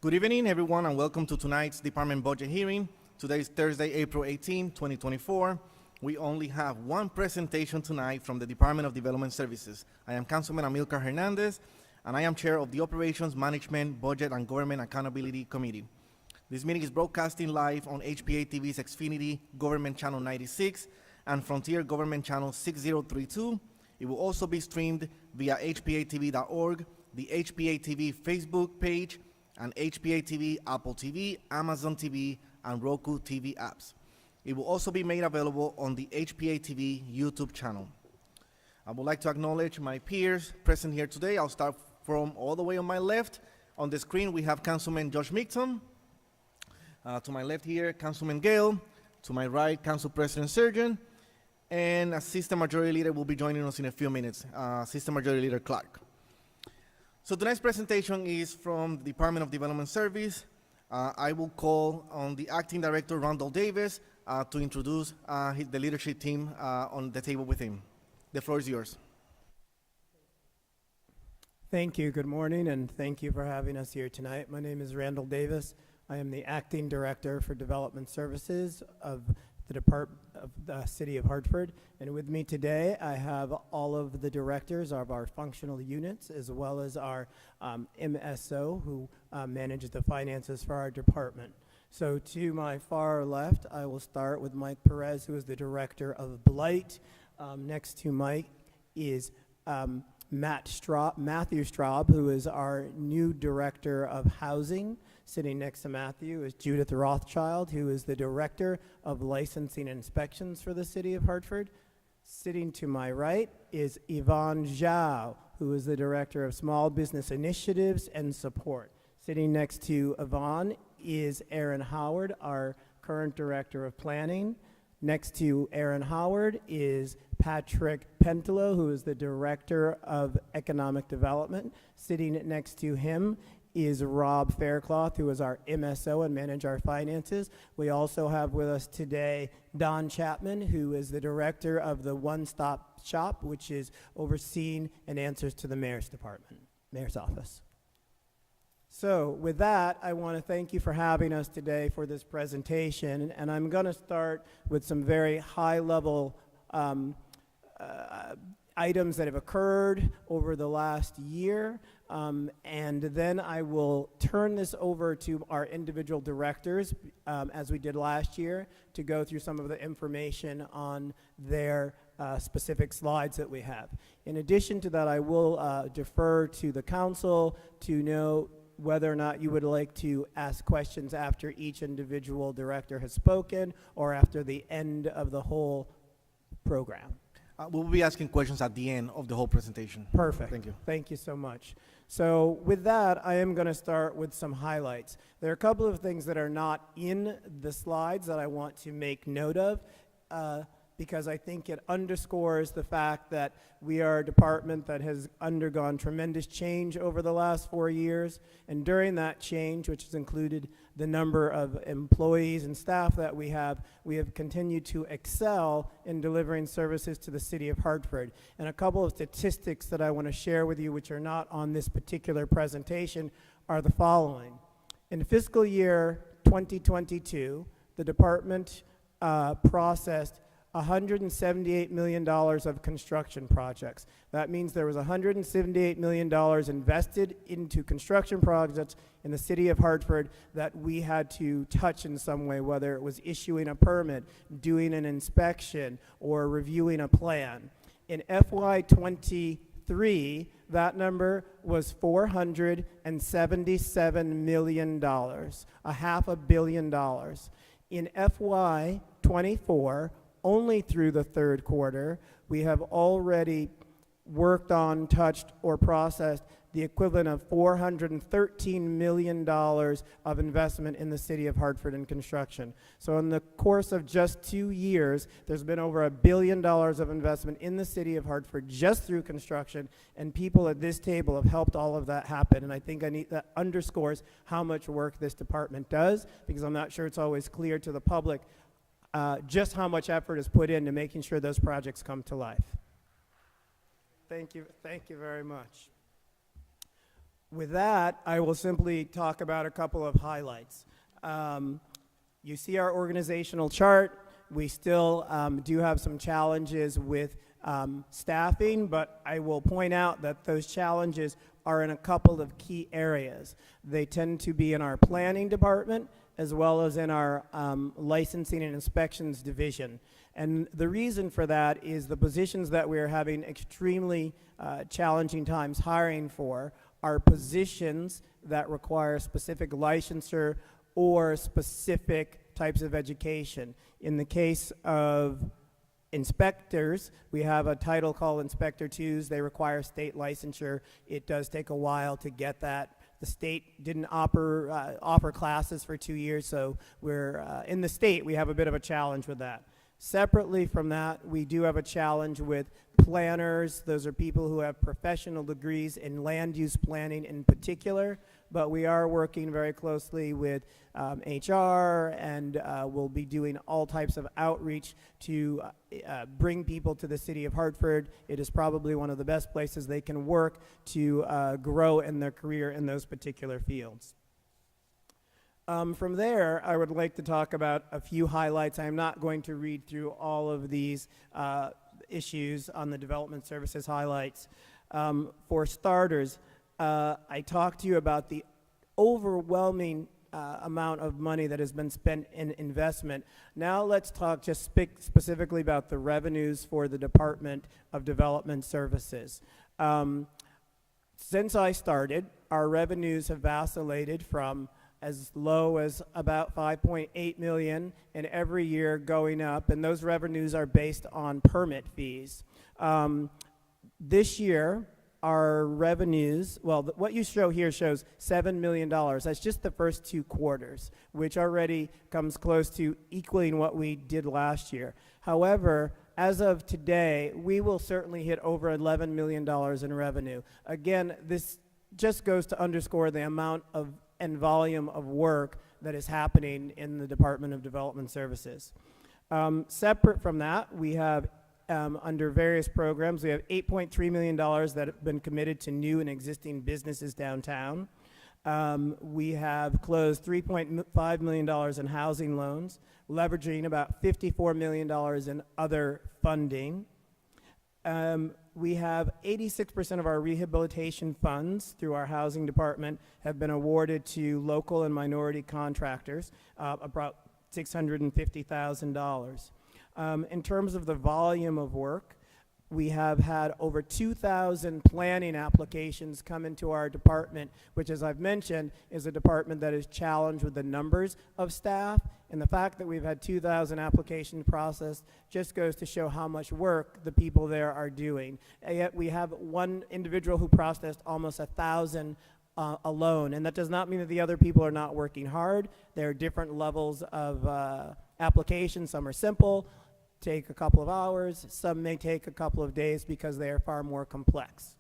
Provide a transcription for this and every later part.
Good evening, everyone, and welcome to tonight's department budget hearing. Today is Thursday, April 18, 2024. We only have one presentation tonight from the Department of Development Services. I am Councilman Amilcar Hernandez, and I am chair of the Operations, Management, Budget, and Government Accountability Committee. This meeting is broadcasting live on HPA-TV's Xfinity Government Channel 96 and Frontier Government Channel 6032. It will also be streamed via hpa-tv.org, the HPA-TV Facebook page, and HPA-TV, Apple TV, Amazon TV, and Roku TV apps. It will also be made available on the HPA-TV YouTube channel. I would like to acknowledge my peers present here today. I'll start from all the way on my left. On the screen, we have Councilman Josh Mixon. To my left here, Councilman Gale. To my right, Council President Surgeon. And Assistant Majority Leader will be joining us in a few minutes, Assistant Majority Leader Clark. So tonight's presentation is from the Department of Development Service. I will call on the Acting Director, Randall Davis, to introduce the leadership team on the table with him. The floor is yours. Thank you. Good morning, and thank you for having us here tonight. My name is Randall Davis. I am the Acting Director for Development Services of the Department of the City of Hartford. And with me today, I have all of the directors of our functional units, as well as our MSO, who manages the finances for our department. So to my far left, I will start with Mike Perez, who is the Director of Blight. Next to Mike is Matthew Straub, who is our new Director of Housing. Sitting next to Matthew is Judith Rothschild, who is the Director of Licensing and Inspections for the City of Hartford. Sitting to my right is Yvonne Zhao, who is the Director of Small Business Initiatives and Support. Sitting next to Yvonne is Aaron Howard, our current Director of Planning. Next to Aaron Howard is Patrick Pentelo, who is the Director of Economic Development. Sitting next to him is Rob Faircloth, who is our MSO and manage our finances. We also have with us today Don Chapman, who is the Director of the One Stop Shop, which is overseeing and answers to the Mayor's Department, Mayor's Office. So with that, I want to thank you for having us today for this presentation, and I'm going to start with some very high-level items that have occurred over the last year, and then I will turn this over to our individual directors, as we did last year, to go through some of the information on their specific slides that we have. In addition to that, I will defer to the council to know whether or not you would like to ask questions after each individual director has spoken or after the end of the whole program. We'll be asking questions at the end of the whole presentation. Perfect. Thank you. Thank you so much. So with that, I am going to start with some highlights. There are a couple of things that are not in the slides that I want to make note of, because I think it underscores the fact that we are a department that has undergone tremendous change over the last 4 years. And during that change, which has included the number of employees and staff that we have continued to excel in delivering services to the city of Hartford. And a couple of statistics that I want to share with you, which are not on this particular presentation, are the following. In fiscal year 2022, the department processed $178 million of construction projects. That means there was $178 million invested into construction projects in the city of Hartford that we had to touch in some way, whether it was issuing a permit, doing an inspection, or reviewing a plan. In FY23, that number was $477 million, $500 million. In FY24, only through the third quarter, we have already worked on, touched, or processed the equivalent of $413 million of investment in the city of Hartford in construction. So in the course of just 2 years, there's been over $1 billion of investment in the city of Hartford just through construction, and people at this table have helped all of that happen. And I think that underscores how much work this department does, because I'm not sure it's always clear to the public just how much effort is put into making sure those projects come to life. Thank you very much. With that, I will simply talk about a couple of highlights. You see our organizational chart. We still do have some challenges with staffing, but I will point out that those challenges are in a couple of key areas. They tend to be in our planning department as well as in our licensing and inspections division. And the reason for that is the positions that we're having extremely challenging times hiring for are positions that require specific licensure or specific types of education. In the case of inspectors, we have a title called Inspector 2s. They require state licensure. It does take a while to get that. The state didn't offer classes for 2 years, so we're in the state, we have a bit of a challenge with that. Separately from that, we do have a challenge with planners. Those are people who have professional degrees in land use planning in particular, but we are working very closely with HR, and we'll be doing all types of outreach to bring people to the city of Hartford. It is probably one of the best places they can work to grow in their career in those particular fields. From there, I would like to talk about a few highlights. I'm not going to read through all of these issues on the development services highlights. For starters, I talked to you about the overwhelming amount of money that has been spent in investment. Now let's talk just specifically about the revenues for the Department of Development Services. Since I started, our revenues have vacillated from as low as about 5.8 million, and every year going up, and those revenues are based on permit fees. This year, our revenues, well, what you show here shows $7 million. That's just the first 2 quarters, which already comes close to equaling what we did last year. However, as of today, we will certainly hit over $11 million in revenue. Again, this just goes to underscore the amount of and volume of work that is happening in the Department of Development Services. Separate from that, we have under various programs, we have $8.3 million that have been committed to new and existing businesses downtown. We have closed $3.5 million in housing loans, leveraging about $54 million in other funding. We have 86% of our rehabilitation funds through our housing department have been awarded to local and minority contractors, about $650,000. In terms of the volume of work, we have had over 2,000 planning applications come into our department, which, as I've mentioned, is a department that is challenged with the numbers of staff. And the fact that we've had 2,000 applications processed just goes to show how much work the people there are doing. And yet we have one individual who processed almost 1,000 alone. And that does not mean that the other people are not working hard. There are different levels of applications. Some are simple, take a couple of hours. Some may take a couple of days because they are far more complex.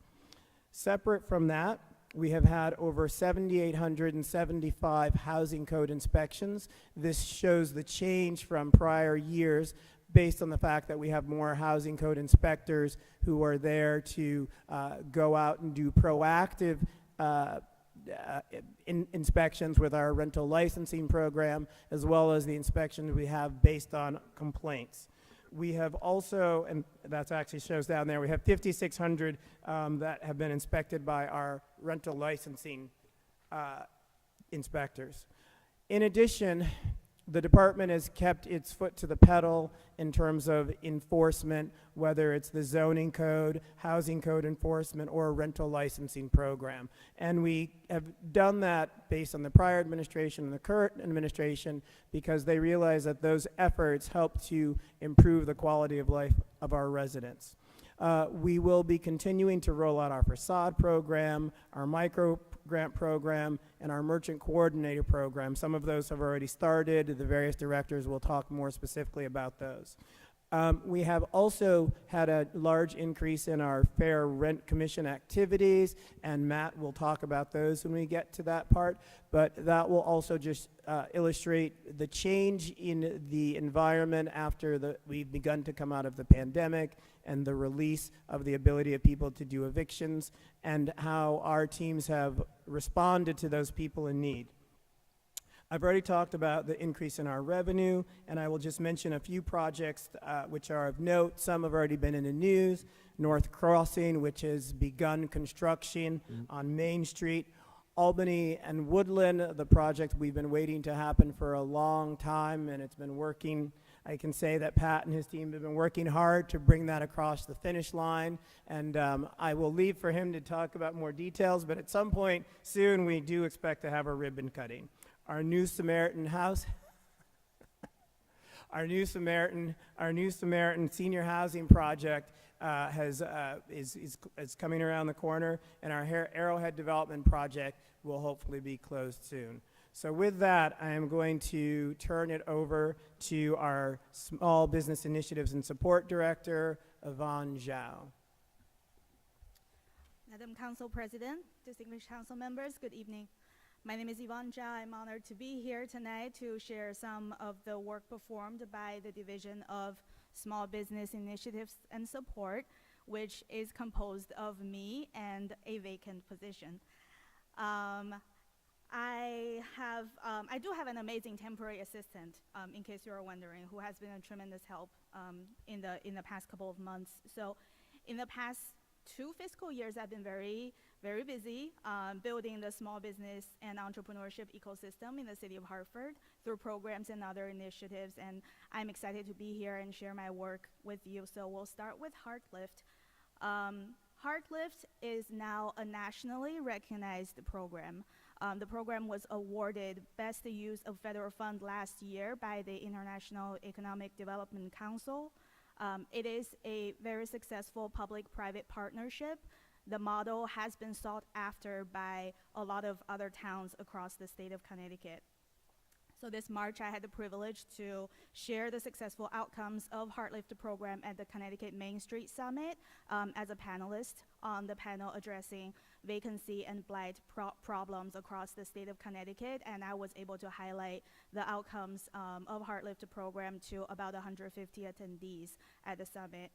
Separate from that, we have had over 7,875 housing code inspections. This shows the change from prior years based on the fact that we have more housing code inspectors who are there to go out and do proactive inspections with our rental licensing program, as well as the inspections we have based on complaints. We have also, and that actually shows down there, we have 5,600 that have been inspected by our rental licensing inspectors. In addition, the department has kept its foot to the pedal in terms of enforcement, whether it's the zoning code, housing code enforcement, or a rental licensing program. And we have done that based on the prior administration and the current administration because they realize that those efforts help to improve the quality of life of our residents. We will be continuing to roll out our facade program, our micro grant program, and our merchant coordinator program. Some of those have already started. The various directors will talk more specifically about those. We have also had a large increase in our fair rent commission activities, and Matt will talk about those when we get to that part, but that will also just illustrate the change in the environment after we've begun to come out of the pandemic and the release of the ability of people to do evictions, and how our teams have responded to those people in need. I've already talked about the increase in our revenue, and I will just mention a few projects which are of note. Some have already been in the news. North Crossing, which has begun construction on Main Street. Albany and Woodland, the project we've been waiting to happen for a long time, and it's been working. I can say that Pat and his team have been working hard to bring that across the finish line, and I will leave for him to talk about more details, but at some point soon we do expect to have a ribbon cutting. Our new Samaritan house, our new Samaritan senior housing project is coming around the corner, and our Arrowhead development project will hopefully be closed soon. So with that, I am going to turn it over to our Small Business Initiatives and Support Director, Yvonne Zhao. Madam Council President, distinguished council members, good evening. My name is Yvonne Zhao. I'm honored to be here tonight to share some of the work performed by the Division of Small Business Initiatives and Support, which is composed of me and a vacant position. I do have an amazing temporary assistant, in case you're wondering, who has been a tremendous help in the past couple of months. So in the past 2 fiscal years, I've been very busy building the small business and entrepreneurship ecosystem in the city of Hartford through programs and other initiatives, and I'm excited to be here and share my work with you. So we'll start with HeartLift. HeartLift is now a nationally recognized program. The program was awarded Best Use of Federal Fund last year by the International Economic Development Council. It is a very successful public-private partnership. The model has been sought after by a lot of other towns across the state of Connecticut. So this March, I had the privilege to share the successful outcomes of HeartLift program at the Connecticut Main Street Summit as a panelist on the panel addressing vacancy and blight problems across the state of Connecticut, and I was able to highlight the outcomes of HeartLift program to about 150 attendees at the summit.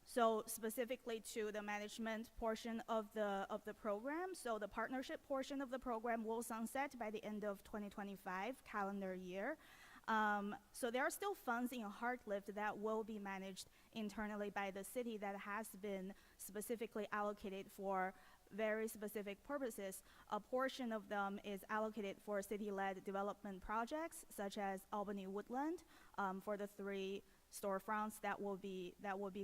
So specifically to the management portion of the program, so the partnership portion of the program will sunset by the end of 2025 calendar year. So there are still funds in HeartLift that will be managed internally by the city that has been specifically allocated for very specific purposes. A portion of them is allocated for city-led development projects, such as Albany Woodland, for the 3 storefronts that will be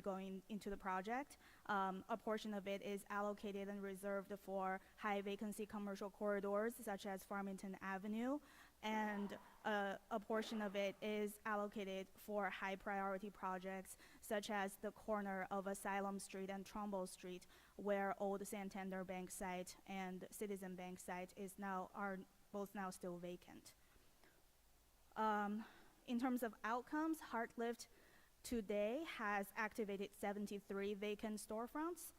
going into the project. A portion of it is allocated and reserved for high vacancy commercial corridors such as Farmington Avenue, and a portion of it is allocated for high priority projects such as the corner of Asylum Street and Trumbull Street, where old Santander Bank site and Citizen Bank site are both now still vacant. In terms of outcomes, HeartLift today has activated 73 vacant storefronts.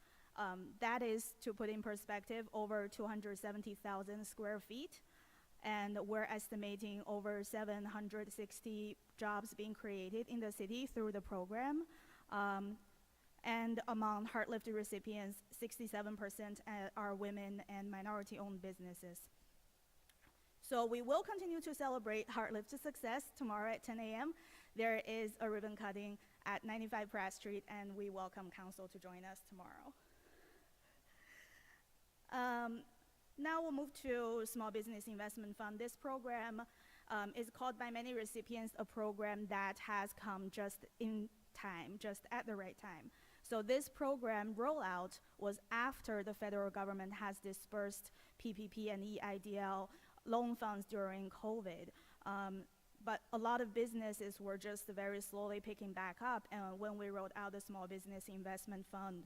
That is, to put in perspective, over 270,000 square feet. And we're estimating over 760 jobs being created in the city through the program. And among HeartLift recipients, 67% are women and minority-owned businesses. So we will continue to celebrate HeartLift's success tomorrow at 10 a.m. There is a ribbon cutting at 95 Pratt Street, and we welcome council to join us tomorrow. Now we'll move to Small Business Investment Fund. This program is called by many recipients a program that has come just in time, just at the right time. So this program rollout was after the federal government has dispersed PPP and EIDL loan funds during COVID. But a lot of businesses were just very slowly picking back up when we rolled out the Small Business Investment Fund.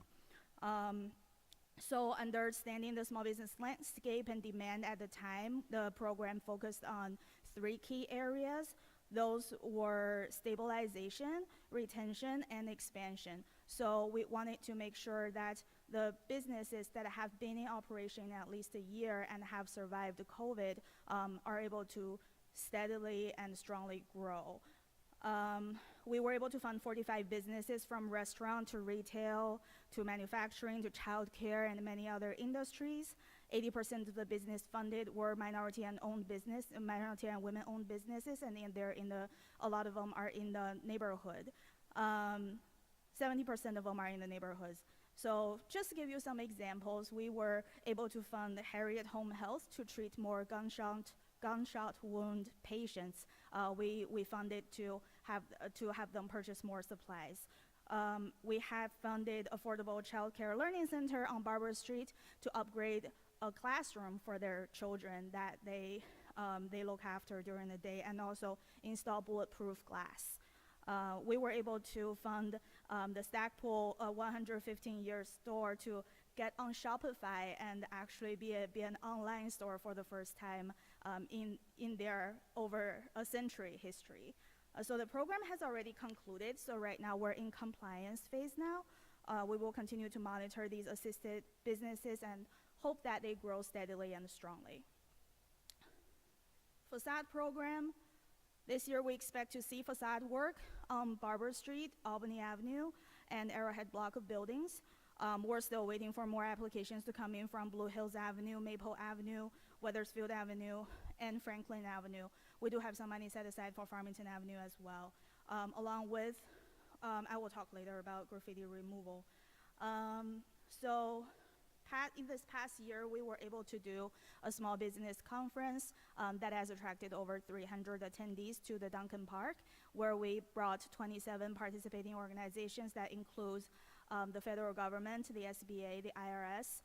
So understanding the small business landscape and demand at the time, the program focused on 3 key areas. Those were stabilization, retention, and expansion. So we wanted to make sure that the businesses that have been in operation at least a year and have survived COVID are able to steadily and strongly grow. We were able to fund 45 businesses from restaurant to retail to manufacturing to childcare and many other industries. 80% of the business funded were minority and women-owned businesses, and a lot of them are in the neighborhood. 70% of them are in the neighborhoods. So just to give you some examples, we were able to fund Harriet Home Health to treat more gunshot wound patients. We funded to have them purchase more supplies. We have funded Affordable Child Care Learning Center on Barber Street to upgrade a classroom for their children that they look after during the day, and also install bulletproof glass. We were able to fund the Stackpole 115-year store to get on Shopify and actually be an online store for the first time in their over a century history. So the program has already concluded, so right now we're in compliance phase now. We will continue to monitor these assisted businesses and hope that they grow steadily and strongly. Facade program. This year we expect to see facade work on Barber Street, Albany Avenue, and Arrowhead block of buildings. We're still waiting for more applications to come in from Blue Hills Avenue, Maple Avenue, Weathersfield Avenue, and Franklin Avenue. We do have some money set aside for Farmington Avenue as well, along with, I will talk later about graffiti removal. In this past year, we were able to do a small business conference that has attracted over 300 attendees to the Duncan Park, where we brought 27 participating organizations that includes the federal government, the SBA, the IRS,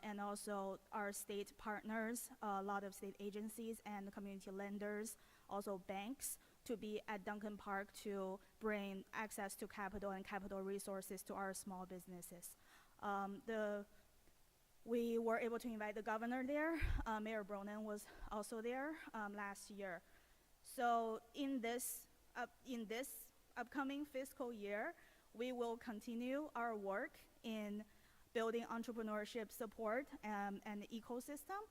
and also our state partners, a lot of state agencies and community lenders, also banks, to be at Duncan Park to bring access to capital and capital resources to our small businesses. We were able to invite the governor there. Mayor Bronan was also there last year. So in this upcoming fiscal year, we will continue our work in building entrepreneurship support and ecosystem,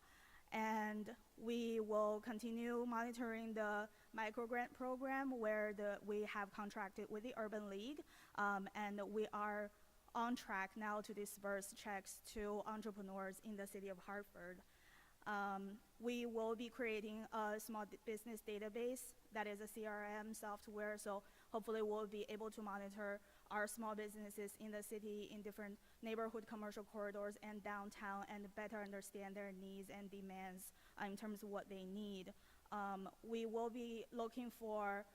and we will continue monitoring the microgrant program where we have contracted with the Urban League, and we are on track now to disperse checks to entrepreneurs in the city of Hartford. We will be creating a small business database that is a CRM software, so hopefully we'll be able to monitor our small businesses in the city in different neighborhood commercial corridors and downtown and better understand their needs and demands in terms of what they need. We will be looking for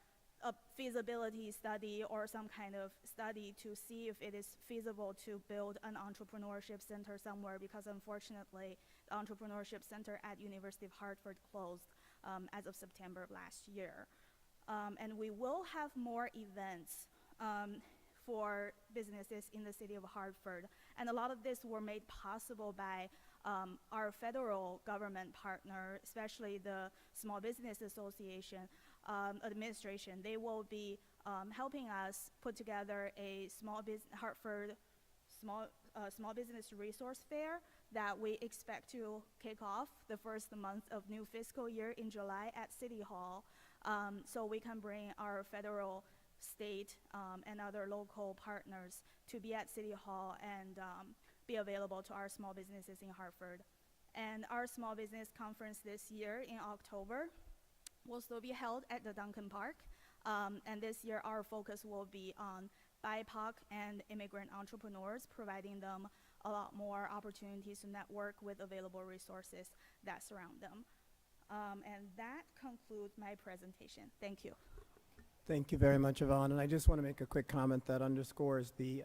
a feasibility study or some kind of study to see if it is feasible to build an entrepreneurship center somewhere, because unfortunately the entrepreneurship center at University of Hartford closed as of September of last year. And we will have more events for businesses in the city of Hartford, and a lot of this were made possible by our federal government partner, especially the Small Business Association administration. They will be helping us put together a Hartford small business resource fair that we expect to kick off the first month of new fiscal year in July at City Hall, so we can bring our federal, state, and other local partners to be at City Hall and be available to our small businesses in Hartford. And our small business conference this year in October will still be held at the Duncan Park. And this year our focus will be on BIPOC and immigrant entrepreneurs, providing them a lot more opportunities to network with available resources that surround them. And that concludes my presentation. Thank you. Thank you very much, Yvonne. And I just want to make a quick comment that underscores the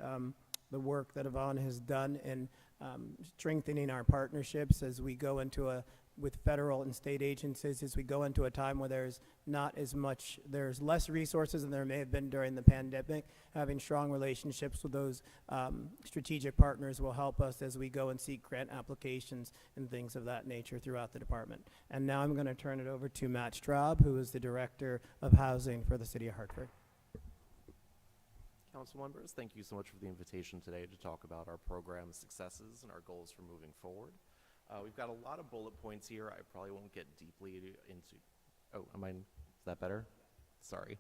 work that Yvonne has done in strengthening our partnerships as we go into with federal and state agencies, as we go into a time where there's less resources than there may have been during the pandemic. Having strong relationships with those strategic partners will help us as we go and seek grant applications and things of that nature throughout the department. And now I'm going to turn it over to Matt Straub, who is the Director of Housing for the City of Hartford. Council members, thank you so much for the invitation today to talk about our program successes and our goals for moving forward. We've got a lot of bullet points here. I probably won't get deeply into, is that better? Sorry.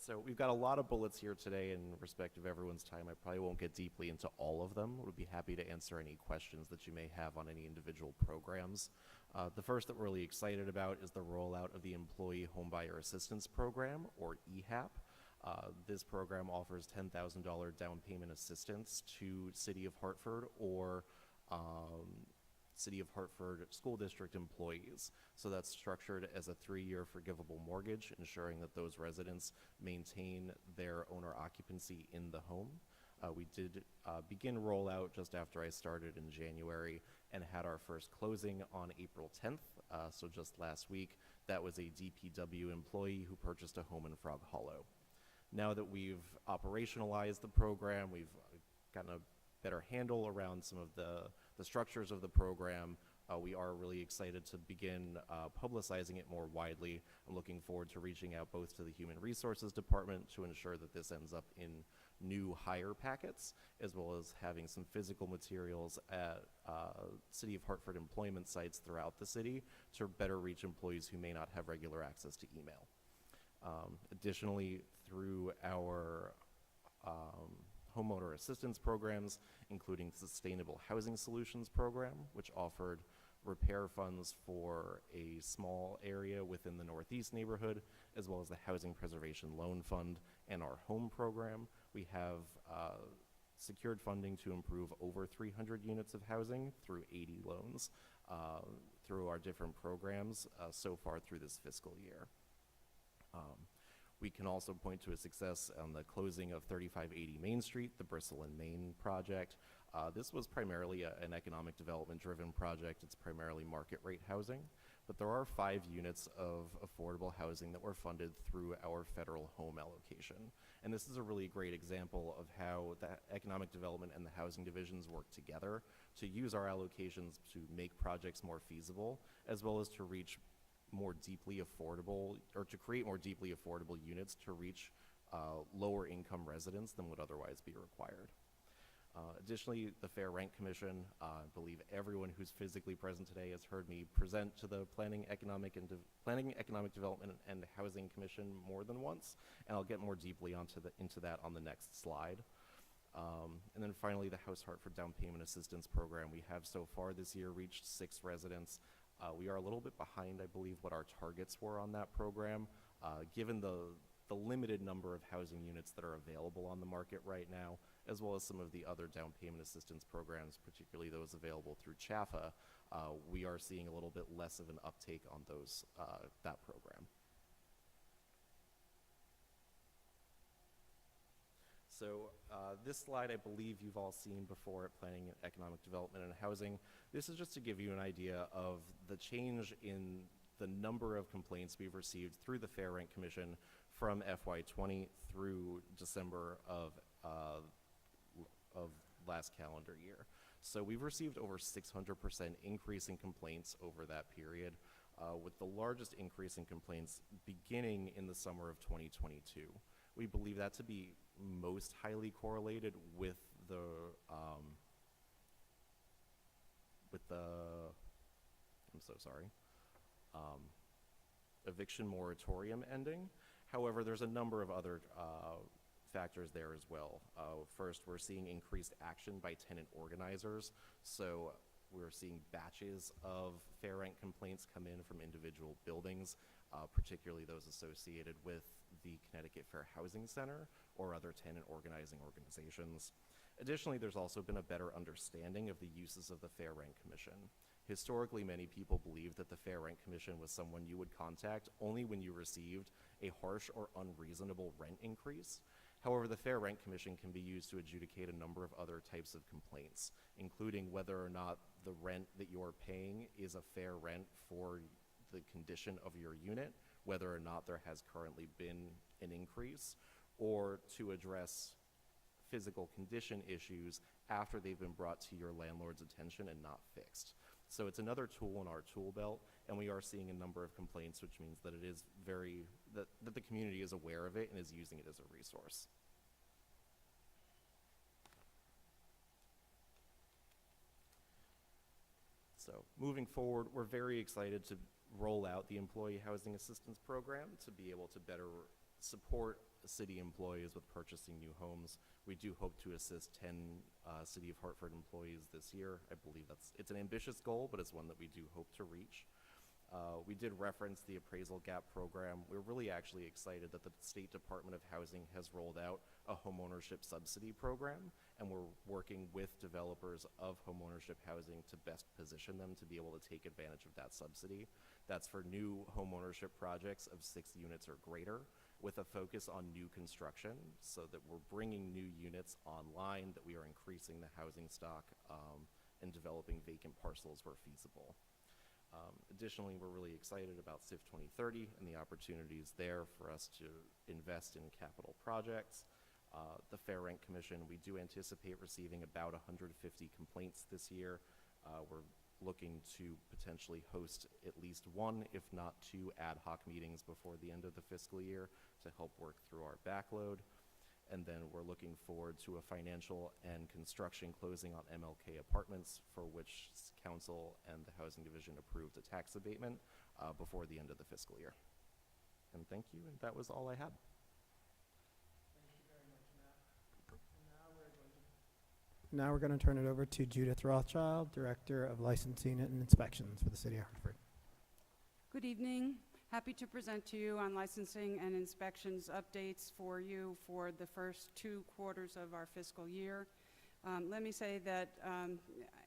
So we've got a lot of bullets here today in respect of everyone's time. I probably won't get deeply into all of them. We'd be happy to answer any questions that you may have on any individual programs. The first that we're really excited about is the rollout of the Employee Homebuyer Assistance Program, or EHAP. This program offers $10,000 down payment assistance to City of Hartford or City of Hartford School District employees. So that's structured as a 3-year forgivable mortgage, ensuring that those residents maintain their owner occupancy in the home. We did begin rollout just after I started in January and had our first closing on April 10th, so just last week. That was a DPW employee who purchased a home in Frog Hollow. Now that we've operationalized the program, we've gotten a better handle around some of the structures of the program, we are really excited to begin publicizing it more widely. I'm looking forward to reaching out both to the Human Resources Department to ensure that this ends up in new hire packets, as well as having some physical materials at City of Hartford employment sites throughout the city to better reach employees who may not have regular access to email. Additionally, through our homeowner assistance programs, including Sustainable Housing Solutions Program, which offered repair funds for a small area within the Northeast neighborhood, as well as the Housing Preservation Loan Fund and our home program. We have secured funding to improve over 300 units of housing through 80 loans through our different programs so far through this fiscal year. We can also point to a success on the closing of 3580 Main Street, the Bristol and Maine project. This was primarily an economic development driven project. It's primarily market rate housing, but there are 5 units of affordable housing that were funded through our federal home allocation. And this is a really great example of how the economic development and the housing divisions work together to use our allocations to make projects more feasible, as well as to reach more deeply affordable, or to create more deeply affordable units to reach lower income residents than would otherwise be required. Additionally, the Fair Rent Commission, I believe everyone who's physically present today has heard me present to the Planning, Economic Development and Housing Commission more than once, and I'll get more deeply into that on the next slide. And then finally, the House Hartford Down Payment Assistance Program. We have so far this year reached 6 residents. We are a little bit behind, I believe, what our targets were on that program, given the limited number of housing units that are available on the market right now, as well as some of the other down payment assistance programs, particularly those available through CHAFA. We are seeing a little bit less of an uptake on those that program. So this slide, I believe you've all seen before at Planning, Economic Development, and Housing. This is just to give you an idea of the change in the number of complaints we've received through the Fair Rent Commission from FY20 through December of last calendar year. So we've received over 600% increase in complaints over that period, with the largest increase in complaints beginning in the summer of 2022. We believe that to be most highly correlated with the eviction moratorium ending. However, there's a number of other factors there as well. First, we're seeing increased action by tenant organizers. So we're seeing batches of fair rent complaints come in from individual buildings, particularly those associated with the Connecticut Fair Housing Center or other tenant organizing organizations. Additionally, there's also been a better understanding of the uses of the Fair Rent Commission. Historically, many people believed that the Fair Rent Commission was someone you would contact only when you received a harsh or unreasonable rent increase. However, the Fair Rent Commission can be used to adjudicate a number of other types of complaints, including whether or not the rent that you're paying is a fair rent for the condition of your unit, whether or not there has currently been an increase, or to address physical condition issues after they've been brought to your landlord's attention and not fixed. So it's another tool in our tool belt, and we are seeing a number of complaints, which means that it is that the community is aware of it and is using it as a resource. So moving forward, we're very excited to roll out the Employee Housing Assistance Program to be able to better support city employees with purchasing new homes. We do hope to assist 10 City of Hartford employees this year. I believe it's an ambitious goal, but it's one that we do hope to reach. We did reference the appraisal gap program. We're really actually excited that the State Department of Housing has rolled out a homeownership subsidy program, and we're working with developers of homeownership housing to best position them to be able to take advantage of that subsidy. That's for new homeownership projects of 6 units or greater, with a focus on new construction, so that we're bringing new units online, that we are increasing the housing stock, and developing vacant parcels where feasible. Additionally, we're really excited about SIF 2030 and the opportunities there for us to invest in capital projects. The Fair Rent Commission, we do anticipate receiving about 150 complaints this year. We're looking to potentially host at least 1, if not 2, ad hoc meetings before the end of the fiscal year to help work through our backload. And then we're looking forward to a financial and construction closing on MLK Apartments, for which Council and the Housing Division approved a tax abatement before the end of the fiscal year. And thank you, and that was all I had. Now we're going to turn it over to Judith Rothschild, Director of Licensing and Inspections for the City of Hartford. Good evening. Happy to present to you on licensing and inspections updates for you for the first 2 quarters of our fiscal year. Let me say that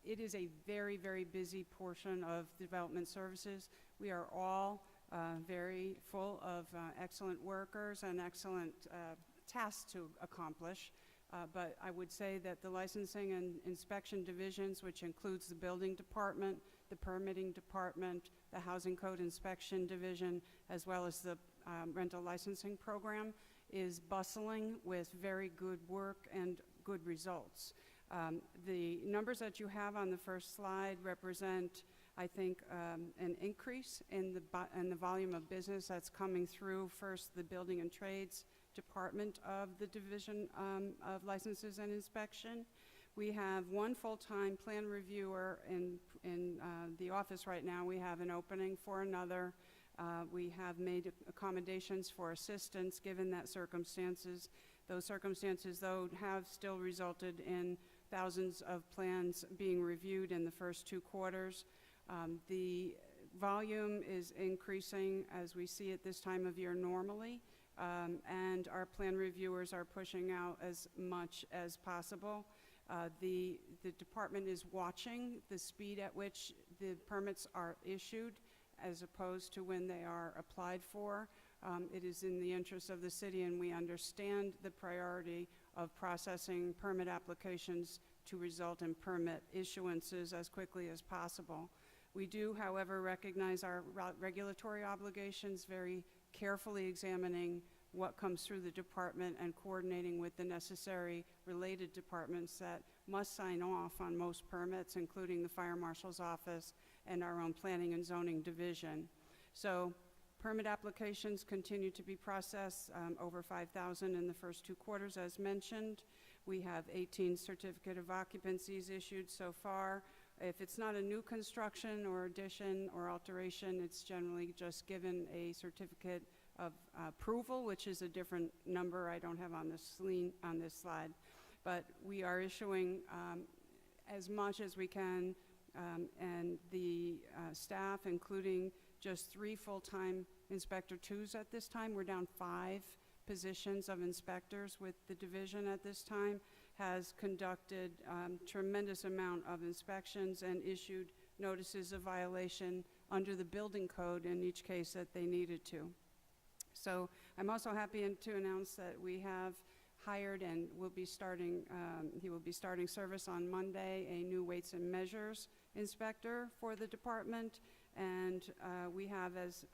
it is a very, very busy portion of development services. We are all very full of excellent workers and excellent tasks to accomplish. But I would say that the licensing and inspection divisions, which includes the building department, the permitting department, the housing code inspection division, as well as the rental licensing program, is bustling with very good work and good results. The numbers that you have on the first slide represent, I think, an increase in the volume of business that's coming through. First, the building and trades department of the Division of Licenses and Inspection. We have 1 full-time plan reviewer in the office right now. We have an opening for another. We have made accommodations for assistants given that circumstances. Those circumstances, though, have still resulted in thousands of plans being reviewed in the first 2 quarters. The volume is increasing as we see it this time of year normally. And our plan reviewers are pushing out as much as possible. The department is watching the speed at which the permits are issued as opposed to when they are applied for. It is in the interest of the city, and we understand the priority of processing permit applications to result in permit issuances as quickly as possible. We do, however, recognize our regulatory obligations, very carefully examining what comes through the department and coordinating with the necessary related departments that must sign off on most permits, including the Fire Marshal's Office and our own Planning and Zoning Division. So permit applications continue to be processed, over 5,000 in the first 2 quarters, as mentioned. We have 18 certificate of occupancies issued so far. If it's not a new construction or addition or alteration, it's generally just given a certificate of approval, which is a different number I don't have on this slide. But we are issuing as much as we can, and the staff, including just 3 full-time Inspector 2s at this time. We're down 5 positions of inspectors with the division at this time, has conducted tremendous amount of inspections and issued notices of violation under the building code in each case that they needed to. So I'm also happy to announce that we have hired and will be starting, he will be starting service on Monday, a new weights and measures inspector for the department. And we have, as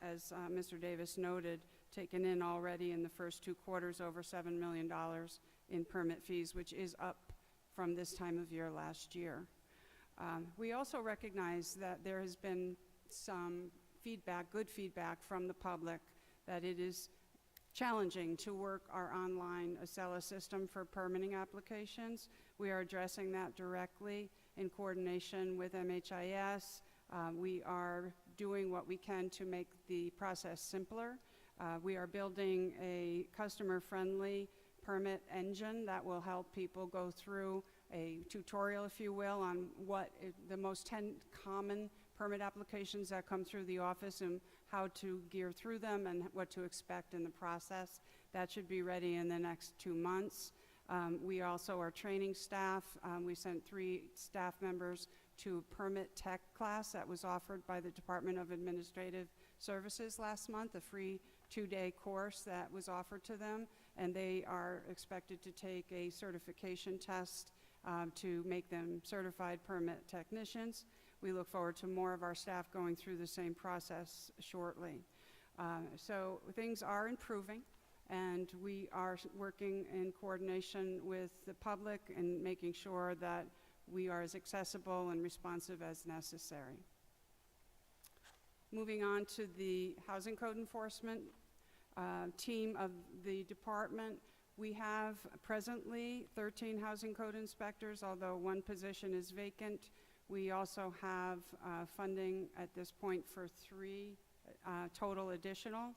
Mr. Davis noted, taken in already in the first 2 quarters over $7 million in permit fees, which is up from this time of year last year. We also recognize that there has been some feedback, good feedback from the public, that it is challenging to work our online Acela system for permitting applications. We are addressing that directly in coordination with MHIS. We are doing what we can to make the process simpler. We are building a customer-friendly permit engine that will help people go through a tutorial, if you will, on what the most 10 common permit applications that come through the office and how to gear through them and what to expect in the process. That should be ready in the next 2 months. We also are training staff. We sent 3 staff members to a permit tech class that was offered by the Department of Administrative Services last month, a free 2-day course that was offered to them, and they are expected to take a certification test to make them certified permit technicians. We look forward to more of our staff going through the same process shortly. So things are improving, and we are working in coordination with the public and making sure that we are as accessible and responsive as necessary. Moving on to the Housing Code Enforcement team of the department, we have presently 13 Housing Code inspectors, although 1 position is vacant. We also have funding at this point for 3 total additional.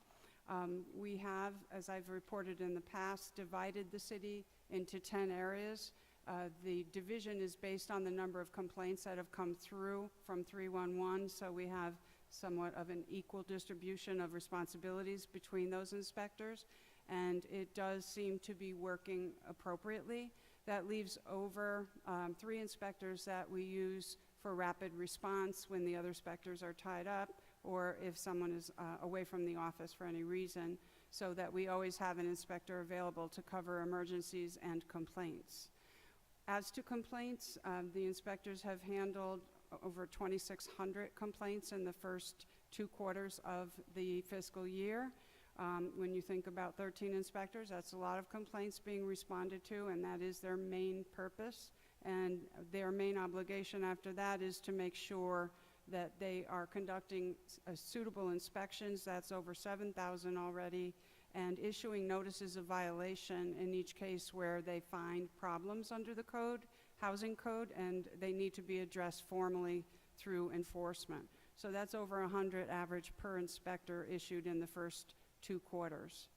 We have, as I've reported in the past, divided the city into 10 areas. The division is based on the number of complaints that have come through from 311, so we have somewhat of an equal distribution of responsibilities between those inspectors, and it does seem to be working appropriately. That leaves over 3 inspectors that we use for rapid response when the other inspectors are tied up or if someone is away from the office for any reason, so that we always have an inspector available to cover emergencies and complaints. As to complaints, the inspectors have handled over 2,600 complaints in the first 2 quarters of the fiscal year. When you think about 13 inspectors, that's a lot of complaints being responded to, and that is their main purpose. And their main obligation after that is to make sure that they are conducting suitable inspections. That's over 7,000 already, and issuing notices of violation in each case where they find problems under the code, housing code, and they need to be addressed formally through enforcement. So that's over 100 average per inspector issued in the first 2 quarters.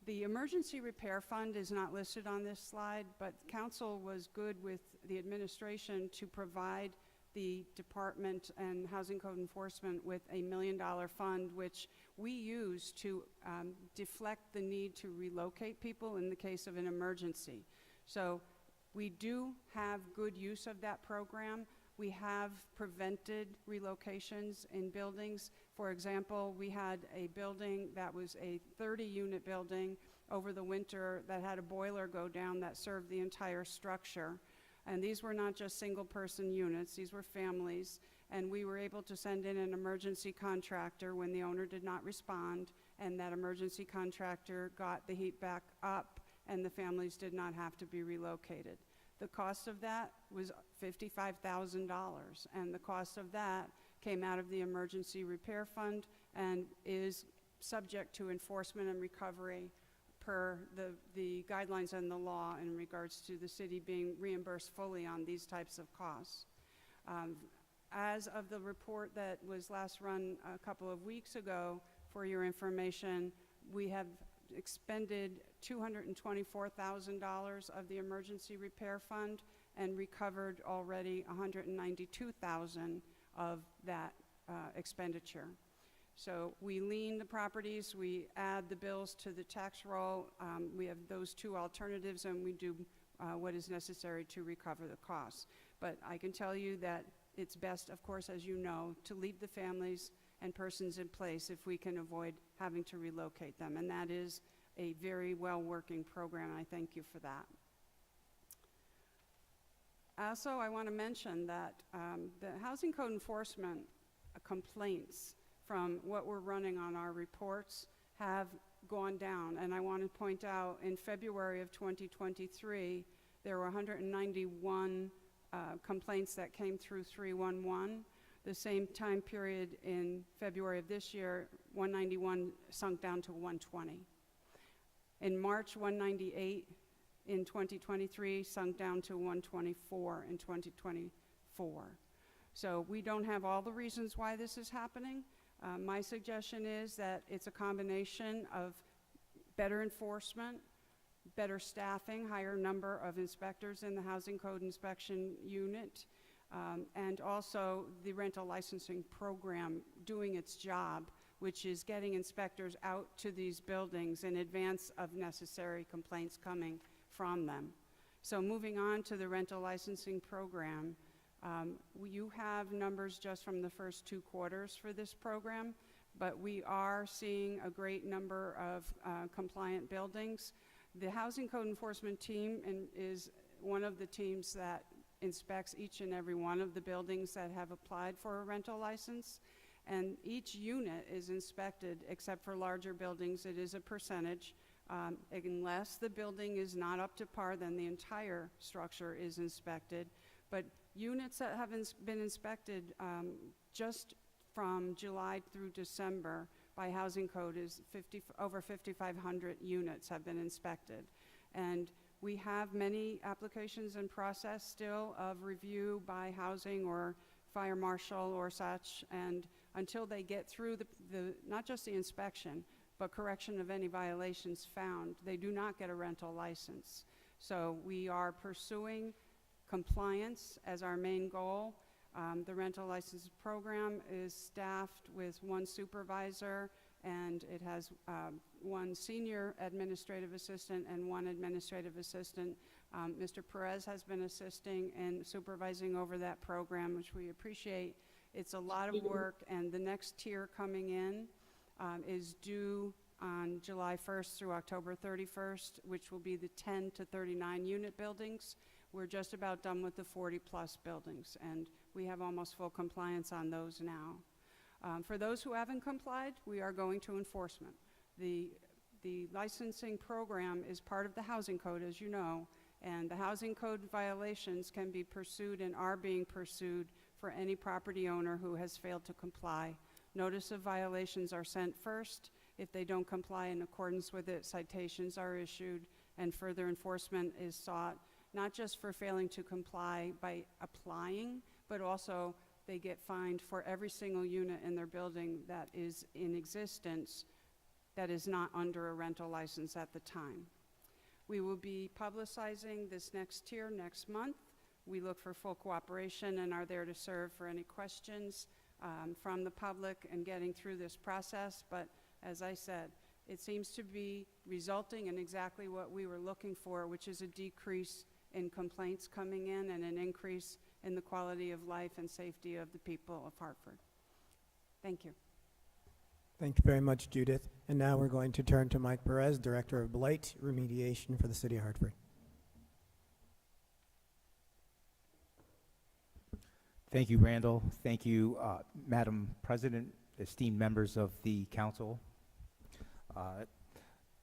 The emergency repair fund is not listed on this slide, but council was good with the administration to provide the department and Housing Code Enforcement with a $1 million fund, which we use to deflect the need to relocate people in the case of an emergency. So we do have good use of that program. We have prevented relocations in buildings. For example, we had a building that was a 30-unit building over the winter that had a boiler go down that served the entire structure. And these were not just single-person units, these were families. And we were able to send in an emergency contractor when the owner did not respond, and that emergency contractor got the heat back up, and the families did not have to be relocated. The cost of that was $55,000, and the cost of that came out of the emergency repair fund and is subject to enforcement and recovery per the guidelines and the law in regards to the city being reimbursed fully on these types of costs. As of the report that was last run a couple of weeks ago, for your information, we have expended $224,000 of the emergency repair fund and recovered already $192,000 of that expenditure. So we lien the properties, we add the bills to the tax roll, we have those 2 alternatives, and we do what is necessary to recover the costs. But I can tell you that it's best, of course, as you know, to leave the families and persons in place if we can avoid having to relocate them. And that is a very well-working program, and I thank you for that. Also, I want to mention that the Housing Code Enforcement complaints from what we're running on our reports have gone down. And I want to point out, in February of 2023, there were 191 complaints that came through 311. The same time period in February of this year, 191 sunk down to 120. In March, 198 in 2023 sunk down to 124 in 2024. So we don't have all the reasons why this is happening, My suggestion is that it's a combination of better enforcement, better staffing, higher number of inspectors in the Housing Code Inspection Unit, and also the rental licensing program doing its job, which is getting inspectors out to these buildings in advance of necessary complaints coming from them. So moving on to the rental licensing program, you have numbers just from the first 2 quarters for this program, but we are seeing a great number of compliant buildings. The Housing Code Enforcement team is one of the teams that inspects each and every one of the buildings that have applied for a rental license, and each unit is inspected, except for larger buildings. It is a percentage. Unless the building is not up to par, then the entire structure is inspected. But units that have been inspected just from July through December by Housing Code is over 5,500 units have been inspected. And we have many applications in process still of review by housing or fire marshal or such, and until they get through not just the inspection, but correction of any violations found, they do not get a rental license. So we are pursuing compliance as our main goal. The rental license program is staffed with 1 supervisor, and it has 1 senior administrative assistant and 1 administrative assistant. Mr. Perez has been assisting and supervising over that program, which we appreciate. It's a lot of work, and the next tier coming in is due on July 1st through October 31st, which will be the 10 to 39 unit buildings. We're just about done with the 40-plus buildings, and we have almost full compliance on those now. For those who haven't complied, we are going to enforcement. The licensing program is part of the Housing Code, as you know, and the Housing Code violations can be pursued and are being pursued for any property owner who has failed to comply. Notice of violations are sent first. If they don't comply in accordance with it, citations are issued, and further enforcement is sought, not just for failing to comply by applying, but also they get fined for every single unit in their building that is in existence that is not under a rental license at the time. We will be publicizing this next tier next month. We look for full cooperation and are there to serve for any questions from the public and getting through this process. But as I said, it seems to be resulting in exactly what we were looking for, which is a decrease in complaints coming in and an increase in the quality of life and safety of the people of Hartford. Thank you. Thank you very much, Judith. And now we're going to turn to Mike Perez, Director of Blight Remediation for the City of Hartford. Thank you, Randall. Thank you, Madam President, esteemed members of the council.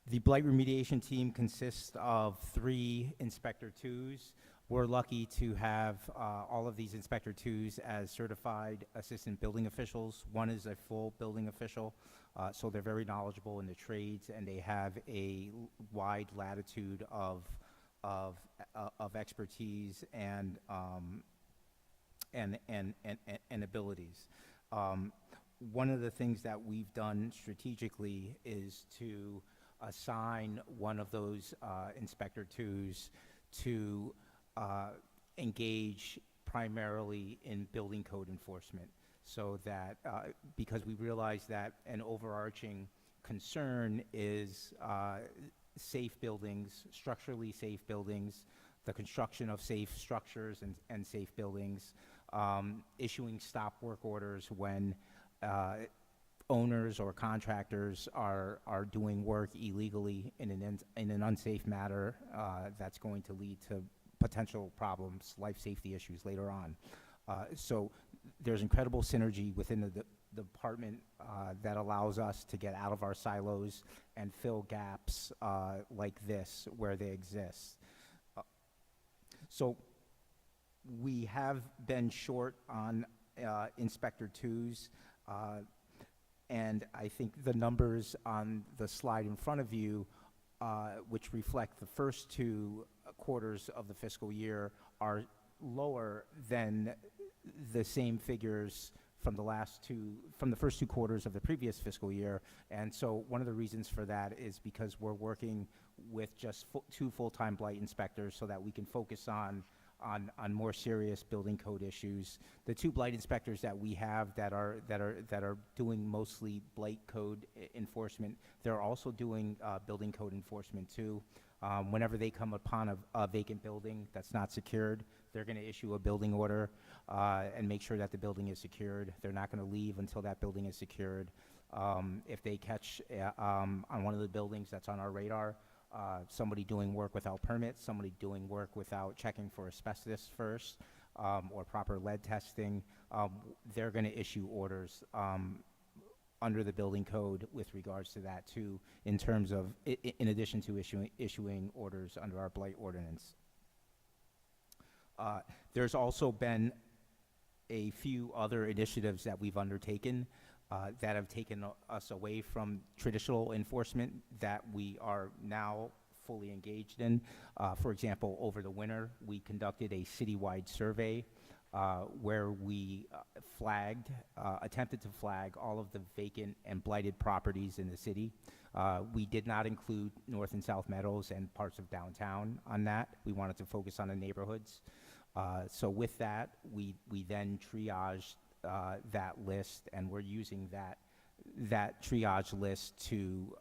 The blight remediation team consists of 3 Inspector 2s. We're lucky to have all of these Inspector 2s as certified assistant building officials. One is a full building official, so they're very knowledgeable in the trades, and they have a wide latitude of expertise and abilities. One of the things that we've done strategically is to assign one of those Inspector 2s to engage primarily in building code enforcement, so that because we realize that an overarching concern is safe buildings, structurally safe buildings, the construction of safe structures and safe buildings, issuing stop work orders when owners or contractors are doing work illegally in an unsafe manner that's going to lead to potential problems, life safety issues later on. So there's incredible synergy within the department that allows us to get out of our silos and fill gaps like this where they exist. So we have been short on Inspector 2s, and I think the numbers on the slide in front of you, which reflect the first 2 quarters of the fiscal year, are lower than the same figures from the first 2 quarters of the previous fiscal year. And so one of the reasons for that is because we're working with just 2 full-time blight inspectors so that we can focus on more serious building code issues. The 2 blight inspectors that we have that are doing mostly blight code enforcement, they're also doing building code enforcement too. Whenever they come upon a vacant building that's not secured, they're going to issue a building order and make sure that the building is secured. They're not going to leave until that building is secured. If they catch on one of the buildings that's on our radar, somebody doing work without permits, somebody doing work without checking for asbestos first, or proper lead testing, they're going to issue orders under the building code with regards to that too, in terms of, in addition to issuing orders under our blight ordinance. There's also been a few other initiatives that we've undertaken that have taken us away from traditional enforcement that we are now fully engaged in. For example, over the winter, we conducted a citywide survey where we attempted to flag all of the vacant and blighted properties in the city. We did not include North and South Meadows and parts of downtown on that. We wanted to focus on the neighborhoods. So with that, we then triaged that list, and we're using that triage list to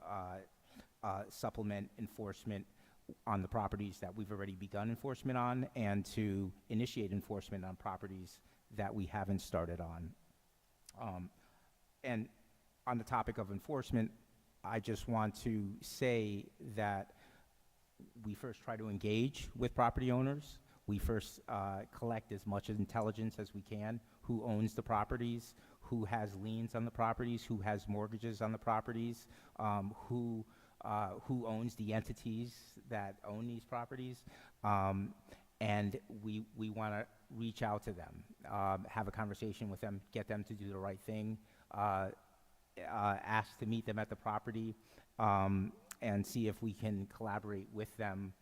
supplement enforcement on the properties that we've already begun enforcement on, and to initiate enforcement on properties that we haven't started on. And on the topic of enforcement, I just want to say that we first try to engage with property owners. We first collect as much intelligence as we can: who owns the properties, who has liens on the properties, who has mortgages on the properties, who owns the entities that own these properties, and we want to reach out to them, have a conversation with them, get them to do the right thing, ask to meet them at the property, and see if we can collaborate with them,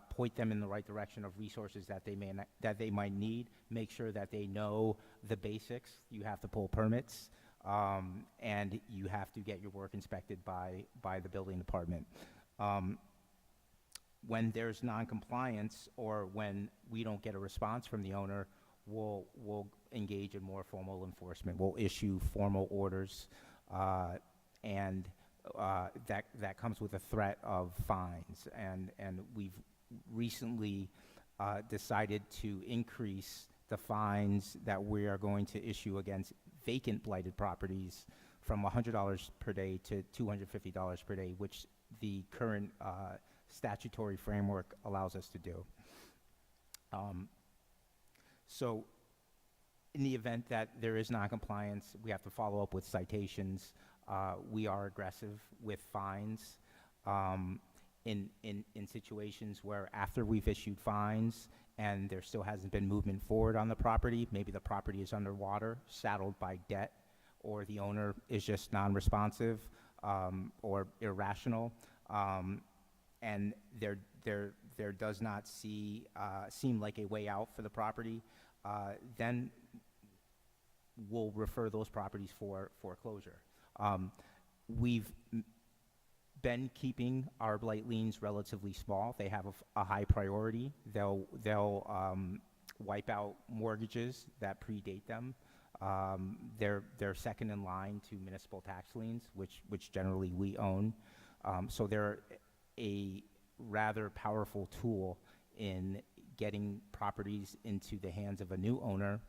point them in the right direction of resources that they might need, make sure that they know the basics. You have to pull permits, and you have to get your work inspected by the building department. When there's non-compliance, or when we don't get a response from the owner, we'll engage in more formal enforcement. We'll issue formal orders, and that comes with a threat of fines. And we've recently decided to increase the fines that we are going to issue against vacant blighted properties from $100 per day to $250 per day, which the current statutory framework allows us to do. So in the event that there is non-compliance, we have to follow up with citations. We are aggressive with fines in situations where, after we've issued fines and there still hasn't been movement forward on the property, maybe the property is underwater, saddled by debt, or the owner is just non-responsive or irrational, and there does not seem like a way out for the property, then we'll refer those properties for foreclosure. We've been keeping our blight liens relatively small. They have a high priority. They'll wipe out mortgages that predate them. They're second in line to municipal tax liens, which generally we own. So they're a rather powerful tool in getting properties into the hands of a new owner,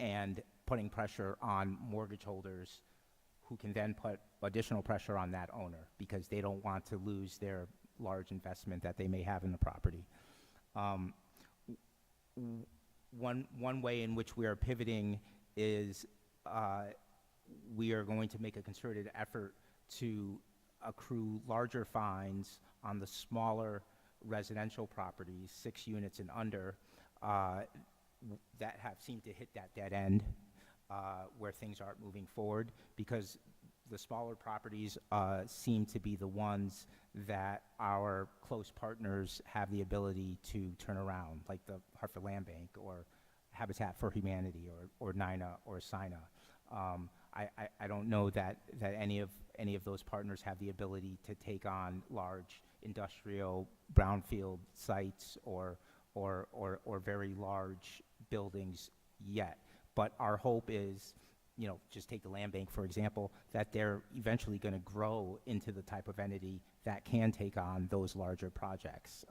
and putting pressure on mortgage holders, who can then put additional pressure on that owner because they don't want to lose their large investment that they may have in the property. One way in which we are pivoting is we are going to make a concerted effort to accrue larger fines on the smaller residential properties, 6 units and under, that have seemed to hit that dead end, where things aren't moving forward, because the smaller properties seem to be the ones that our close partners have the ability to turn around, like the Hartford Land Bank or Habitat for Humanity or NINA or SINA. I don't know that any of those partners have the ability to take on large industrial brownfield sites or very large buildings yet. But our hope is, just take the land bank, for example, that they're eventually going to grow into the type of entity that can take on those larger projects.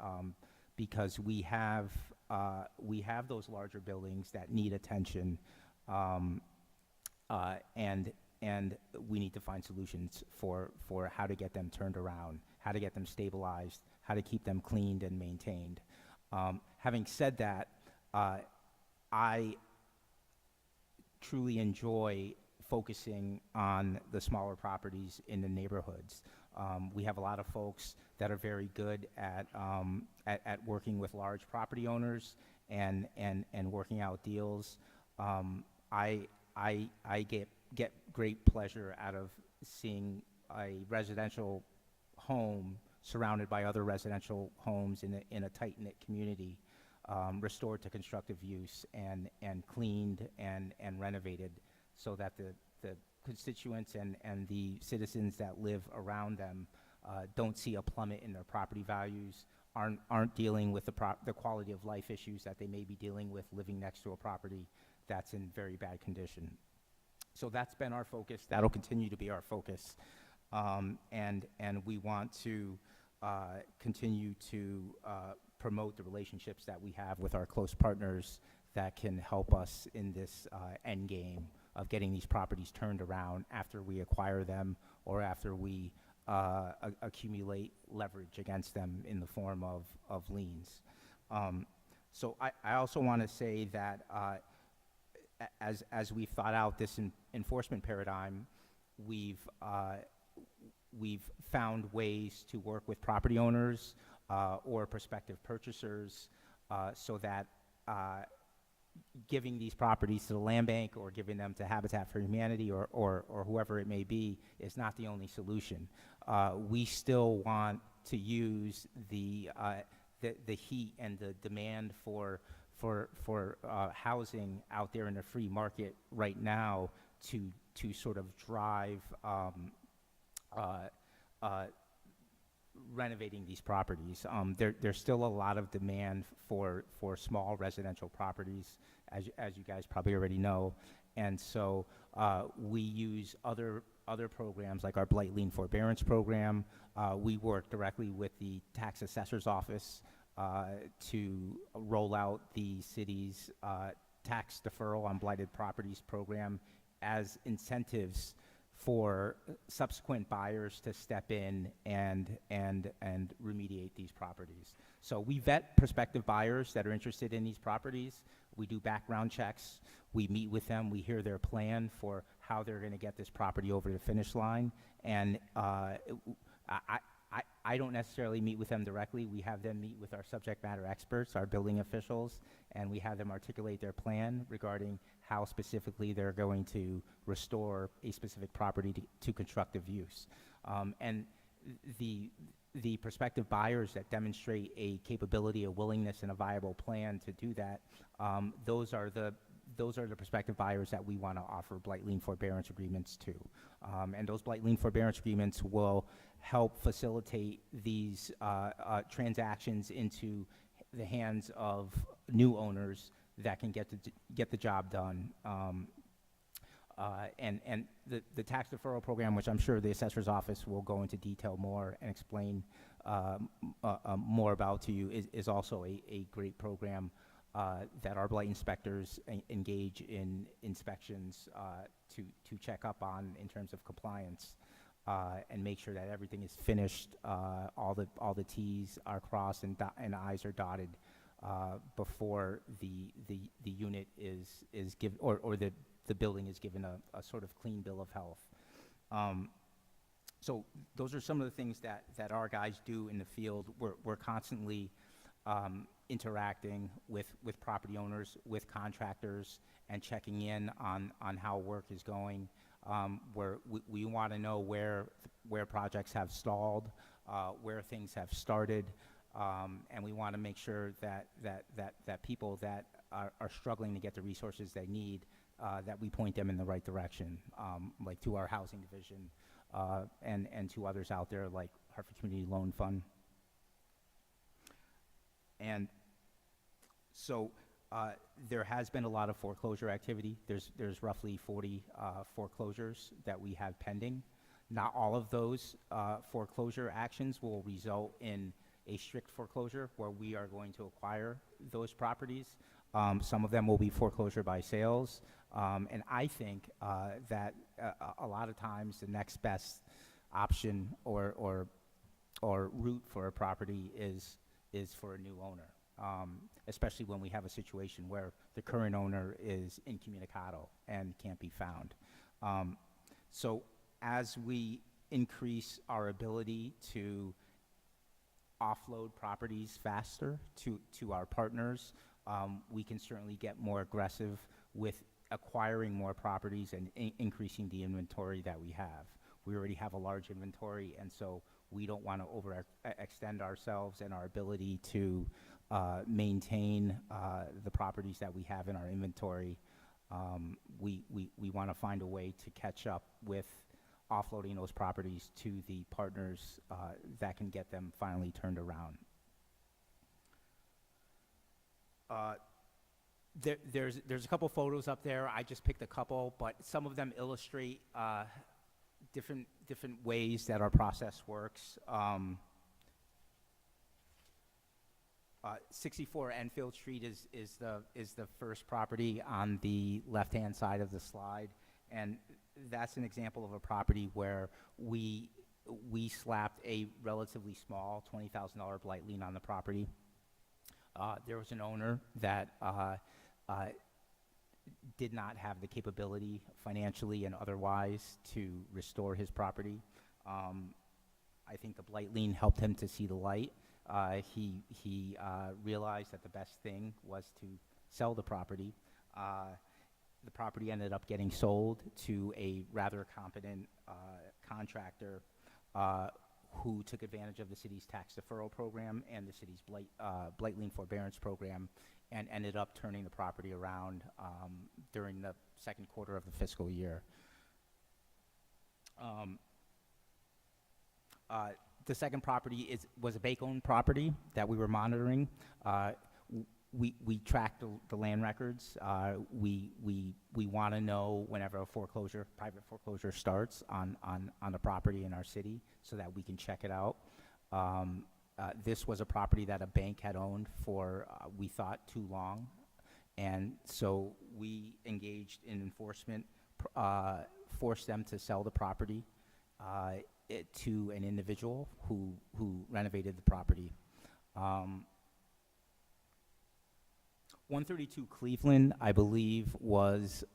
Because we have those larger buildings that need attention, and we need to find solutions for how to get them turned around, how to get them stabilized, how to keep them cleaned and maintained. Having said that, I truly enjoy focusing on the smaller properties in the neighborhoods. We have a lot of folks that are very good at working with large property owners and working out deals. I get great pleasure out of seeing a residential home surrounded by other residential homes in a tight-knit community, restored to constructive use and cleaned and renovated, so that the constituents and the citizens that live around them don't see a plummet in their property values, aren't dealing with the quality of life issues that they may be dealing with living next to a property that's in very bad condition. So that's been our focus. That'll continue to be our focus. And we want to continue to promote the relationships that we have with our close partners that can help us in this end game of getting these properties turned around after we acquire them or after we accumulate leverage against them in the form of liens. So I also want to say that as we've thought out this enforcement paradigm, we've found ways to work with property owners or prospective purchasers so that giving these properties to the land bank or giving them to Habitat for Humanity or whoever it may be is not the only solution. We still want to use the heat and the demand for housing out there in the free market right now to sort of drive renovating these properties. There's still a lot of demand for small residential properties, as you guys probably already know, and so we use other programs like our Blight Lien Forbearance Program. We work directly with the tax assessor's office to roll out the city's tax deferral on blighted properties program as incentives for subsequent buyers to step in and remediate these properties. So we vet prospective buyers that are interested in these properties. We do background checks. We meet with them. We hear their plan for how they're going to get this property over the finish line. And I don't necessarily meet with them directly. We have them meet with our subject matter experts, our building officials, and we have them articulate their plan regarding how specifically they're going to restore a specific property to constructive use. And the prospective buyers that demonstrate a capability, a willingness, and a viable plan to do that, those are the prospective buyers that we want to offer blight lien forbearance agreements to. And those blight lien forbearance agreements will help facilitate these transactions into the hands of new owners that can get the job done. And the tax deferral program, which I'm sure the assessor's office will go into detail more and explain more about to you, is also a great program that our blight inspectors engage in inspections to check up on in terms of compliance and make sure that everything is finished, all the T's are crossed and I's are dotted before the unit is given or the building is given a sort of clean bill of health. So those are some of the things that our guys do in the field. We're constantly interacting with property owners, with contractors, and checking in on how work is going. We want to know where projects have stalled, where things have started, and we want to make sure that people that are struggling to get the resources they need, that we point them in the right direction, like to our housing division, and to others out there like Hartford Community Loan Fund. And so there has been a lot of foreclosure activity. There's roughly 40 foreclosures that we have pending. Not all of those foreclosure actions will result in a strict foreclosure where we are going to acquire those properties. Some of them will be foreclosure by sales. And I think that a lot of times the next best option or route for a property is for a new owner, especially when we have a situation where the current owner is incommunicado and can't be found. So as we increase our ability to offload properties faster to our partners, we can certainly get more aggressive with acquiring more properties and increasing the inventory that we have. We already have a large inventory, and so we don't want to overextend ourselves and our ability to maintain the properties that we have in our inventory. We want to find a way to catch up with offloading those properties to the partners that can get them finally turned around. There's a couple photos up there. I just picked a couple, but some of them illustrate different ways that our process works. 64 Enfield Street is the first property on the left-hand side of the slide, and that's an example of a property where we slapped a relatively small $20,000 blight lien on the property. There was an owner that did not have the capability financially and otherwise to restore his property. I think the blight lien helped him to see the light. He realized that the best thing was to sell the property. The property ended up getting sold to a rather competent contractor who took advantage of the city's tax deferral program and the city's blight lien forbearance program, and ended up turning the property around during the second quarter of the fiscal year. The second property was a bank-owned property that we were monitoring. We track the land records. We want to know whenever a private foreclosure starts on a property in our city so that we can check it out. This was a property that a bank had owned for, we thought, too long. And so we engaged in enforcement, forced them to sell the property to an individual who renovated the property. 132 Cleveland, I believe, was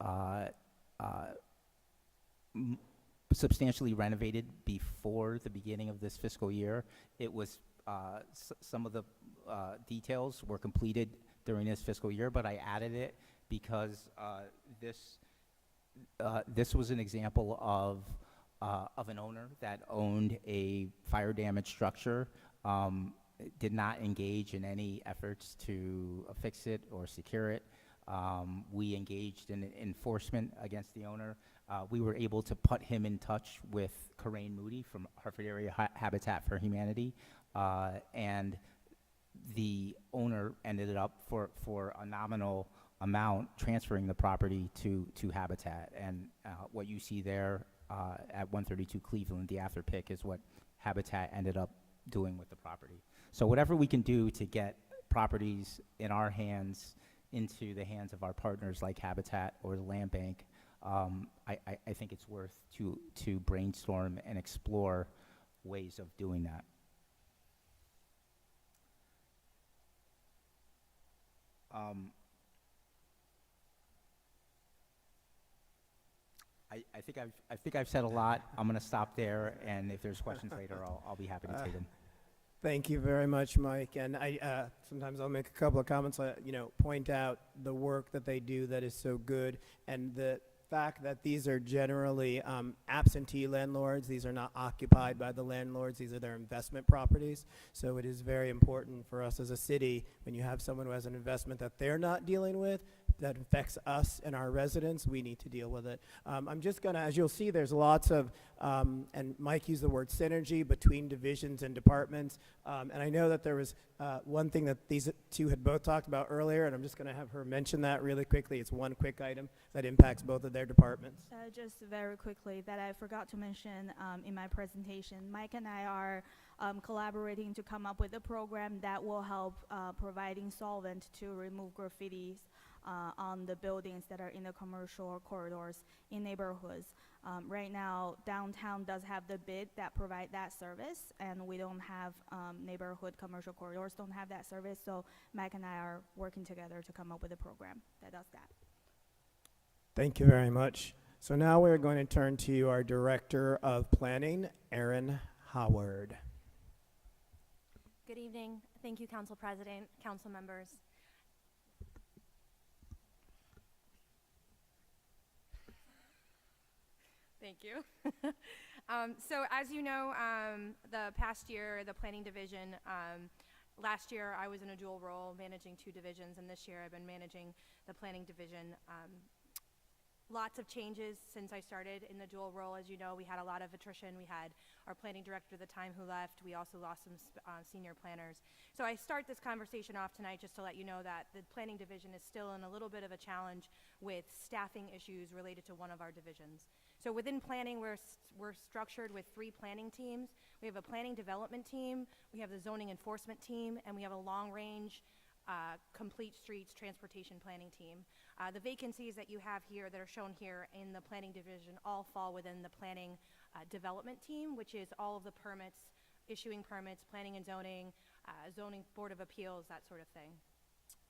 substantially renovated before the beginning of this fiscal year. It was some of the details were completed during this fiscal year, but I added it because this was an example of an owner that owned a fire damaged structure, did not engage in any efforts to fix it or secure it. We engaged in enforcement against the owner. We were able to put him in touch with Corinne Moody from Hartford Area Habitat for Humanity, and the owner ended up for a nominal amount transferring the property to Habitat. And what you see there at 132 Cleveland, the after pick, is what Habitat ended up doing with the property. So whatever we can do to get properties in our hands into the hands of our partners like Habitat or the Land Bank, I think it's worth to brainstorm and explore ways of doing that. I think I've said a lot. I'm going to stop there, and if there's questions later, I'll be happy to take them. Thank you very much, Mike. And sometimes I'll make a couple of comments, point out the work that they do that is so good, and the fact that these are generally absentee landlords. These are not occupied by the landlords. These are their investment properties. So it is very important for us as a city, when you have someone who has an investment that they're not dealing with, that affects us and our residents, we need to deal with it. I'm just going to, as you'll see, there's lots of, and Mike used the word synergy between divisions and departments. And I know that there was one thing that these two had both talked about earlier, and I'm just going to have her mention that really quickly. It's one quick item that impacts both of their departments. Just very quickly, that I forgot to mention in my presentation, Mike and I are collaborating to come up with a program that will help providing solvent to remove graffitis on the buildings that are in the commercial corridors in neighborhoods. Right now, downtown does have the bid that provide that service, and we don't have neighborhood commercial corridors don't have that service. So Mike and I are working together to come up with a program that does that. Thank you very much. So now we're going to turn to our Director of Planning, Erin Howard. Good evening. Thank you, Council President, council members. Thank you. So as you know, the past year, the Planning Division, last year I was in a dual role managing two divisions, and this year I've been managing the Planning Division. Lots of changes since I started in the dual role. As you know, we had a lot of attrition. We had our planning director at the time who left. We also lost some senior planners. So I start this conversation off tonight just to let you know that the planning division is still in a little bit of a challenge with staffing issues related to one of our divisions. So within planning, we're structured with 3 planning teams. We have a planning development team, we have the zoning enforcement team, and we have a long range complete streets transportation planning team. The vacancies that you have here that are shown here in the planning division all fall within the planning development team, which is all of the permits, issuing permits, planning and zoning, zoning board of appeals, that sort of thing.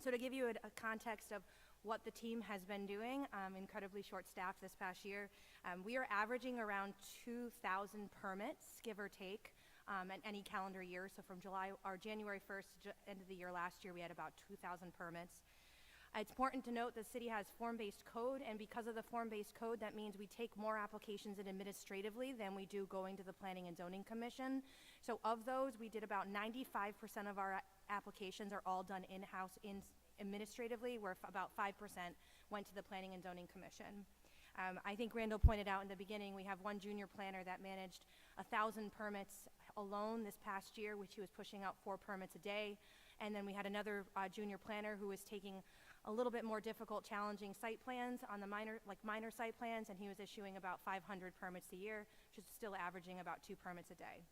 So to give you a context of what the team has been doing, incredibly short-staffed this past year, we are averaging around 2,000 permits, give or take, at any calendar year. So from January 1st to end of the year last year, we had about 2,000 permits. It's important to note the city has form-based code, and because of the form-based code, that means we take more applications in administratively than we do going to the Planning and Zoning Commission. So of those, we did about 95% of our applications are all done in-house administratively, where about 5% went to the Planning and Zoning Commission. I think Randall pointed out in the beginning, we have one junior planner that managed 1,000 permits alone this past year, which he was pushing out 4 permits a day. And then we had another junior planner who was taking a little bit more difficult, challenging site plans on the minor site plans, and he was issuing about 500 permits a year, which is still averaging about 2 permits a day.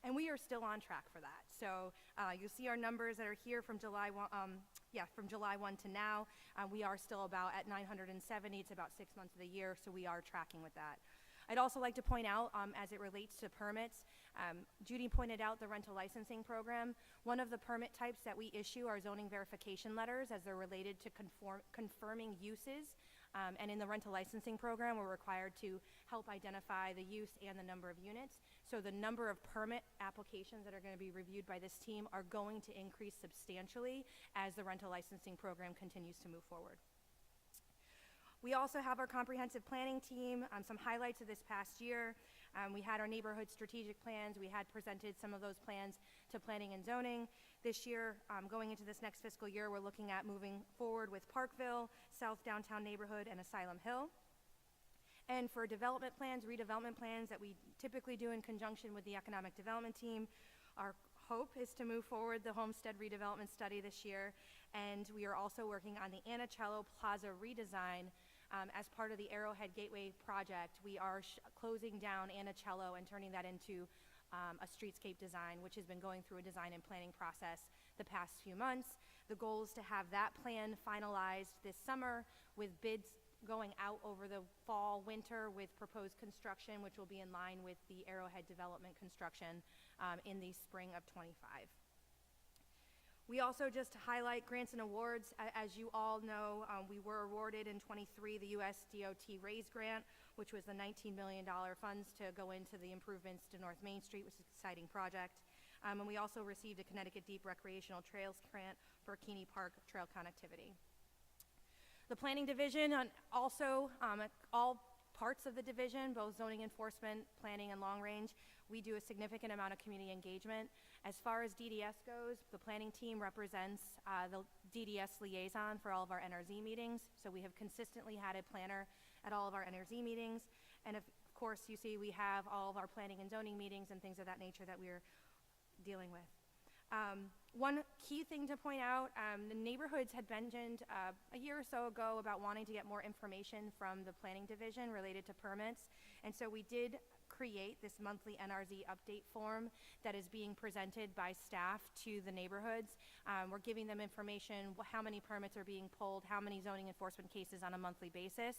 And we are still on track for that. So you'll see our numbers that are here from July 1, from July 1 to now. We are still about at 970. It's about 6 months of the year, so we are tracking with that. I'd also like to point out, as it relates to permits, Judy pointed out the rental licensing program. One of the permit types that we issue are zoning verification letters, as they're related to confirming uses. And in the rental licensing program, we're required to help identify the use and the number of units. So the number of permit applications that are going to be reviewed by this team are going to increase substantially as the rental licensing program continues to move forward. We also have our comprehensive planning team. Some highlights of this past year. We had our neighborhood strategic plans. We had presented some of those plans to planning and zoning. This year, going into this next fiscal year, we're looking at moving forward with Parkville, South Downtown Neighborhood, and Asylum Hill. And for development plans, redevelopment plans that we typically do in conjunction with the economic development team, our hope is to move forward the Homestead redevelopment study this year. And we are also working on the Anicello Plaza redesign. As part of the Arrowhead Gateway project, we are closing down Anicello and turning that into a streetscape design, which has been going through a design and planning process the past few months. The goal is to have that plan finalized this summer with bids going out over the fall, winter, with proposed construction, which will be in line with the Arrowhead development construction in the spring of '25. We also, just to highlight grants and awards, as you all know, we were awarded in '23 the US DOT RAISE grant, which was the $19 million funds to go into the improvements to North Main Street, which is an exciting project. And we also received a Connecticut Deep Recreational Trails grant for Keeney Park trail connectivity. The planning division, also all parts of the division, both zoning enforcement, planning, and long range, we do a significant amount of community engagement. As far as DDS goes, the planning team represents the DDS liaison for all of our NRZ meetings. So we have consistently had a planner at all of our NRZ meetings. And of course, you see we have all of our planning and zoning meetings and things of that nature that we're dealing with. One key thing to point out, the neighborhoods had mentioned a year or so ago about wanting to get more information from the planning division related to permits. And so we did create this monthly NRZ update form that is being presented by staff to the neighborhoods. We're giving them information, how many permits are being pulled, how many zoning enforcement cases on a monthly basis.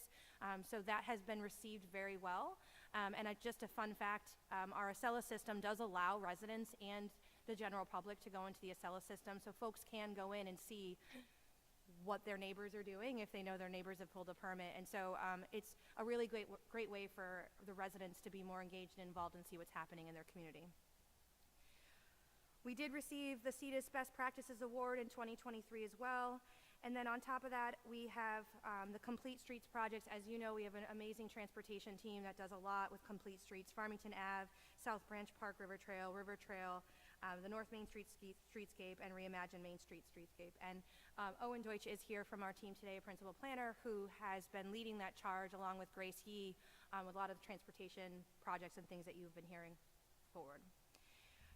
So that has been received very well. And just a fun fact, our Acela system does allow residents and the general public to go into the Acela system, so folks can go in and see what their neighbors are doing if they know their neighbors have pulled a permit. And so it's a really great way for the residents to be more engaged and involved and see what's happening in their community. We did receive the CEDAS Best Practices Award in 2023 as well. And then on top of that, we have the Complete Streets projects. As you know, we have an amazing transportation team that does a lot with Complete Streets, Farmington Ave, South Branch Park River Trail, the North Main Street Streetscape, and Reimagine Main Street Streetscape. And Owen Deutsch is here from our team today, a principal planner, who has been leading that charge along with Grace Yee with a lot of the transportation projects and things that you've been hearing forward.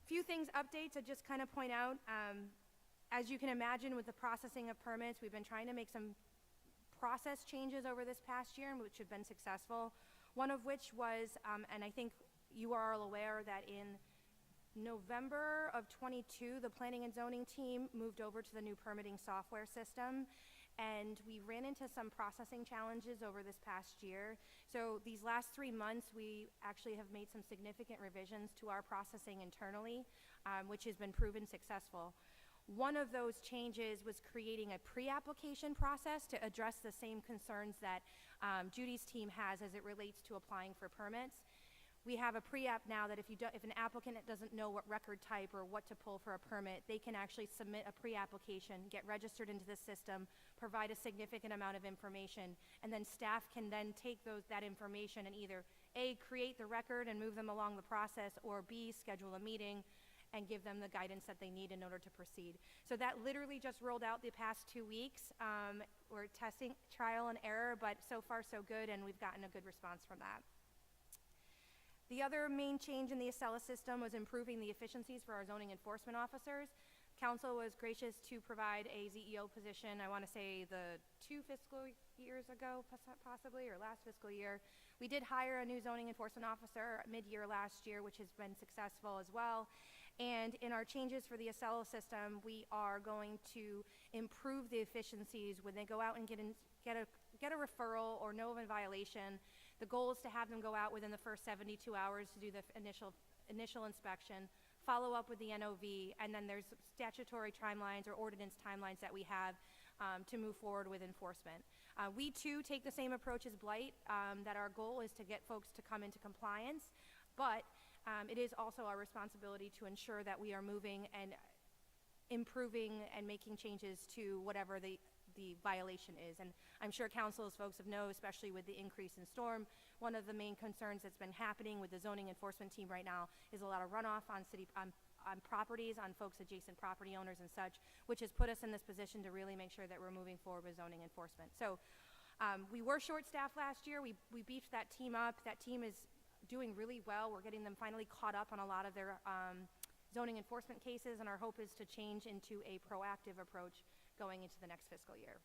Few things, updates, I just kind of point out. As you can imagine, with the processing of permits, we've been trying to make some process changes over this past year, which have been successful. One of which was, and I think you are all aware that in November of 22, the planning and zoning team moved over to the new permitting software system, and we ran into some processing challenges over this past year. So these last 3 months, we actually have made some significant revisions to our processing internally, which has been proven successful. One of those changes was creating a pre-application process to address the same concerns that Judy's team has as it relates to applying for permits. We have a pre-app now that if an applicant doesn't know what record type or what to pull for a permit, they can actually submit a pre-application, get registered into the system, provide a significant amount of information, and then staff can then take that information and either A, create the record and move them along the process, or B, schedule a meeting and give them the guidance that they need in order to proceed. So that literally just rolled out the past 2 weeks. We're testing trial and error, but so far so good, and we've gotten a good response from that. The other main change in the Acela system was improving the efficiencies for our zoning enforcement officers. Council was gracious to provide a ZEO position, I want to say the 2 fiscal years ago, possibly, or last fiscal year. We did hire a new zoning enforcement officer mid-year last year, which has been successful as well. And in our changes for the Acela system, we are going to improve the efficiencies when they go out and get a referral or know of a violation. The goal is to have them go out within the first 72 hours to do the initial inspection, follow up with the NOV, and then there's statutory timelines or ordinance timelines that we have to move forward with enforcement. We too take the same approach as Blight, that our goal is to get folks to come into compliance, but it is also our responsibility to ensure that we are moving and improving and making changes to whatever the violation is. And I'm sure council, as folks have known, especially with the increase in storm, one of the main concerns that's been happening with the zoning enforcement team right now is a lot of runoff on properties, on folks, adjacent property owners and such, which has put us in this position to really make sure that we're moving forward with zoning enforcement. So we were short-staffed last year. We beefed that team up. That team is doing really well. We're getting them finally caught up on a lot of their zoning enforcement cases, and our hope is to change into a proactive approach going into the next fiscal year.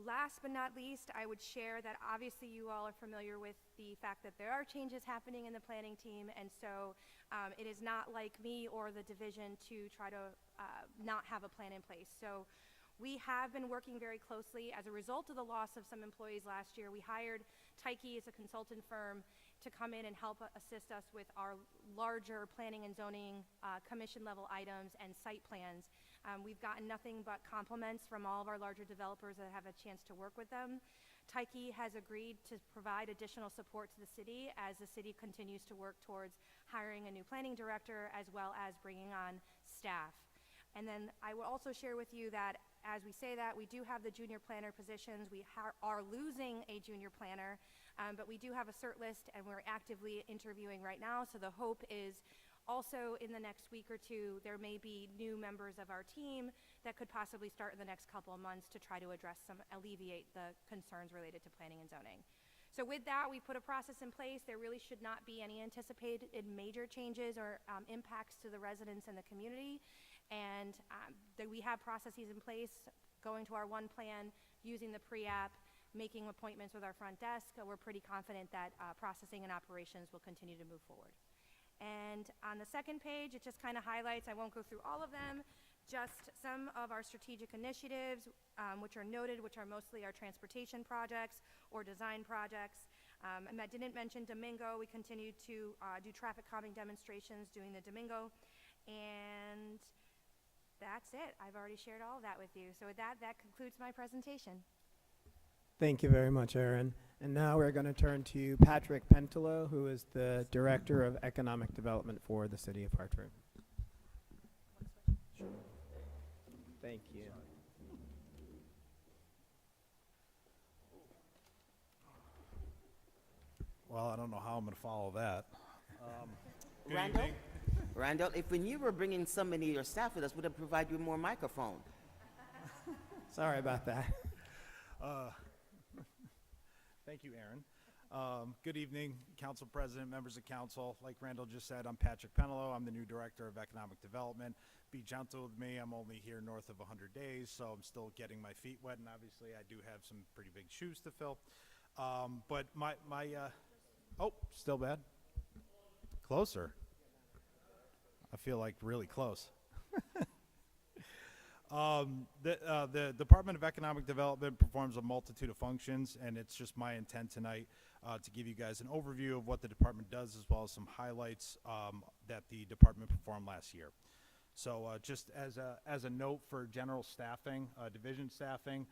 Last but not least, I would share that obviously you all are familiar with the fact that there are changes happening in the planning team, and so it is not like me or the division to try to not have a plan in place. So we have been working very closely. As a result of the loss of some employees last year, we hired Tyke as a consultant firm to come in and help assist us with our larger planning and zoning commission level items and site plans. We've gotten nothing but compliments from all of our larger developers that have a chance to work with them. Tyke has agreed to provide additional support to the city as the city continues to work towards hiring a new planning director as well as bringing on staff. And then I will also share with you that as we say that, we do have the junior planner positions. We are losing a junior planner, but we do have a cert list, and we're actively interviewing right now. So the hope is also in the next week or two, there may be new members of our team that could possibly start in the next couple of months to try to alleviate the concerns related to planning and zoning. So with that, we put a process in place. There really should not be any anticipated major changes or impacts to the residents and the community. And we have processes in place, going to our one plan, using the pre-app, making appointments with our front desk. We're pretty confident that processing and operations will continue to move forward. And on the second page, it just kind of highlights, I won't go through all of them, just some of our strategic initiatives, which are noted, which are mostly our transportation projects or design projects. And I didn't mention Domingo. We continue to do traffic calming demonstrations doing the Domingo. And that's it. I've already shared all of that with you. So with that, that concludes my presentation. Thank you very much, Erin. And now we're going to turn to Patrick Pentelow, who is the Director of Economic Development for the City of Hartford. Thank you. Well, I don't know how I'm going to follow that. Good Randall? evening. Randall, if when you were bringing somebody of your staff with us, would have provided you more microphone? Sorry about that. Thank you, Aaron. Good evening, Council President, members of council. Like Randall just said, I'm Patrick Pentelow. I'm the new Director of Economic Development. Be gentle with me. I'm only here north of 100 days, so I'm still getting my feet wet, and obviously I do have some pretty big shoes to fill. But oh, still bad? Closer. I feel like really close. The Department of Economic Development performs a multitude of functions, and it's just my intent tonight to give you guys an overview of what the department does, as well as some highlights that the department performed last year. So just as a note for general staffing, division staffing,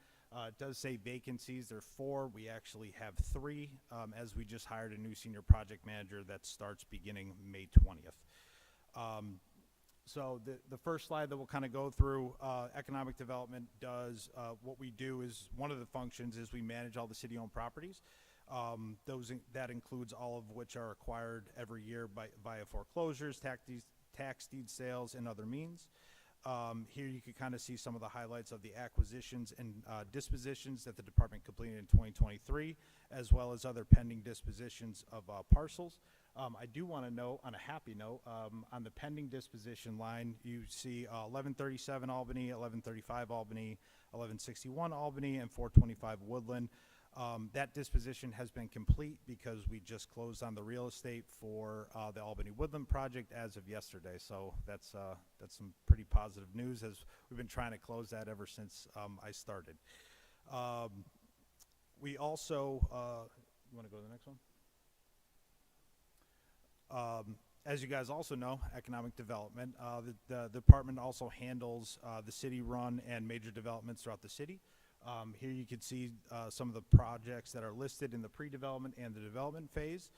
it does say vacancies. There are 4. We actually have 3, as we just hired a new senior project manager that starts beginning May 20th. So the first slide that we'll kind of go through, economic development does, what we do is, one of the functions is we manage all the city-owned properties. That includes all of which are acquired every year via foreclosures, tax deed sales, and other means. Here you can kind of see some of the highlights of the acquisitions and dispositions that the department completed in 2023, as well as other pending dispositions of parcels. I do want to note, on a happy note, on the pending disposition line, you see 1137 Albany, 1135 Albany, 1161 Albany, and 425 Woodland. That disposition has been complete because we just closed on the real estate for the Albany Woodland project as of yesterday. So that's some pretty positive news, as we've been trying to close that ever since I started. We also, you want to go to the next one? As you guys also know, economic development, the department also handles the city-run and major developments throughout the city. Here you can see some of the projects that are listed in the pre-development and the development phase.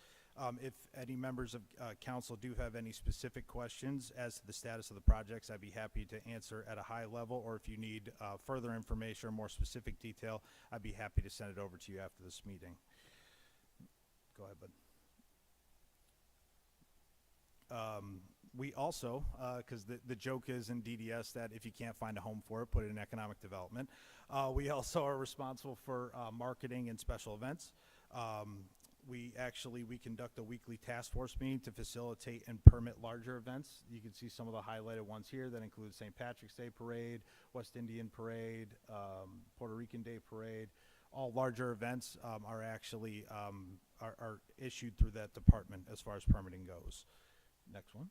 If any members of council do have any specific questions as to the status of the projects, I'd be happy to answer at a high level, or if you need further information or more specific detail, I'd be happy to send it over to you after this meeting. Go ahead, bud. We also, because the joke is in DDS that if you can't find a home for it, put it in economic development. We also are responsible for marketing and special events. We conduct a weekly task force meeting to facilitate and permit larger events. You can see some of the highlighted ones here that include St. Patrick's Day Parade, West Indian Parade, Puerto Rican Day Parade. All larger events are actually are issued through that department as far as permitting goes. Next one.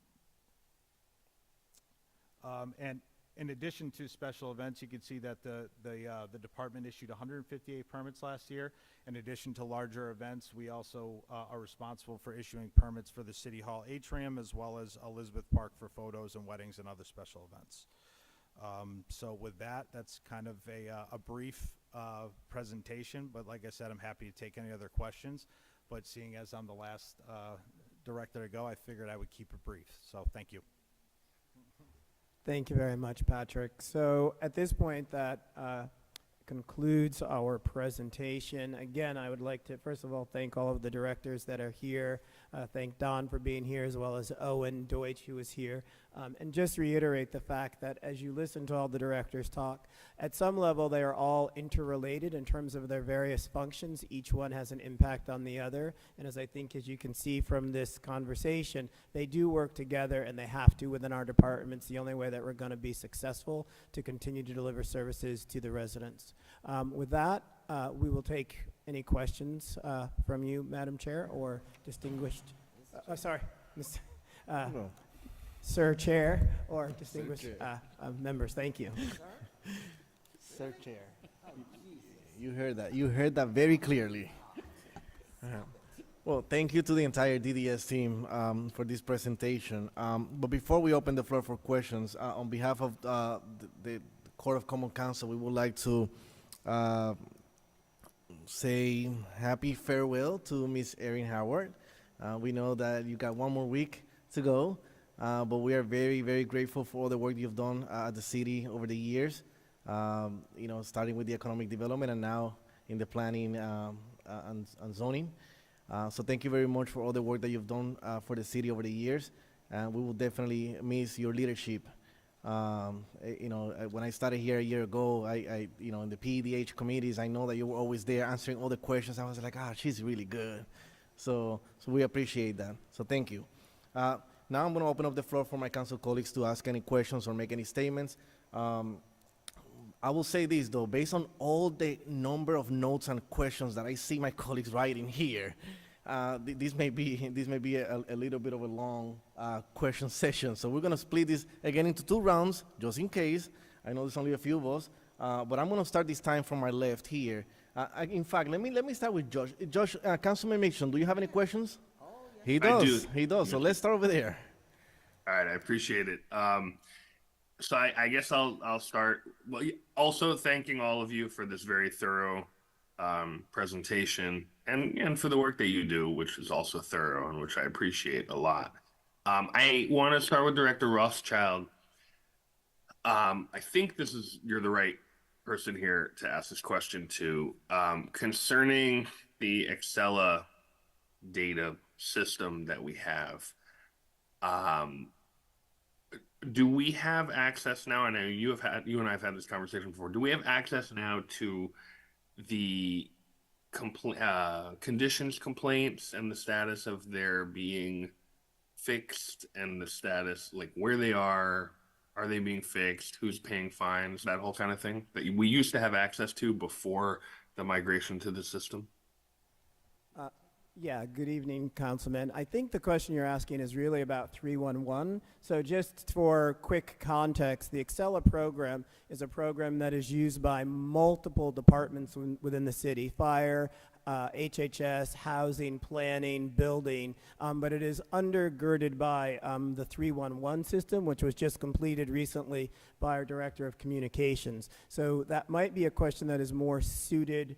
And in addition to special events, you can see that the department issued 158 permits last year. In addition to larger events, we also are responsible for issuing permits for the City Hall atrium, as well as Elizabeth Park for photos and weddings and other special events. So with that, that's kind of a brief presentation, but like I said, I'm happy to take any other questions. But seeing as I'm the last director to go, I figured I would keep it brief. So thank you. Thank you very much, Patrick. So at this point, that concludes our presentation. Again, I would like to, first of all, thank all of the directors that are here. Thank Don for being here, as well as Owen Deutsch, who is here. And just reiterate the fact that as you listen to all the directors talk, at some level they are all interrelated in terms of their various functions. Each one has an impact on the other. And as you can see from this conversation, they do work together, and they have to within our departments. The only way that we're going to be successful to continue to deliver services to the residents. With that, we will take any questions from you, Madam Chair, or distinguished, sorry, Ms. No. Sir Chair, or distinguished members. Thank you. Sir Chair. You heard that. You heard that very clearly. Well, thank you to the entire DDS team for this presentation. But before we open the floor for questions, on behalf of the Court of Common Council, we would like to say happy farewell to Miss Erin Howard. We know that you got one more week to go, but we are very, very grateful for all the work you've done at the city over the years. Starting with the economic development and now in the planning and zoning. So thank you very much for all the work that you've done for the city over the years, and we will definitely miss your leadership. When I started here a year ago, I in the PEDH committees, I know that you were always there answering all the questions. I was like, she's really good. So we appreciate that. So thank you. Now I'm going to open up the floor for my council colleagues to ask any questions or make any statements. I will say this, though, based on all the number of notes and questions that I see my colleagues writing here, this may be a little bit of a long question session. So we're going to split this again into 2 rounds, just in case. I know there's only a few of us, but I'm going to start this time from my left here. In fact, let me start with Josh. Josh, Councilman Mixon, do you have any questions? Oh, yes. He does. I do. He does. So let's start over there. All right, I appreciate it. So I guess I'll start. Well, also thanking all of you for this very thorough presentation and for the work that you do, which is also thorough and which I appreciate a lot. I want to start with Director Rothschild. I think you're the right person here to ask this question to, concerning the Excella data system that we have. Do we have access now? I know you and I have had this conversation before. Do we have access now to the conditions complaints and the status of their being fixed, and the status, like where they are they being fixed, who's paying fines, that whole kind of thing that we used to have access to before the migration to the system? Yeah, good evening, Councilman. I think the question you're asking is really about 311. So just for quick context, the Excella program is a program that is used by multiple departments within the city: fire, HHS, housing, planning, building, but it is undergirded by the 311 system, which was just completed recently by our Director of Communications. So that might be a question that is more suited.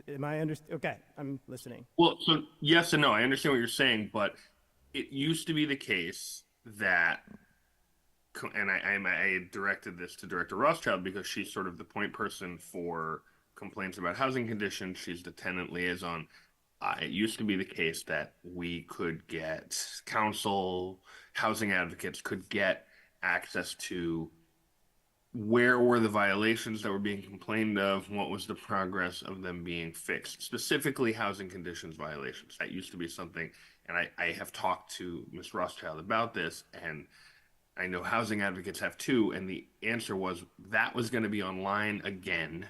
Am I okay, I'm listening. Well, so yes and no. I understand what you're saying, but it used to be the case that, and I directed this to Director Rothschild because she's sort of the point person for complaints about housing conditions. She's the tenant liaison. It used to be the case that we could get council, housing advocates could get access to where were the violations that were being complained of, what was the progress of them being fixed, specifically housing conditions violations. That used to be something, and I have talked to Ms. Rothschild about this, and I know housing advocates have too, and the answer was that was going to be online again,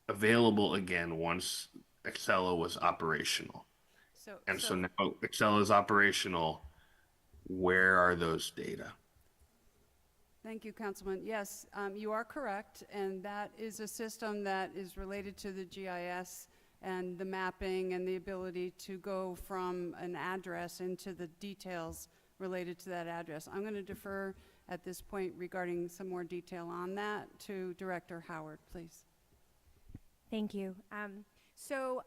available again once Excella was operational. So now Excella is operational. Where are those data? Thank you, Councilman. Yes, you are correct, and that is a system that is related to the GIS and the mapping and the ability to go from an address into the details related to that address. I'm going to defer at this point regarding some more detail on that to Director Howard, please. Thank you. So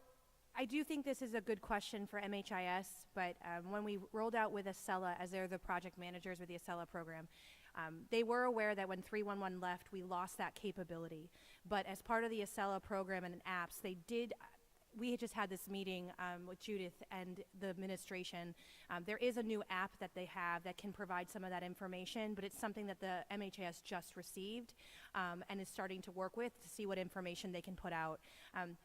I do think this is a good question for MHIS, but when we rolled out with Excella, as they're the project managers with the Excella program, They were aware that when 311 left, we lost that capability. But as part of the Acela program and apps, we had just had this meeting with Judith and the administration. There is a new app that they have that can provide some of that information, but it's something that the MHAS just received and is starting to work with to see what information they can put out.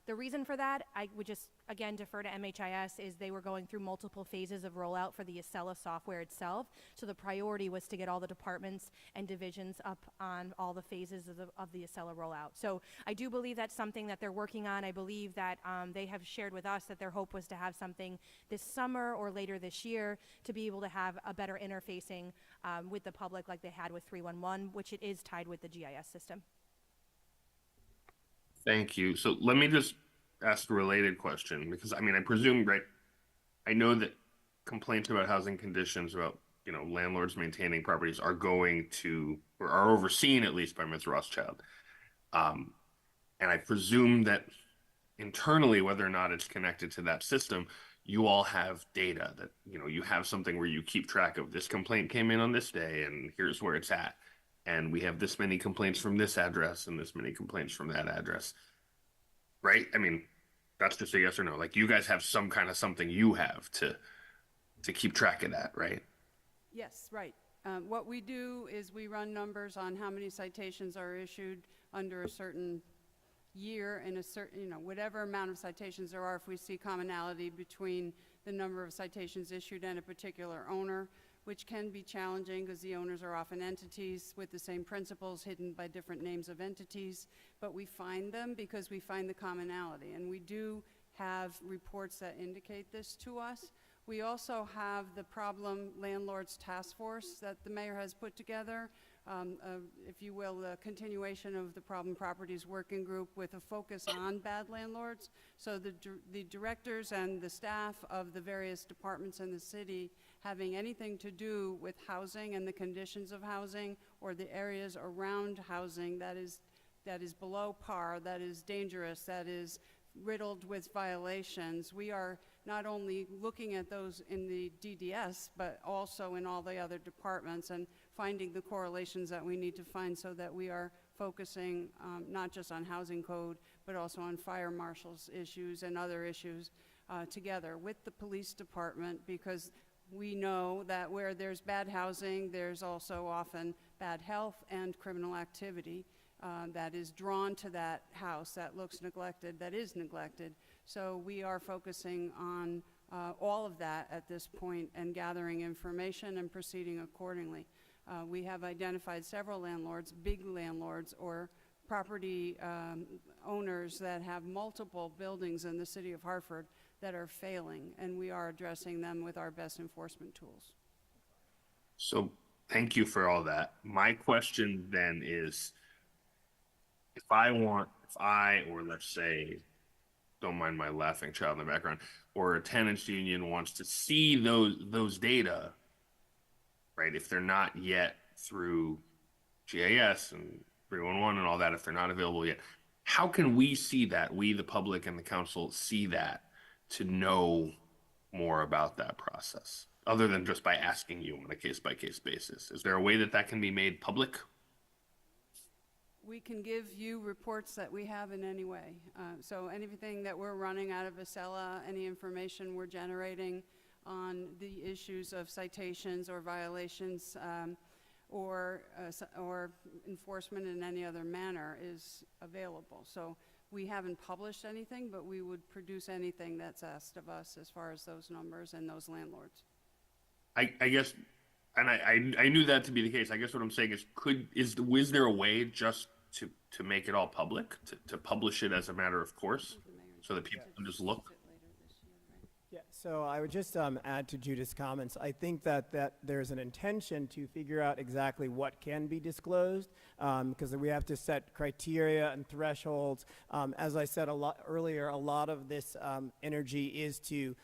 The reason for that, I would just, again, defer to MHIS, is they were going through multiple phases of rollout for the Acela software itself. So the priority was to get all the departments and divisions up on all the phases of the Acela rollout. So I do believe that's something that they're working on. I believe that they have shared with us that their hope was to have something this summer or later this year to be able to have a better interfacing with the public like they had with 311, which it is tied with the GIS system. Thank you. So let me just ask a related question, because I mean, I presume, right, I know that complaints about housing conditions, about, you know, landlords maintaining properties are going to, or are overseen at least by Ms. Rothschild. And I presume that internally, whether or not it's connected to that system, you all have data that, you know, you have something where you keep track of this complaint came in on this day and here's where it's at. And we have this many complaints from this address and this many complaints from that address. Right? I mean, that's just a yes or no. Like, you guys have some kind of something you have to keep track of that, right? Yes, right. What we do is we run numbers on how many citations are issued under a certain year and a certain, you know, whatever amount of citations there are. If we see commonality between the number of citations issued and a particular owner, which can be challenging because the owners are often entities with the same principles hidden by different names of entities, but we find them because we find the commonality, and we do have reports that indicate this to us. We also have the problem landlords task force that the mayor has put together, if you will, the continuation of the problem properties working group with a focus on bad landlords. So the directors and the staff of the various departments in the city having anything to do with housing and the conditions of housing or the areas around housing that is below par, that is dangerous, that is riddled with violations. We are not only looking at those in the DDS, but also in all the other departments and finding the correlations that we need to find so that we are focusing not just on housing code, but also on fire marshals issues and other issues together with the police department, because we know that where there's bad housing, there's also often bad health and criminal activity that is drawn to that house that looks neglected, that is neglected. So we are focusing on all of that at this point and gathering information and proceeding accordingly. We have identified several landlords, big landlords, or property owners that have multiple buildings in the city of Hartford that are failing, and we are addressing them with our best enforcement tools. So thank you for all that. My question then is, if I, or let's say, don't mind my laughing child in the background, or a tenants union wants to see those data, right? If they're not yet through GIS and 311 and all that, if they're not available yet, how can we see that? We, the public and the council, see that to know more about that process, other than just by asking you on a case-by-case basis? Is there a way that can be made public? We can give you reports that we have in any way. So anything that we're running out of Acela, any information we're generating on the issues of citations or violations or enforcement in any other manner is available. So we haven't published anything, but we would produce anything that's asked of us as far as those numbers and those landlords. I guess, and I knew that to be the case. I guess what I'm saying is, is there a way just to make it all public, to publish it as a matter of course, so that people can just look? Yeah, so I would just add to Judith's comments. I think that there's an intention to figure out exactly what can be disclosed, because we have to set criteria and thresholds. As I said earlier, a lot of this energy is to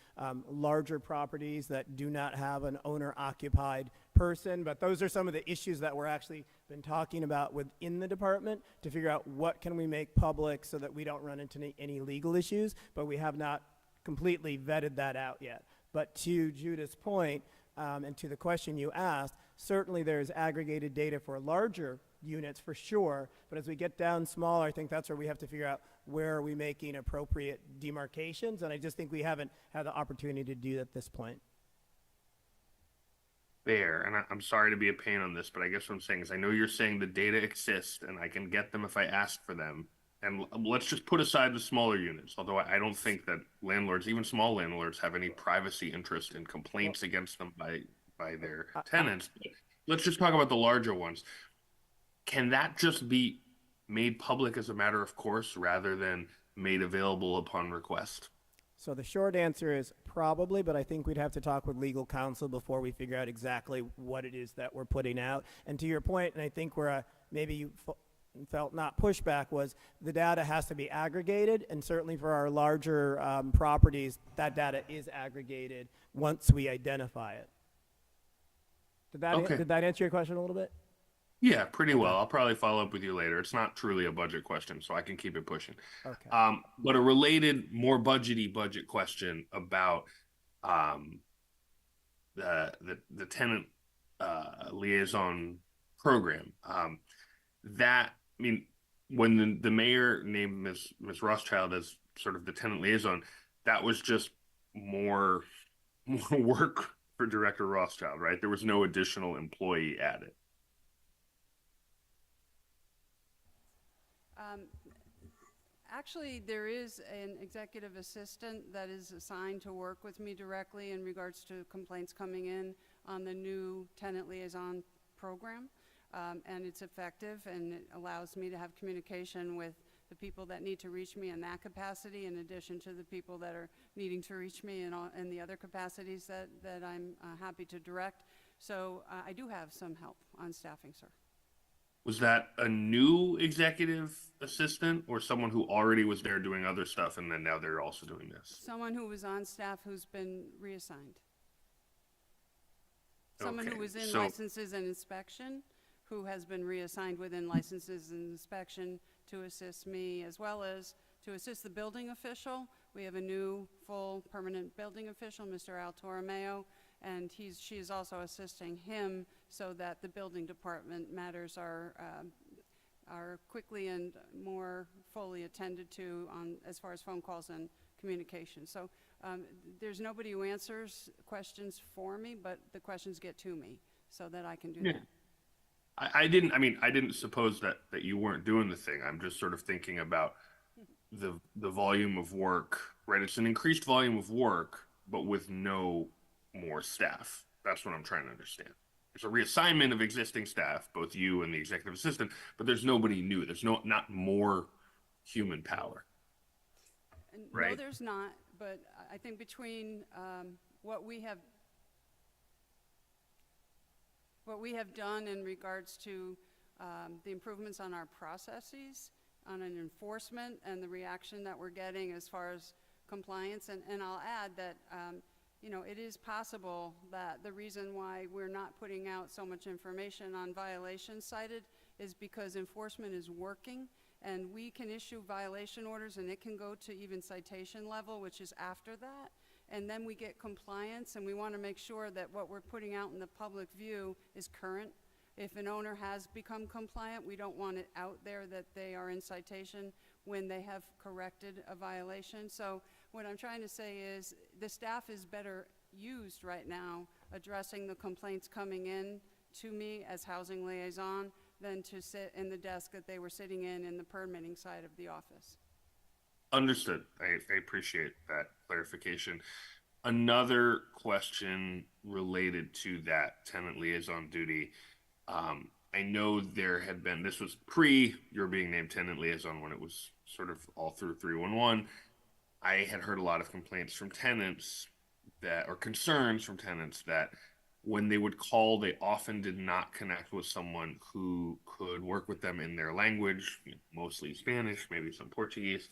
larger properties that do not have an owner-occupied person, but those are some of the issues that we're actually been talking about within the department to figure out what can we make public so that we don't run into any legal issues, but we have not completely vetted that out yet. But to Judith's point, And to the question you asked, certainly there's aggregated data for larger units for sure, but as we get down smaller, I think that's where we have to figure out where are we making appropriate demarcations, and I just think we haven't had the opportunity to do that at this point. Fair, and I'm sorry to be a pain on this, but I guess what I'm saying is I know you're saying the data exist and I can get them if I ask for them. And let's just put aside the smaller units, although I don't think that landlords, even small landlords, have any privacy interest in complaints against them by their tenants. But let's just talk about the larger ones. Can that just be made public as a matter of course rather than made available upon request? So the short answer is probably, but I think we'd have to talk with legal counsel before we figure out exactly what it is that we're putting out. And to your point, and I think where maybe you felt not pushback, was the data has to be aggregated, and certainly for our larger properties, that data is aggregated once we identify it. Did that answer your question a little bit? Yeah, pretty well. I'll probably follow up with you later. It's not truly a budget question, so I can keep it pushing. Okay. But a related, more budget question about the tenant liaison program. When the mayor named Ms. Rothschild as sort of the tenant liaison, that was just more work for Director Rothschild, right? There was no additional employee added. Actually, there is an executive assistant that is assigned to work with me directly in regards to complaints coming in on the new tenant liaison program. And it's effective, and it allows me to have communication with the people that need to reach me in that capacity, in addition to the people that are needing to reach me in the other capacities that I'm happy to direct. So I do have some help on staffing, sir. Was that a new executive assistant or someone who already was there doing other stuff and then now they're also doing this? Someone who was on staff who's been reassigned. Someone who was in licenses and inspection, who has been reassigned within licenses and inspection to assist me, as well as to assist the building official. We have a new full permanent building official, Mr. Al Toromeo, and she is also assisting him so that the building department matters are quickly and more fully attended to as far as phone calls and communication. So there's nobody who answers questions for me, but the questions get to me so that I can do that. I didn't suppose that you weren't doing the thing. I'm just sort of thinking about the volume of work, right? It's an increased volume of work, but with no more staff. That's what I'm trying to understand. It's a reassignment of existing staff, both you and the executive assistant, but there's nobody new. There's not more human power. Right? No, there's not, but I think between what we have done in regards to the improvements on our processes, on an enforcement, and the reaction that we're getting as far as compliance, and I'll add that it is possible that the reason why we're not putting out so much information on violations cited is because enforcement is working, and we can issue violation orders, and it can go to even citation level, which is after that. And then we get compliance, and we want to make sure that what we're putting out in the public view is current. If an owner has become compliant, we don't want it out there that they are in citation when they have corrected a violation. So what I'm trying to say is the staff is better used right now addressing the complaints coming in to me as housing liaison than to sit in the desk that they were sitting in the permitting side of the office. Understood. I appreciate that clarification. Another question related to that tenant liaison duty. I know there had been, this was pre your being named tenant liaison when it was sort of all through 311. I had heard a lot of complaints from tenants or concerns from tenants that when they would call, they often did not connect with someone who could work with them in their language, mostly Spanish, maybe some Portuguese.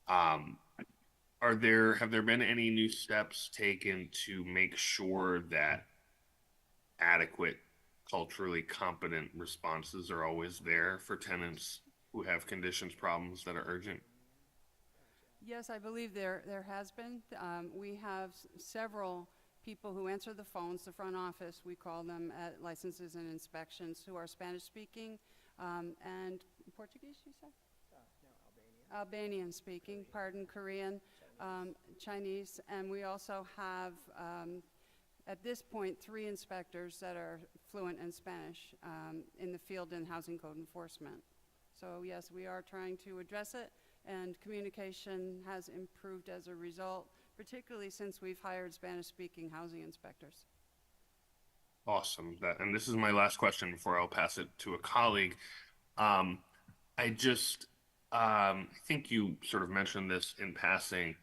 Have there been any new steps taken to make sure that adequate, culturally competent responses are always there for tenants who have conditions, problems that are urgent? Yes, I believe there has been. We have several people who answer the phones, the front office, we call them at licenses and inspections, who are Spanish-speaking and Portuguese, you said? Albanian speaking, pardon, Korean, Chinese, and we also have, at this point, 3 inspectors that are fluent in Spanish in the field in housing code enforcement. So yes, we are trying to address it, and communication has improved as a result, particularly since we've hired Spanish-speaking housing inspectors. Awesome. And this is my last question before I'll pass it to a colleague. I just, I think you sort of mentioned this in passing,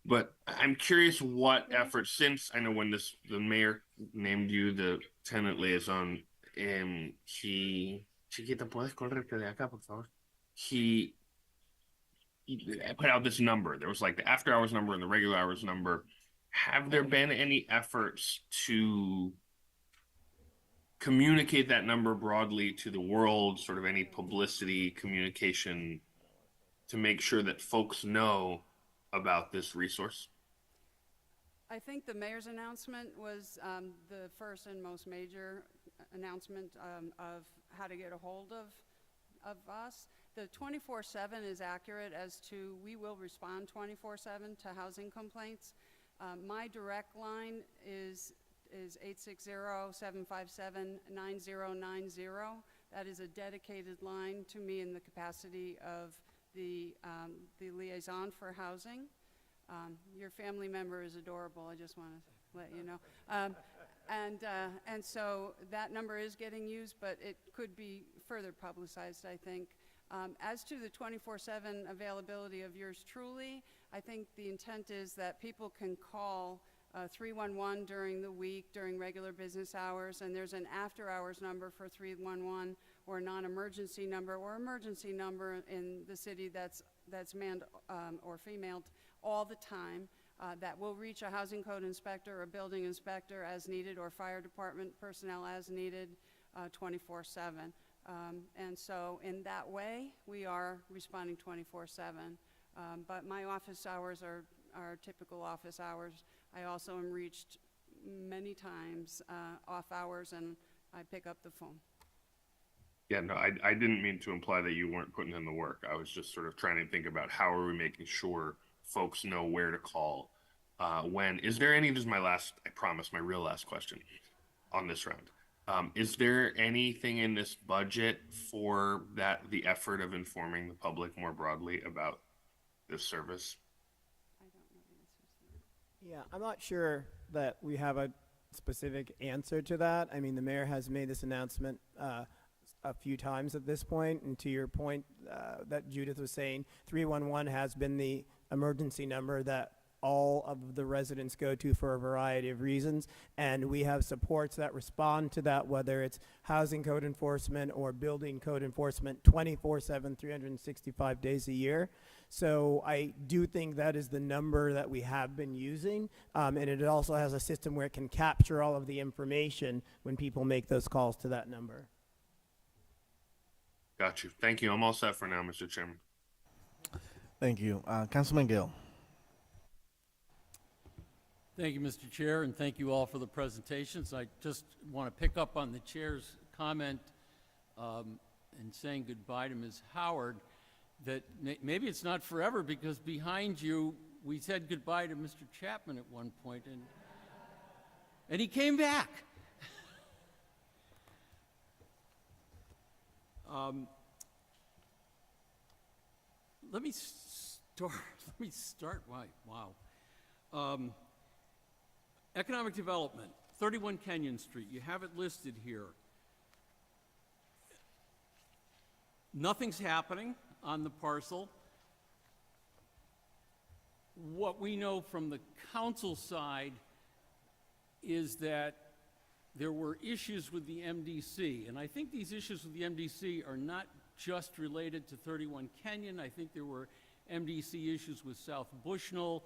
but I'm curious what efforts, since I know when the mayor named you the tenant liaison, Chiquita, ¿puedes correrte de acá, por favor? He put out this number. There was like the after hours number and the regular hours number. Have there been any efforts to communicate that number broadly to the world, sort of any publicity, communication, to make sure that folks know about this resource? I think the mayor's announcement was the first and most major announcement of how to get a hold of us. The 24/7 is accurate as to we will respond 24/7 to housing complaints. My direct line is 860-757-9090. That is a dedicated line to me in the capacity of the liaison for housing. Your family member is adorable, I just want to let you know. And so that number is getting used, but it could be further publicized, I think. As to the 24/7 availability of yours truly, I think the intent is that people can call 311 during the week, during regular business hours, and there's an after-hours number for 311 or a non-emergency number or emergency number in the city that's manned or femaled all the time that will reach a housing code inspector or building inspector as needed or fire department personnel as needed 24/7. And so in that way, we are responding 24/7. But my office hours are typical office hours. I also am reached many times off hours, and I pick up the phone. Yeah, no, I didn't mean to imply that you weren't putting in the work. I was just sort of trying to think about how are we making sure folks know where to call when. Is there any, this is my last, I promise, my real last question on this round. Is there anything in this budget for the effort of informing the public more broadly about this service? I don't know the answers to that. Yeah, I'm not sure that we have a specific answer to that. I mean, the mayor has made this announcement a few times at this point, and to your point that Judith was saying, 311 has been the emergency number that all of the residents go to for a variety of reasons, and we have supports that respond to that, whether it's housing code enforcement or building code enforcement 24/7, 365 days a year. So I do think that is the number that we have been using, and it also has a system where it can capture all of the information when people make those calls to that number. Got you. Thank you. I'm all set for now, Mr. Chairman. Thank you. Councilman Gill. Thank you, Mr. Chair, and thank you all for the presentations. I just want to pick up on the chair's comment in saying goodbye to Ms. Howard, that maybe it's not forever, because behind you, we said goodbye to Mr. Chapman at one point, and he came back. Let me start. Wow. Economic development, 31 Kenyon Street. You have it listed here. Nothing's happening on the parcel. What we know from the council side is that there were issues with the MDC, and I think these issues with the MDC are not just related to 31 Kenyon. I think there were MDC issues with South Bushnell.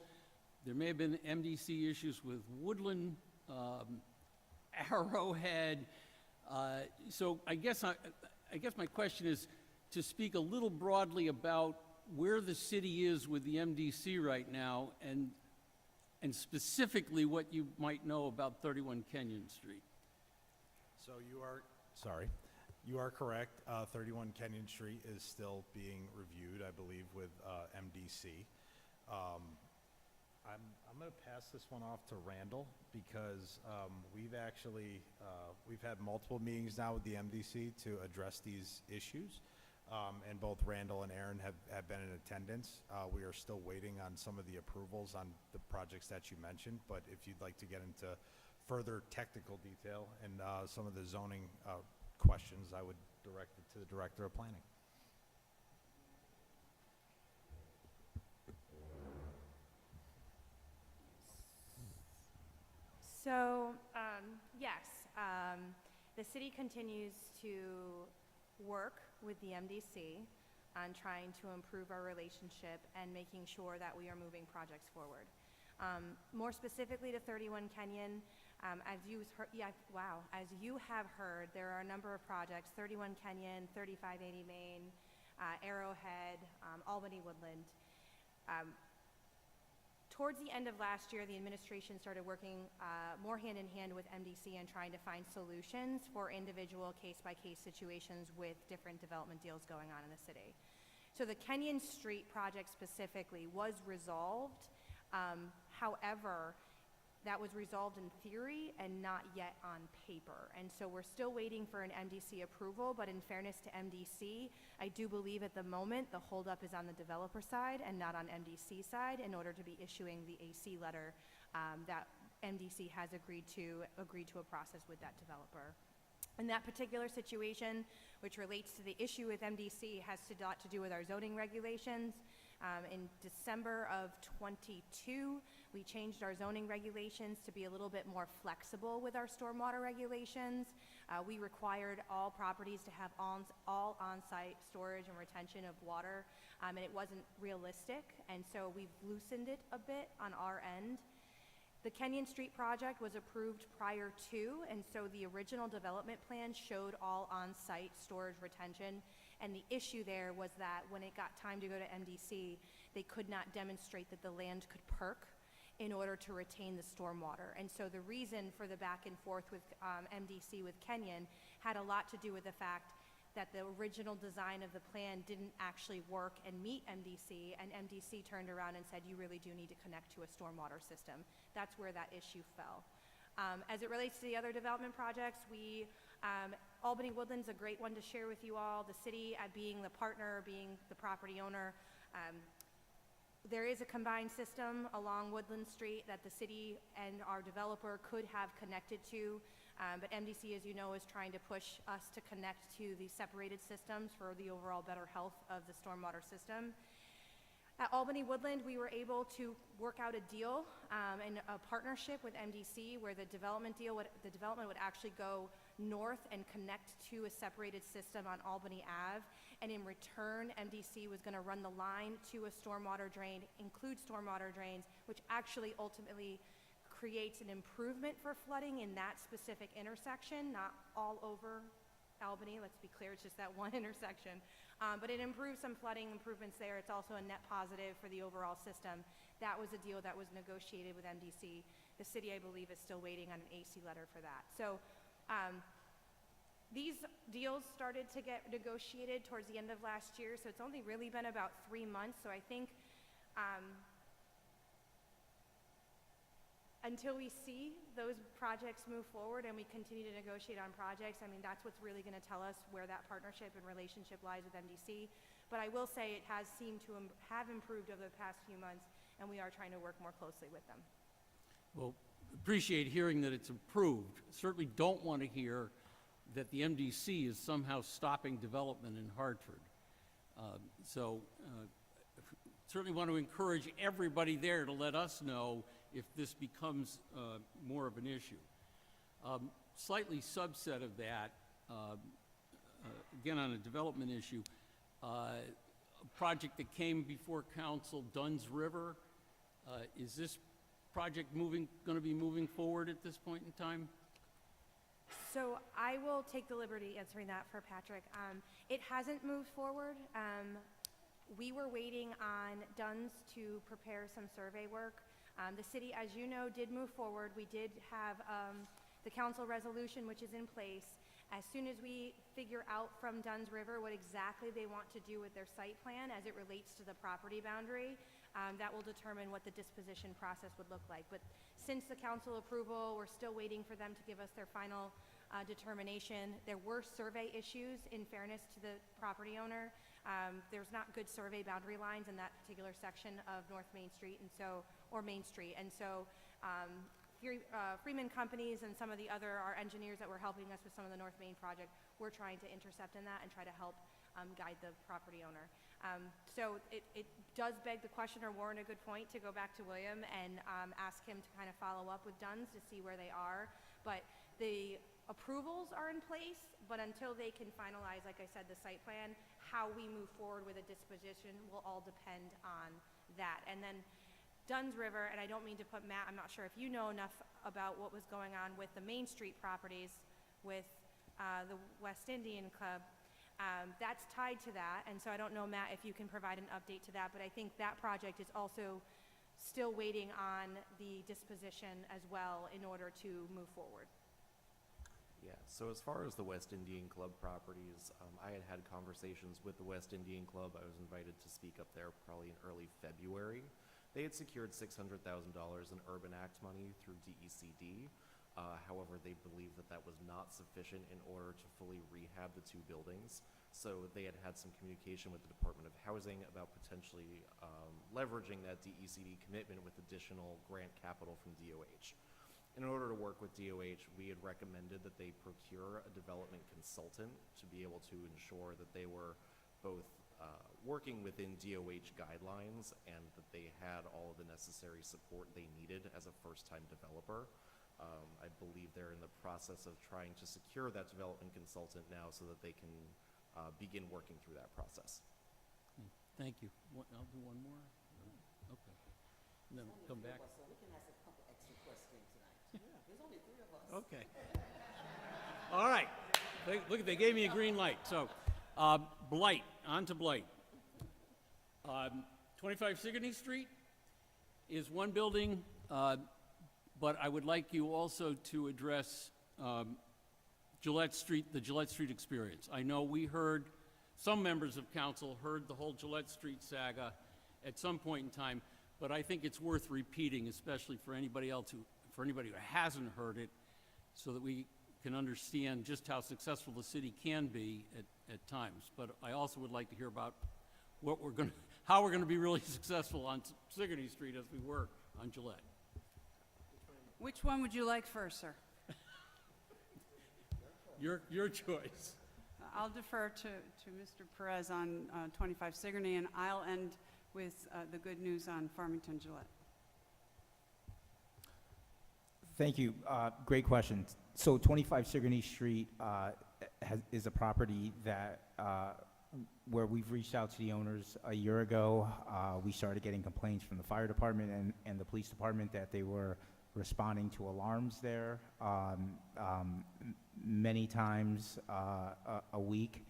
There may have been MDC issues with Woodland, Arrowhead. So I guess my question is to speak a little broadly about where the city is with the MDC right now, and and specifically what you might know about 31 Kenyon Street. So you are correct. 31 Kenyon Street is still being reviewed, I believe, with MDC. I'm going to pass this one off to Randall because we've had multiple meetings now with the MDC to address these issues. And both Randall and Aaron have been in attendance. We are still waiting on some of the approvals on the projects that you mentioned, but if you'd like to get into further technical detail and some of the zoning questions, I would direct it to the Director of Planning. So, yes, the city continues to work with the MDC on trying to improve our relationship and making sure that we are moving projects forward. More specifically to 31 Kenyon, as you have heard, there are a number of projects: 31 Kenyon, 3580 Main, Arrowhead, Albany Woodland. Towards the end of last year, the administration started working more hand in hand with MDC and trying to find solutions for individual case-by-case situations with different development deals going on in the city. So the Kenyon Street project specifically was resolved. However, that was resolved in theory and not yet on paper. And so we're still waiting for an MDC approval, but in fairness to MDC, I do believe at the moment the holdup is on the developer side and not on MDC side in order to be issuing the AC letter that MDC has agreed to a process with that developer. In that particular situation, which relates to the issue with MDC, has a lot to do with our zoning regulations. In December of 22, we changed our zoning regulations to be a little bit more flexible with our stormwater regulations. We required all properties to have all on-site storage and retention of water, and it wasn't realistic, and so we've loosened it a bit on our end. The Kenyon Street project was approved prior to, and so the original development plan showed all on-site storage retention. And the issue there was that when it got time to go to MDC, they could not demonstrate that the land could perk in order to retain the stormwater. And so the reason for the back and forth with MDC with Kenyon had a lot to do with the fact that the original design of the plan didn't actually work and meet MDC, and MDC turned around and said, you really do need to connect to a stormwater system. That's where that issue fell. As it relates to the other development projects, Albany Woodland's a great one to share with you all. The city, being the partner, being the property owner, there is a combined system along Woodland Street that the city and our developer could have connected to, but MDC, as you know, is trying to push us to connect to the separated systems for the overall better health of the stormwater system. At Albany Woodland, we were able to work out a deal and a partnership with MDC where the development would actually go north and connect to a separated system on Albany Ave, and in return, MDC was going to run the line to a stormwater drain, include stormwater drains, which actually ultimately creates an improvement for flooding in that specific intersection, not all over Albany. Let's be clear, it's just that one intersection. But it improves some flooding improvements there. It's also a net positive for the overall system. That was a deal that was negotiated with MDC. The city, I believe, is still waiting on an AC letter for that. So these deals started to get negotiated towards the end of last year, so it's only really been about 3 months. So I think until we see those projects move forward and we continue to negotiate on projects, I mean, that's what's really going to tell us where that partnership and relationship lies with MDC. But I will say it has seemed to have improved over the past few months, and we are trying to work more closely with them. Well, appreciate hearing that it's improved. Certainly don't want to hear that the MDC is somehow stopping development in Hartford. Certainly want to encourage everybody there to let us know if this becomes more of an issue. Slightly subset of that, again on a development issue, a project that came before council, Dunn's River. Is this project going to be moving forward at this point in time? So I will take the liberty answering that for Patrick. It hasn't moved forward. We were waiting on Dunn's to prepare some survey work. The city, as you know, did move forward. We did have the council resolution, which is in place. As soon as we figure out from Dunn's River what exactly they want to do with their site plan as it relates to the property boundary, that will determine what the disposition process would look like. But since the council approval, we're still waiting for them to give us their final determination. There were survey issues, in fairness to the property owner. There's not good survey boundary lines in that particular section of North Main Street, or Main Street. And so Freeman Companies and some of the our engineers that were helping us with some of the North Main project, we're trying to intercept in that and try to help guide the property owner. So it does beg the question, or warrant a good point, to go back to William and ask him to kind of follow up with Dunn's to see where they are. But the approvals are in place, but until they can finalize, like I said, the site plan, how we move forward with a disposition will all depend on that. And then Dunn's River, and I don't mean to put Matt, I'm not sure if you know enough about what was going on with the Main Street properties with the West Indian Club. That's tied to that, and so I don't know, Matt, if you can provide an update to that, but I think that project is also still waiting on the disposition as well in order to move forward. Yeah, so as far as the West Indian Club properties, I had conversations with the West Indian Club. I was invited to speak up there probably in early February. They had secured $600,000 in Urban Act money through DECD. However, they believed that that was not sufficient in order to fully rehab the two buildings. So they had some communication with the Department of Housing about potentially leveraging that DECD commitment with additional grant capital from DOH. In order to work with DOH, we had recommended that they procure a development consultant to be able to ensure that they were both working within DOH guidelines and that they had all of the necessary support they needed as a first-time developer. I believe they're in the process of trying to secure that development consultant now so that they can begin working through that process. Thank you. I'll do one more. Okay. And then come back. So we can ask a couple extra questions tonight. Yeah. There's only 3 of us. Okay. All right. Look, they gave me a green light. So, Blight, on to Blight. 25 Sigourney Street is one building, but I would like you also to address Gillette Street, the Gillette Street experience. I know we heard, some members of council heard the whole Gillette Street saga at some point in time, but I think it's worth repeating, especially for anybody else for anybody who hasn't heard it, so that we can understand just how successful the city can be at times. But I also would like to hear about how we're going to be really successful on Sigourney Street as we work on Gillette. Which one would you like first, sir? Your choice. I'll defer to Mr. Perez on 25 Sigourney, and I'll end with the good news on Farmington Gillette. Thank you. Great question. So 25 Sigourney Street is a property that where we've reached out to the owners a year ago. We started getting complaints from the fire department and the police department that they were responding to alarms there many times a week.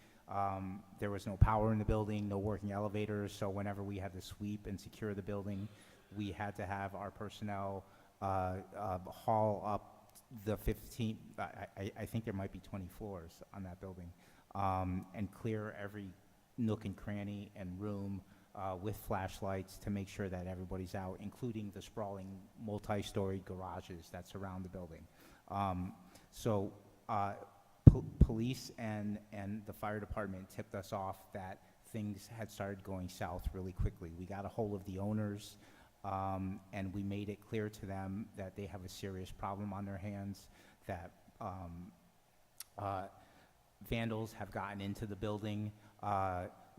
There was no power in the building, no working elevators, so whenever we had to sweep and secure the building, we had to have our personnel haul up the 15, I think there might be 20 floors on that building, and clear every nook and cranny and room with flashlights to make sure that everybody's out, including the sprawling multi-story garages that surround the building. Police and the fire department tipped us off that things had started going south really quickly. We got a hold of the owners, and we made it clear to them that they have a serious problem on their hands, that vandals have gotten into the building.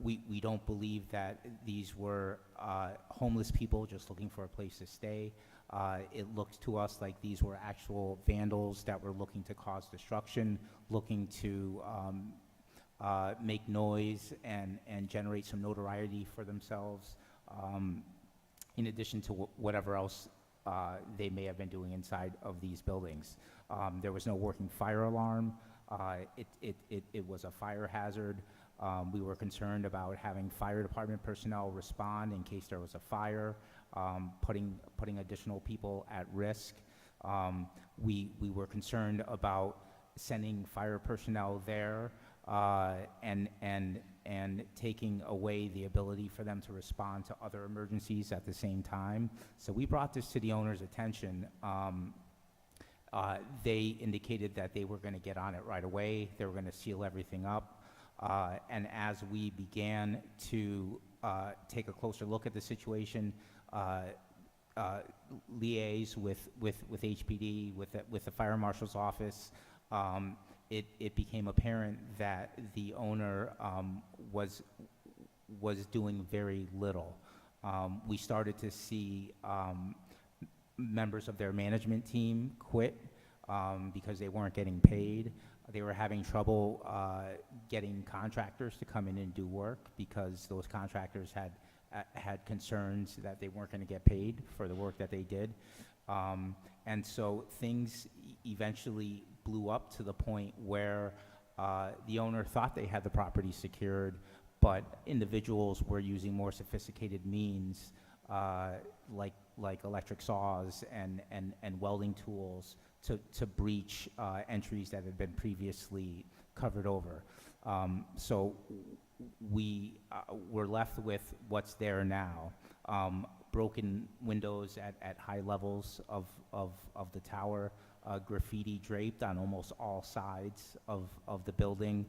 We don't believe that these were homeless people just looking for a place to stay. It looks to us like these were actual vandals that were looking to cause destruction, looking to make noise and generate some notoriety for themselves, in addition to whatever else they may have been doing inside of these buildings. There was no working fire alarm. It was a fire hazard. We were concerned about having fire department personnel respond in case there was a fire. putting additional people at risk. We were concerned about sending fire personnel there and taking away the ability for them to respond to other emergencies at the same time. So we brought this to the owner's attention. They indicated that they were going to get on it right away. They were going to seal everything up. And as we began to take a closer look at the situation, liaise with HPD, with the fire marshal's office, it became apparent that the owner was doing very little. We started to see members of their management team quit because they weren't getting paid. They were having trouble getting contractors to come in and do work because those contractors had concerns that they weren't going to get paid for the work that they did. And so things eventually blew up to the point where the owner thought they had the property secured, but individuals were using more sophisticated means like electric saws and welding tools to breach entries that had been previously covered over. So we were left with what's there now. Broken windows at high levels of the tower, graffiti draped on almost all sides of the building,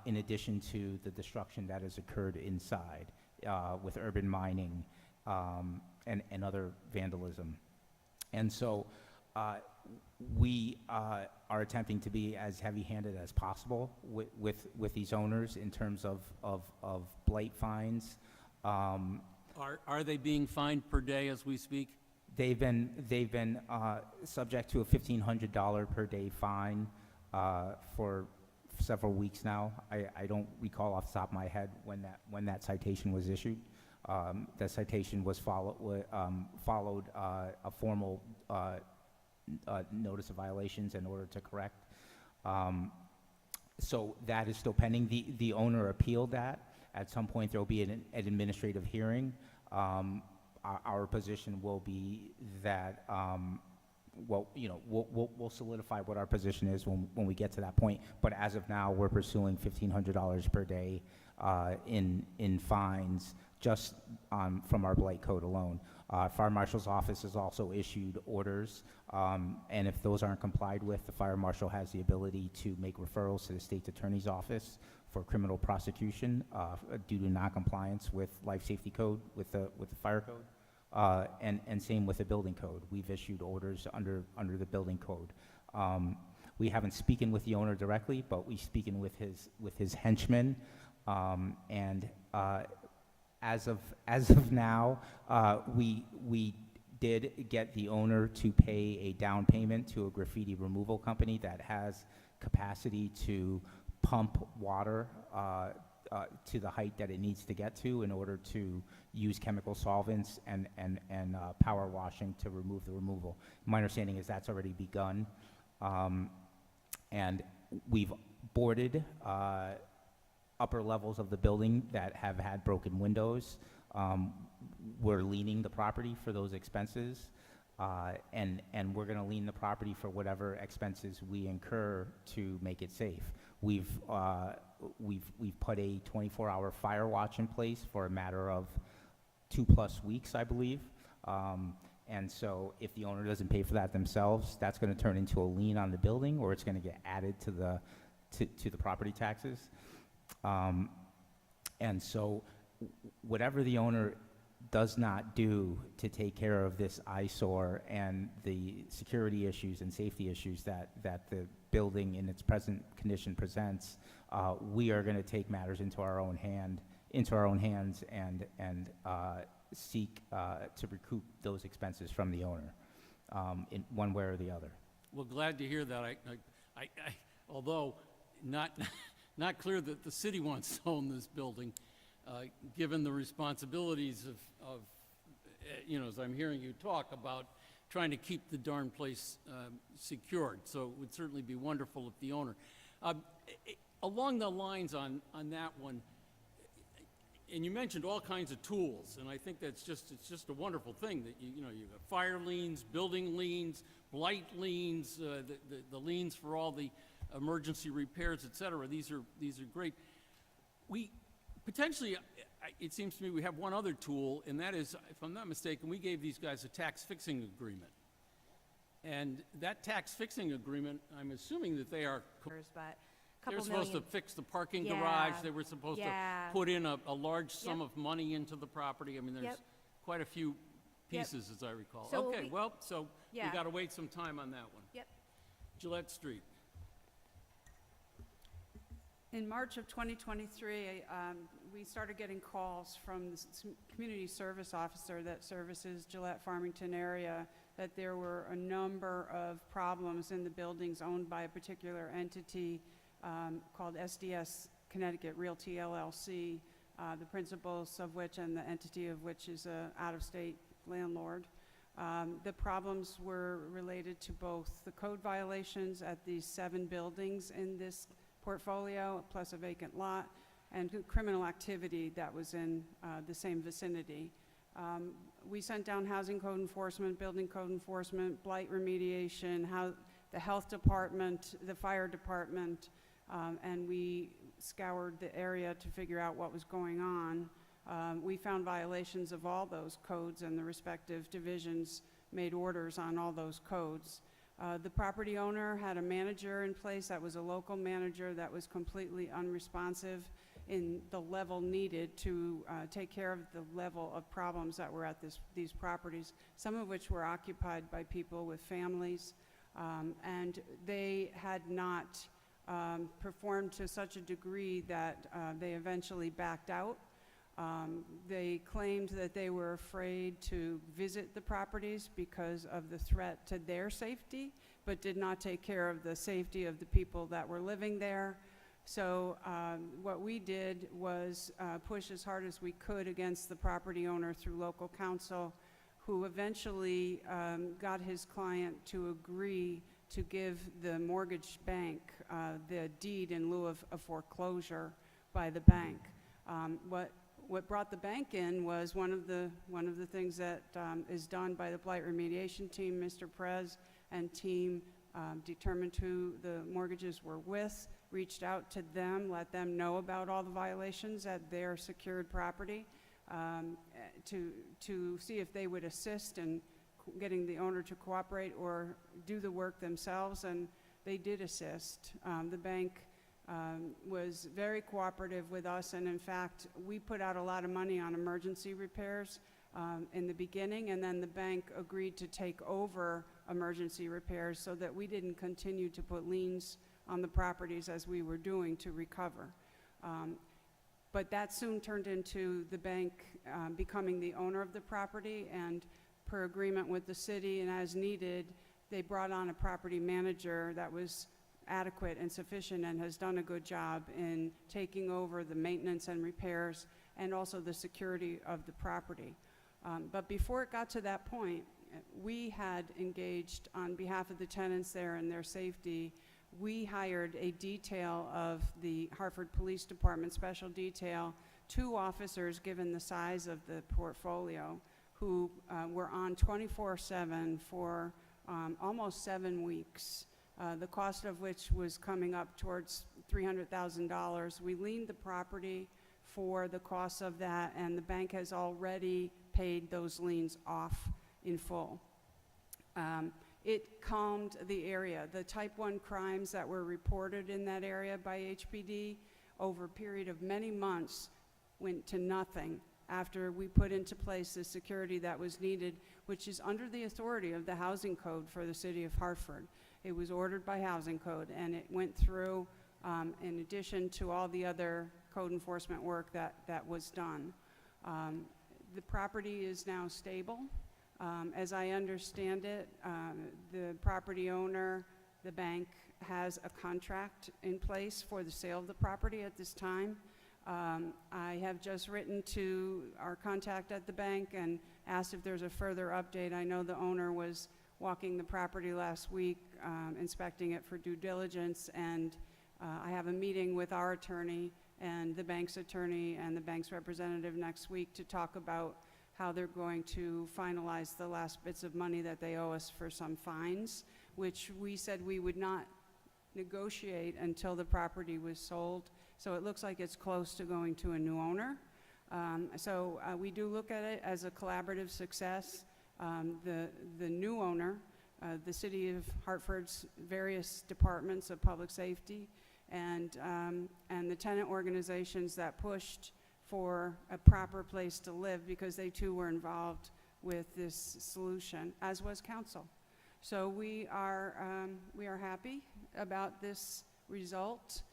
in addition to the destruction that has occurred inside with urban mining and other vandalism. And so we are attempting to be as heavy-handed as possible with these owners in terms of blight fines. Are they being fined per day as we speak? They've been subject to a $1,500 per day fine for several weeks now. I don't recall off the top of my head when that citation was issued. The citation was followed a formal notice of violations in order to correct. So that is still pending. The owner appealed that. At some point, there will be an administrative hearing. Our position will be that, we'll solidify what our position is when we get to that point. But as of now, we're pursuing $1,500 per day in fines just from our blight code alone. Fire marshal's office has also issued orders, and if those aren't complied with, the fire marshal has the ability to make referrals to the state's attorney's office for criminal prosecution due to noncompliance with life safety code, with the fire code, and same with the building code. We've issued orders under the building code. We haven't spoken with the owner directly, but we've spoken with his henchmen, and as of now, we did get the owner to pay a down payment to a graffiti removal company that has capacity to pump water to the height that it needs to get to in order to use chemical solvents and power washing to remove the removal. My understanding is that's already begun, and we've boarded upper levels of the building that have had broken windows. We're leaning the property for those expenses, and we're going to lien the property for whatever expenses we incur to make it safe. We've put a 24-hour fire watch in place for a matter of 2+ weeks, I believe. And so if the owner doesn't pay for that themselves, that's going to turn into a lien on the building, or it's going to get added to the property taxes. And so whatever the owner does not do to take care of this eyesore and the security issues and safety issues that the building in its present condition presents, we are going to take matters into our own hands and seek to recoup those expenses from the owner in one way or the other. Well, glad to hear that. I although not clear that the city wants to own this building, given the responsibilities of as I'm hearing you talk about trying to keep the darn place secured. So it would certainly be wonderful if the owner, along the lines on that one, and you mentioned all kinds of tools, and I think it's just a wonderful thing that you know, you've got fire liens, building liens, blight liens, the liens for all the emergency repairs, et cetera. These are great. We potentially, it seems to me, we have one other tool, and that is, if I'm not mistaken, we gave these guys a tax fixing agreement. And that tax fixing agreement, I'm assuming that they are. But They're couple supposed to million. fix the parking Yeah, garage. They were supposed yeah. to put in a large sum Yep. of money into the property. I mean, there's Yep. quite a few Yep. pieces, as I recall. So Okay, well, so we Yeah. got to wait some time on that one. Yep. Gillette Street. In March of 2023, we started getting calls from the community service officer that services Gillette Farmington area that there were a number of problems in the buildings owned by a particular entity called SDS Connecticut Realty LLC, the principals of which and the entity of which is an out-of-state landlord. The problems were related to both the code violations at these 7 buildings in this portfolio, plus a vacant lot, and criminal activity that was in the same vicinity. We sent down housing code enforcement, building code enforcement, blight remediation, the health department, the fire department, and we scoured the area to figure out what was going on. We found violations of all those codes, and the respective divisions made orders on all those codes. The property owner had a manager in place that was a local manager that was completely unresponsive in the level needed to take care of the level of problems that were at these properties, some of which were occupied by people with families, and they had not performed to such a degree that they eventually backed out. They claimed that they were afraid to visit the properties because of the threat to their safety, but did not take care of the safety of the people that were living there. So what we did was push as hard as we could against the property owner through local counsel, who eventually got his client to agree to give the mortgage bank the deed in lieu of a foreclosure by the bank. What brought the bank in was one of the things that is done by the blight remediation team. Mr. Prez and team determined who the mortgages were with, reached out to them, let them know about all the violations at their secured property, to see if they would assist in getting the owner to cooperate or do the work themselves, and they did assist. The bank was very cooperative with us, and in fact, we put out a lot of money on emergency repairs in the beginning, and then the bank agreed to take over emergency repairs so that we didn't continue to put liens on the properties as we were doing to recover. But that soon turned into the bank becoming the owner of the property, and per agreement with the city and as needed, they brought on a property manager that was adequate and sufficient and has done a good job in taking over the maintenance and repairs and also the security of the property. But before it got to that point, we had engaged on behalf of the tenants there and their safety. We hired a detail of the Hartford Police Department special detail, 2 officers given the size of the portfolio, who were on 24/7 for almost 7 weeks. The cost of which was coming up towards $300,000. We liened the property for the cost of that, and the bank has already paid those liens off in full. It calmed the area. The type 1 crimes that were reported in that area by HPD over a period of many months went to nothing after we put into place the security that was needed, which is under the authority of the Housing Code for the City of Hartford. It was ordered by Housing Code, and it went through in addition to all the other code enforcement work that was done. The property is now stable. As I understand it, the property owner, the bank, has a contract in place for the sale of the property at this time. I have just written to our contact at the bank and asked if there's a further update. I know the owner was walking the property last week, inspecting it for due diligence, and I have a meeting with our attorney and the bank's attorney and the bank's representative next week to talk about how they're going to finalize the last bits of money that they owe us for some fines, which we said we would not negotiate until the property was sold. So it looks like it's close to going to a new owner. We do look at it as a collaborative success. The new owner, the City of Hartford's various departments of public safety, and the tenant organizations that pushed for a proper place to live, because they too were involved with this solution, as was council. So we are happy about this result,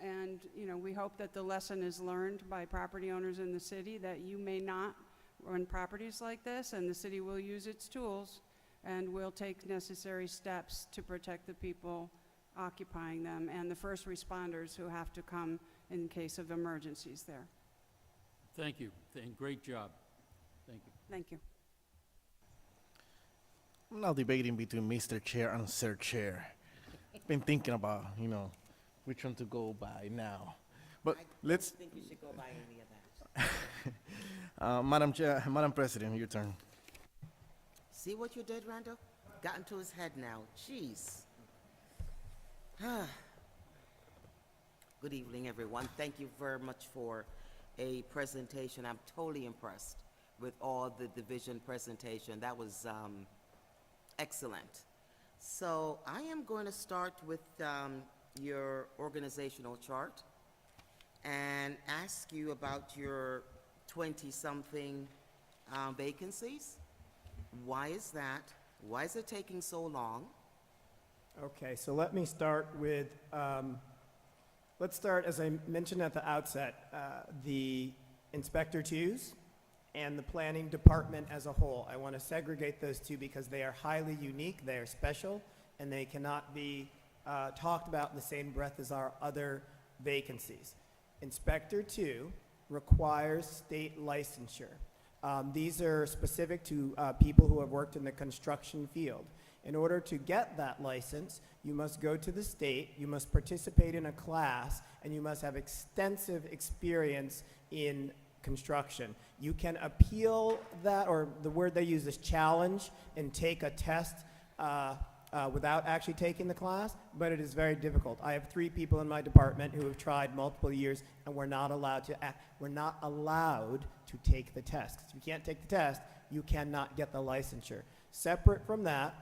and we hope that the lesson is learned by property owners in the city that you may not run properties like this, and the city will use its tools and will take necessary steps to protect the people occupying them and the first responders who have to come in case of emergencies there. Thank you. Great job. Thank you. Thank you. I'm now debating between Mr. Chair and Sir Chair. Been thinking about, which one to go by now. But let's, I think you should go by any of that. Madam President, your turn. See what you did, Randall? Got into his head now. Jeez. Good evening, everyone. Thank you very much for a presentation. I'm totally impressed with all the division presentation. That was excellent. So I am going to start with your organizational chart and ask you about your 20-something vacancies. Why is that? Why is it taking so long? Okay, so let me start with, let's start, as I mentioned at the outset, the Inspector 2s and the Planning Department as a whole. I want to segregate those two because they are highly unique, they are special, and they cannot be talked about in the same breath as our other vacancies. Inspector 2 requires state licensure. These are specific to people who have worked in the construction field. In order to get that license, you must go to the state, you must participate in a class, and you must have extensive experience in construction. You can appeal that, or the word they use is challenge, and take a test without actually taking the class, but it is very difficult. I have 3 people in my department who have tried multiple years, and we're not allowed to take the test. If you can't take the test, you cannot get the licensure. Separate from that,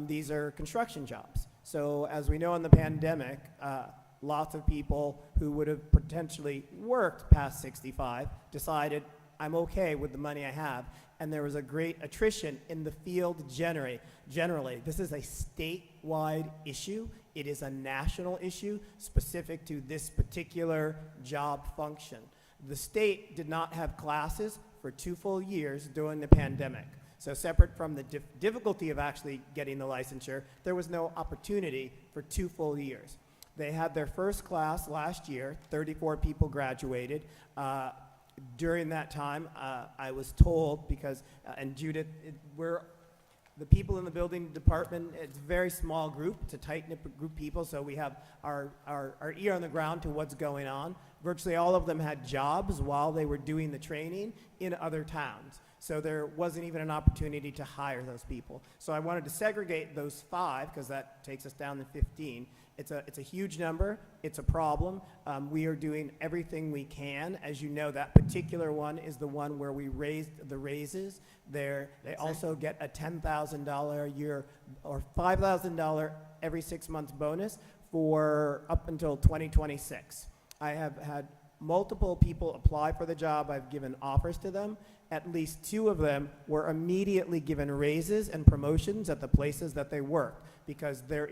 these are construction jobs. So as we know in the pandemic, lots of people who would have potentially worked past 65 decided, I'm okay with the money I have. And there was a great attrition in the field generally. This is a statewide issue. It is a national issue specific to this particular job function. The state did not have classes for 2 full years during the pandemic. So separate from the difficulty of actually getting the licensure, there was no opportunity for 2 full years. They had their first class last year, 34 people graduated. During that time, I was told, because, and Judith, the people in the building department, it's a very small group, it's a tight-knit group of people, so we have our ear on the ground to what's going on. Virtually all of them had jobs while they were doing the training in other towns. So there wasn't even an opportunity to hire those people. So I wanted to segregate those 5, because that takes us down to 15. It's a huge number. It's a problem. We are doing everything we can. As you know, that particular one is the one where we raised the raises. They also get a $10,000 a year or $5,000 every 6 months bonus for up until 2026. I have had multiple people apply for the job. I've given offers to them. At least 2 of them were immediately given raises and promotions at the places that they work, because there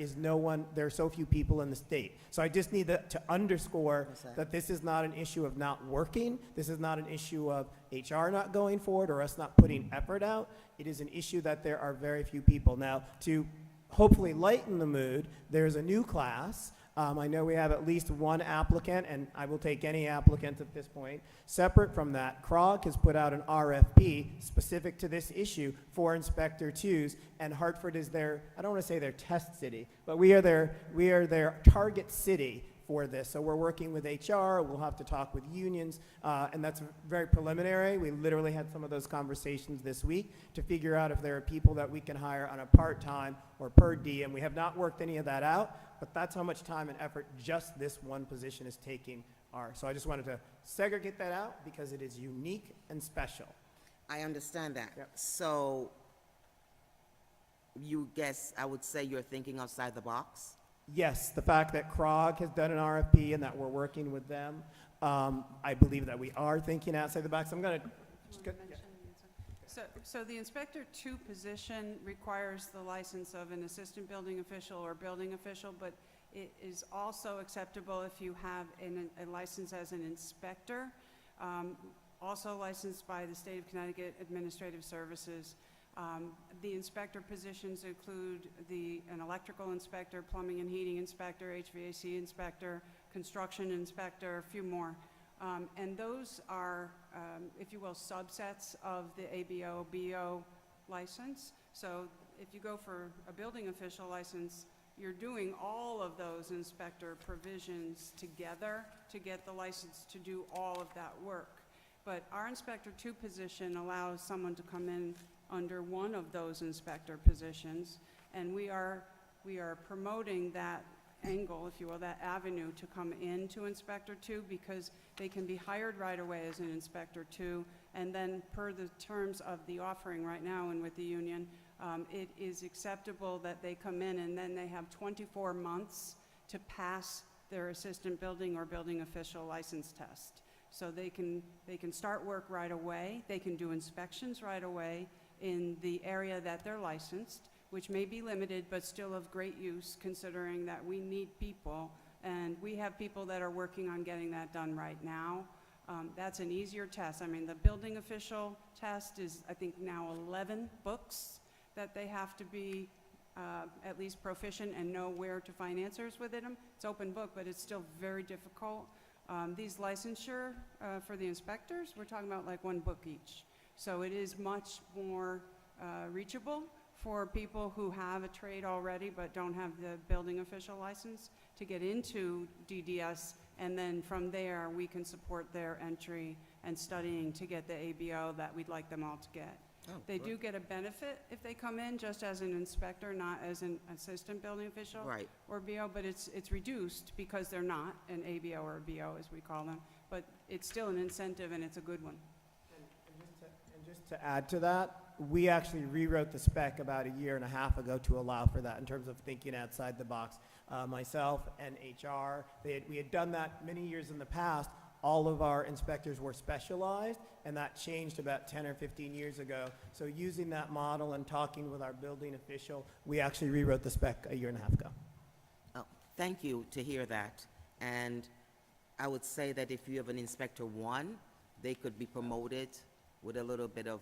are so few people in the state. So I just need to underscore that this is not an issue of not working. This is not an issue of HR not going forward or us not putting effort out. It is an issue that there are very few people. Now, to hopefully lighten the mood, there's a new class. I know we have at least 1 applicant, and I will take any applicant at this point. Separate from that, CROG has put out an RFP specific to this issue for Inspector 2s, and Hartford is their, I don't want to say their test city, but we are their target city for this. So we're working with HR, we'll have to talk with unions, and that's very preliminary. We literally had some of those conversations this week to figure out if there are people that we can hire on a part-time or per diem. We have not worked any of that out, but that's how much time and effort just this one position is taking. So I just wanted to segregate that out because it is unique and special. I understand that. Yep. So you guess, I would say you're thinking outside the box? Yes, the fact that CROG has done an RFP and that we're working with them, I believe that we are thinking outside the box. I'm going to just go. Yeah. So the Inspector 2 position requires the license of an assistant building official or building official, but it is also acceptable if you have a license as an inspector, also licensed by the State of Connecticut Administrative Services. The inspector positions include an electrical inspector, plumbing and heating inspector, HVAC inspector, construction inspector, a few more. And those are, if you will, subsets of the ABO-BO license. So if you go for a building official license, you're doing all of those inspector provisions together to get the license to do all of that work. But our Inspector 2 position allows someone to come in under one of those inspector positions, and we are promoting that angle, if you will, that avenue to come into Inspector 2 because they can be hired right away as an Inspector 2, and then per the terms of the offering right now and with the union, it is acceptable that they come in and then they have 24 months to pass their assistant building or building official license test. So they can start work right away, they can do inspections right away in the area that they're licensed, which may be limited but still of great use considering that we need people, and we have people that are working on getting that done right now. That's an easier test. I mean, the building official test is, I think, now 11 books that they have to be at least proficient and know where to find answers within them. It's open book, but it's still very difficult. These licensure for the inspectors, we're talking about like one book each. So it is much more reachable for people who have a trade already but don't have the building official license to get into DDS, and then from there we can support their entry and studying to get the ABO that we'd like them all to get. Oh, They good. do get a benefit if they come in just as an inspector, not as an assistant building official Right. or BO, but it's reduced because they're not an ABO or a BO, as we call them. But it's still an incentive, and it's a good one. And just to add to that, we actually rewrote the spec about a year and a half ago to allow for that in terms of thinking outside the box. Myself and HR, we had done that many years in the past. All of our inspectors were specialized, and that changed about 10 or 15 years ago. So using that model and talking with our building official, we actually rewrote the spec a year and a half ago. Oh, thank you to hear that. And I would say that if you have an Inspector 1, they could be promoted with a little bit of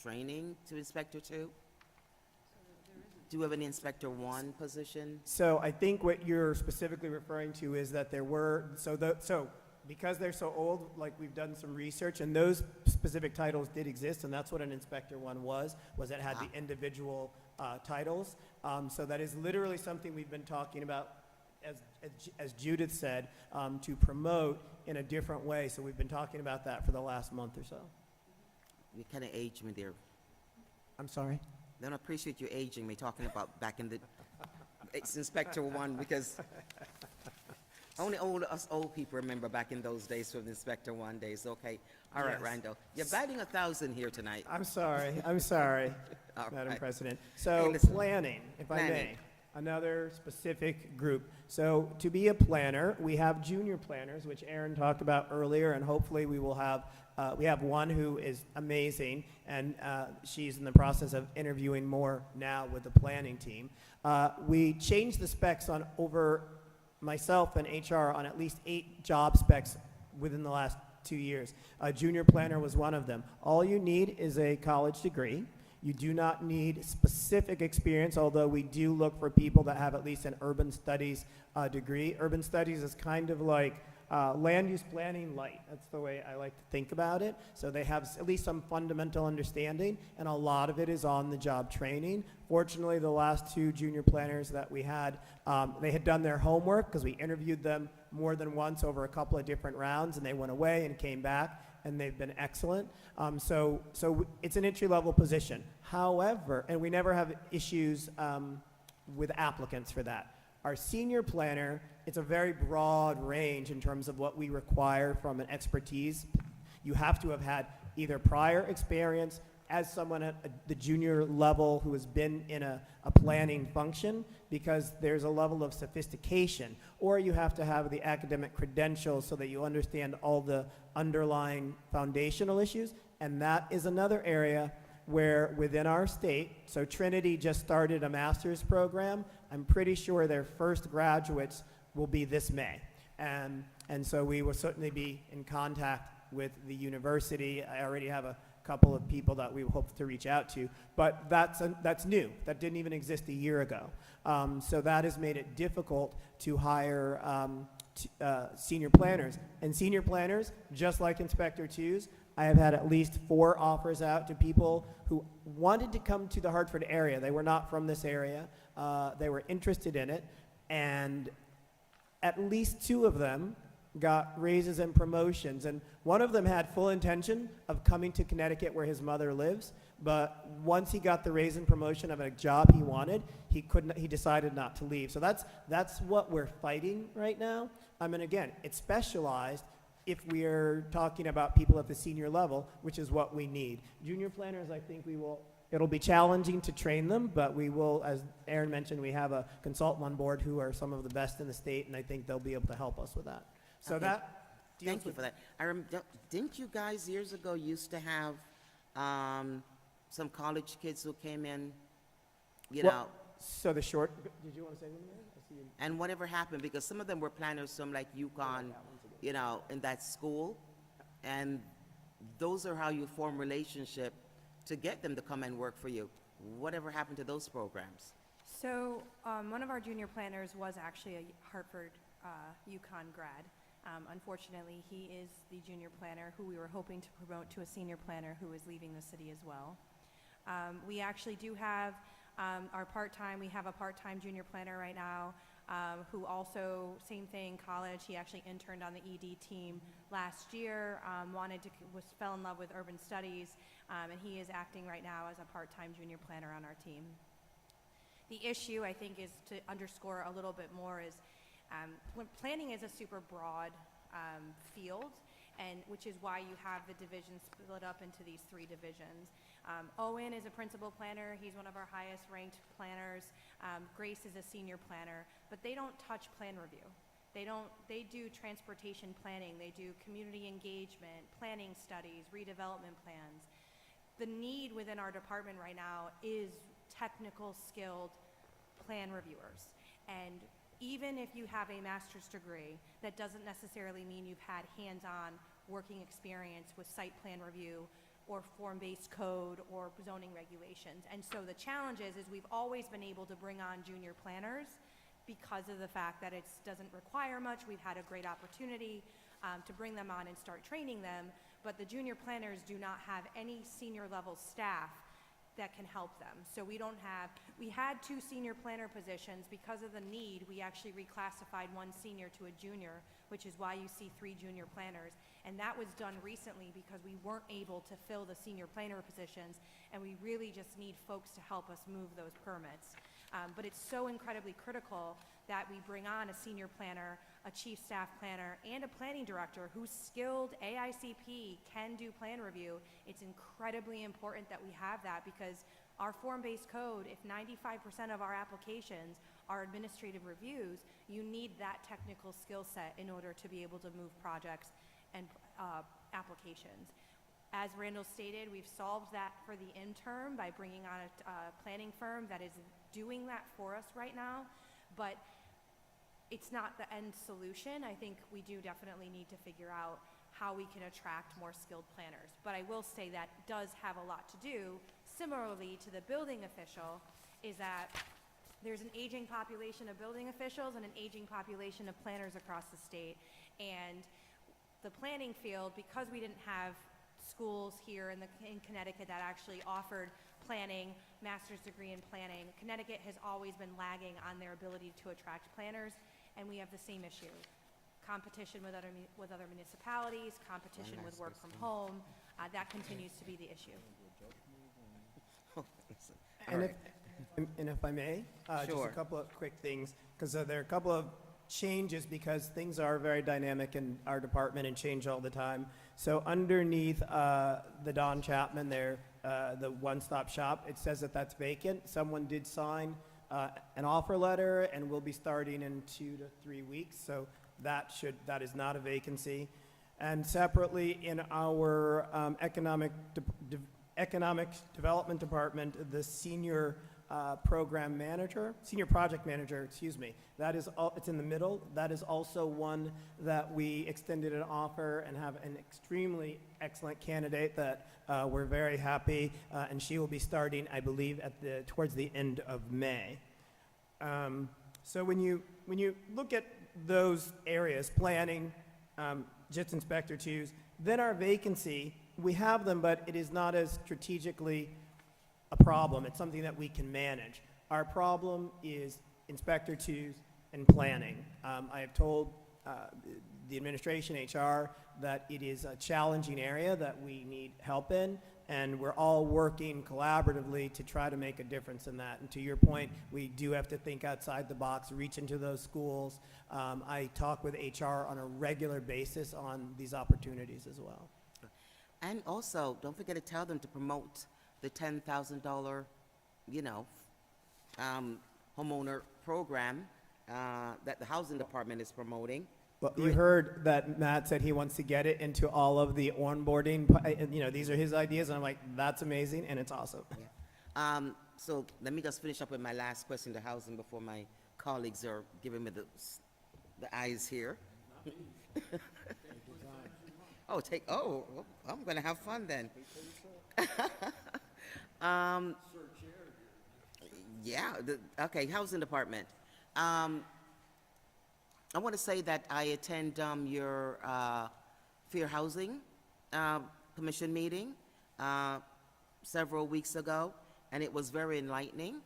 training to Inspector 2? Do you have an Inspector 1 position? So I think what you're specifically referring to is that there were, because they're so old, like we've done some research, and those specific titles did exist, and that's what an Inspector 1 was it had the individual titles. So that is literally something we've been talking about, as Judith said, to promote in a different way. So we've been talking about that for the last month or so. You kind of aged me there. I'm sorry? I don't appreciate you aging me, talking about back in the, it's Inspector 1, because only us old people remember back in those days from the Inspector 1 days. Okay. All right, Yes. Randall. You're batting 1,000 here tonight. I'm sorry, All Madam right. President. Hey, So listen. planning, if I Planning. may, another specific group. So to be a planner, we have junior planners, which Aaron talked about earlier, and hopefully we will have, we have one who is amazing, and she's in the process of interviewing more now with the planning team. We changed the specs on over myself and HR on at least 8 job specs within the last 2 years. A junior planner was one of them. All you need is a college degree. You do not need specific experience, although we do look for people that have at least an urban studies degree. Urban studies is kind of like land use planning light. That's the way I like to think about it. So they have at least some fundamental understanding, and a lot of it is on the job training. Fortunately, the last 2 junior planners that we had, they had done their homework because we interviewed them more than once over a couple of different rounds, and they went away and came back, and they've been excellent. So it's an entry-level position. However, and we never have issues with applicants for that. Our senior planner, it's a very broad range in terms of what we require from an expertise. You have to have had either prior experience as someone at the junior level who has been in a planning function, because there's a level of sophistication, or you have to have the academic credentials so that you understand all the underlying foundational issues. And that is another area where within our state, so Trinity just started a master's program. I'm pretty sure their first graduates will be this May. And so we will certainly be in contact with the university. I already have a couple of people that we hope to reach out to, but that's new. That didn't even exist a year ago. So that has made it difficult to hire senior planners. And senior planners, just like Inspector 2s, I have had at least 4 offers out to people who wanted to come to the Hartford area. They were not from this area. They were interested in it, and at least 2 of them got raises and promotions, and one of them had full intention of coming to Connecticut where his mother lives, but once he got the raise and promotion of a job he wanted, he decided not to leave. So that's what we're fighting right now. I mean, again, it's specialized if we are talking about people at the senior level, which is what we need. Junior planners, I think it'll be challenging to train them, but we will, as Aaron mentioned, we have a consultant on board who are some of the best in the state, and I think they'll be able to help us with that. So Okay. that deals Thank you with for that. Didn't you guys years ago used to have some college kids who came in, you Well, know, So the short, did you want to say something there? I see you. and whatever happened, because some of them were planners from like UConn, you know, in that school, and those are how you form relationship to get them to come and work for you. Whatever happened to those programs? So one of our junior planners was actually a Hartford UConn grad. Unfortunately, he is the junior planner who we were hoping to promote to a senior planner who is leaving the city as well. We actually do have we have a part-time junior planner right now who also, same thing, college. He actually interned on the ED team last year, fell in love with urban studies, and he is acting right now as a part-time junior planner on our team. The issue, I think, is to underscore a little bit more is when planning is a super broad field, and which is why you have the divisions split up into these 3 divisions. Owen is a principal planner. He's one of our highest ranked planners. Grace is a senior planner, but they don't touch plan review. They do transportation planning. They do community engagement, planning studies, redevelopment plans. The need within our department right now is technical skilled plan reviewers. And even if you have a master's degree, that doesn't necessarily mean you've had hands-on working experience with site plan review or form-based code or zoning regulations. And so the challenge is we've always been able to bring on junior planners because of the fact that it doesn't require much. We've had a great opportunity to bring them on and start training them, but the junior planners do not have any senior level staff that can help them. So we had 2 senior planner positions. Because of the need, we actually reclassified 1 senior to a junior, which is why you see 3 junior planners. And that was done recently because we weren't able to fill the senior planner positions, and we really just need folks to help us move those permits. But it's so incredibly critical that we bring on a senior planner, a chief staff planner, and a planning director who's skilled AICP, can do plan review. It's incredibly important that we have that because our form-based code, if 95% of our applications are administrative reviews, you need that technical skill set in order to be able to move projects and applications. As Randall stated, we've solved that for the interim by bringing on a planning firm that is doing that for us right now, but it's not the end solution. I think we do definitely need to figure out how we can attract more skilled planners. But I will say that does have a lot to do, similarly to the building official, is that there's an aging population of building officials and an aging population of planners across the state. And the planning field, because we didn't have schools here in Connecticut that actually offered planning, master's degree in planning, Connecticut has always been lagging on their ability to attract planners, and we have the same issue. competition with other municipalities, competition with work from home, that continues to be the issue. And if I may, just a Sure. couple of quick things, because there are a couple of changes because things are very dynamic in our department and change all the time. So underneath the Don Chapman there, the one-stop shop, it says that that's vacant. Someone did sign an offer letter and will be starting in 2 to 3 weeks. So that is not a vacancy. And separately in our economic development department, the senior senior project manager, excuse me, that is it's in the middle. That is also one that we extended an offer and have an extremely excellent candidate that we're very happy, and she will be starting, I believe, towards the end of May. So when you look at those areas, planning, JITS Inspector 2s, then our vacancy, we have them, but it is not as strategically a problem. It's something that we can manage. Our problem is Inspector 2s and planning. I have told the administration, HR, that it is a challenging area that we need help in, and we're all working collaboratively to try to make a difference in that. And to your point, we do have to think outside the box, reach into those schools. I talk with HR on a regular basis on these opportunities as well. And also, don't forget to tell them to promote the $10,000, homeowner program that the housing department is promoting. Well, you heard that Matt said he wants to get it into all of the onboarding, these are his ideas, and I'm like, that's amazing, and it's awesome. Yeah. So let me just finish up with my last question to housing before my colleagues are giving me the eyes here. I'm gonna have fun then. Okay, housing department. I want to say that I attend your Fair Housing Commission meeting several weeks ago, and it was very enlightening.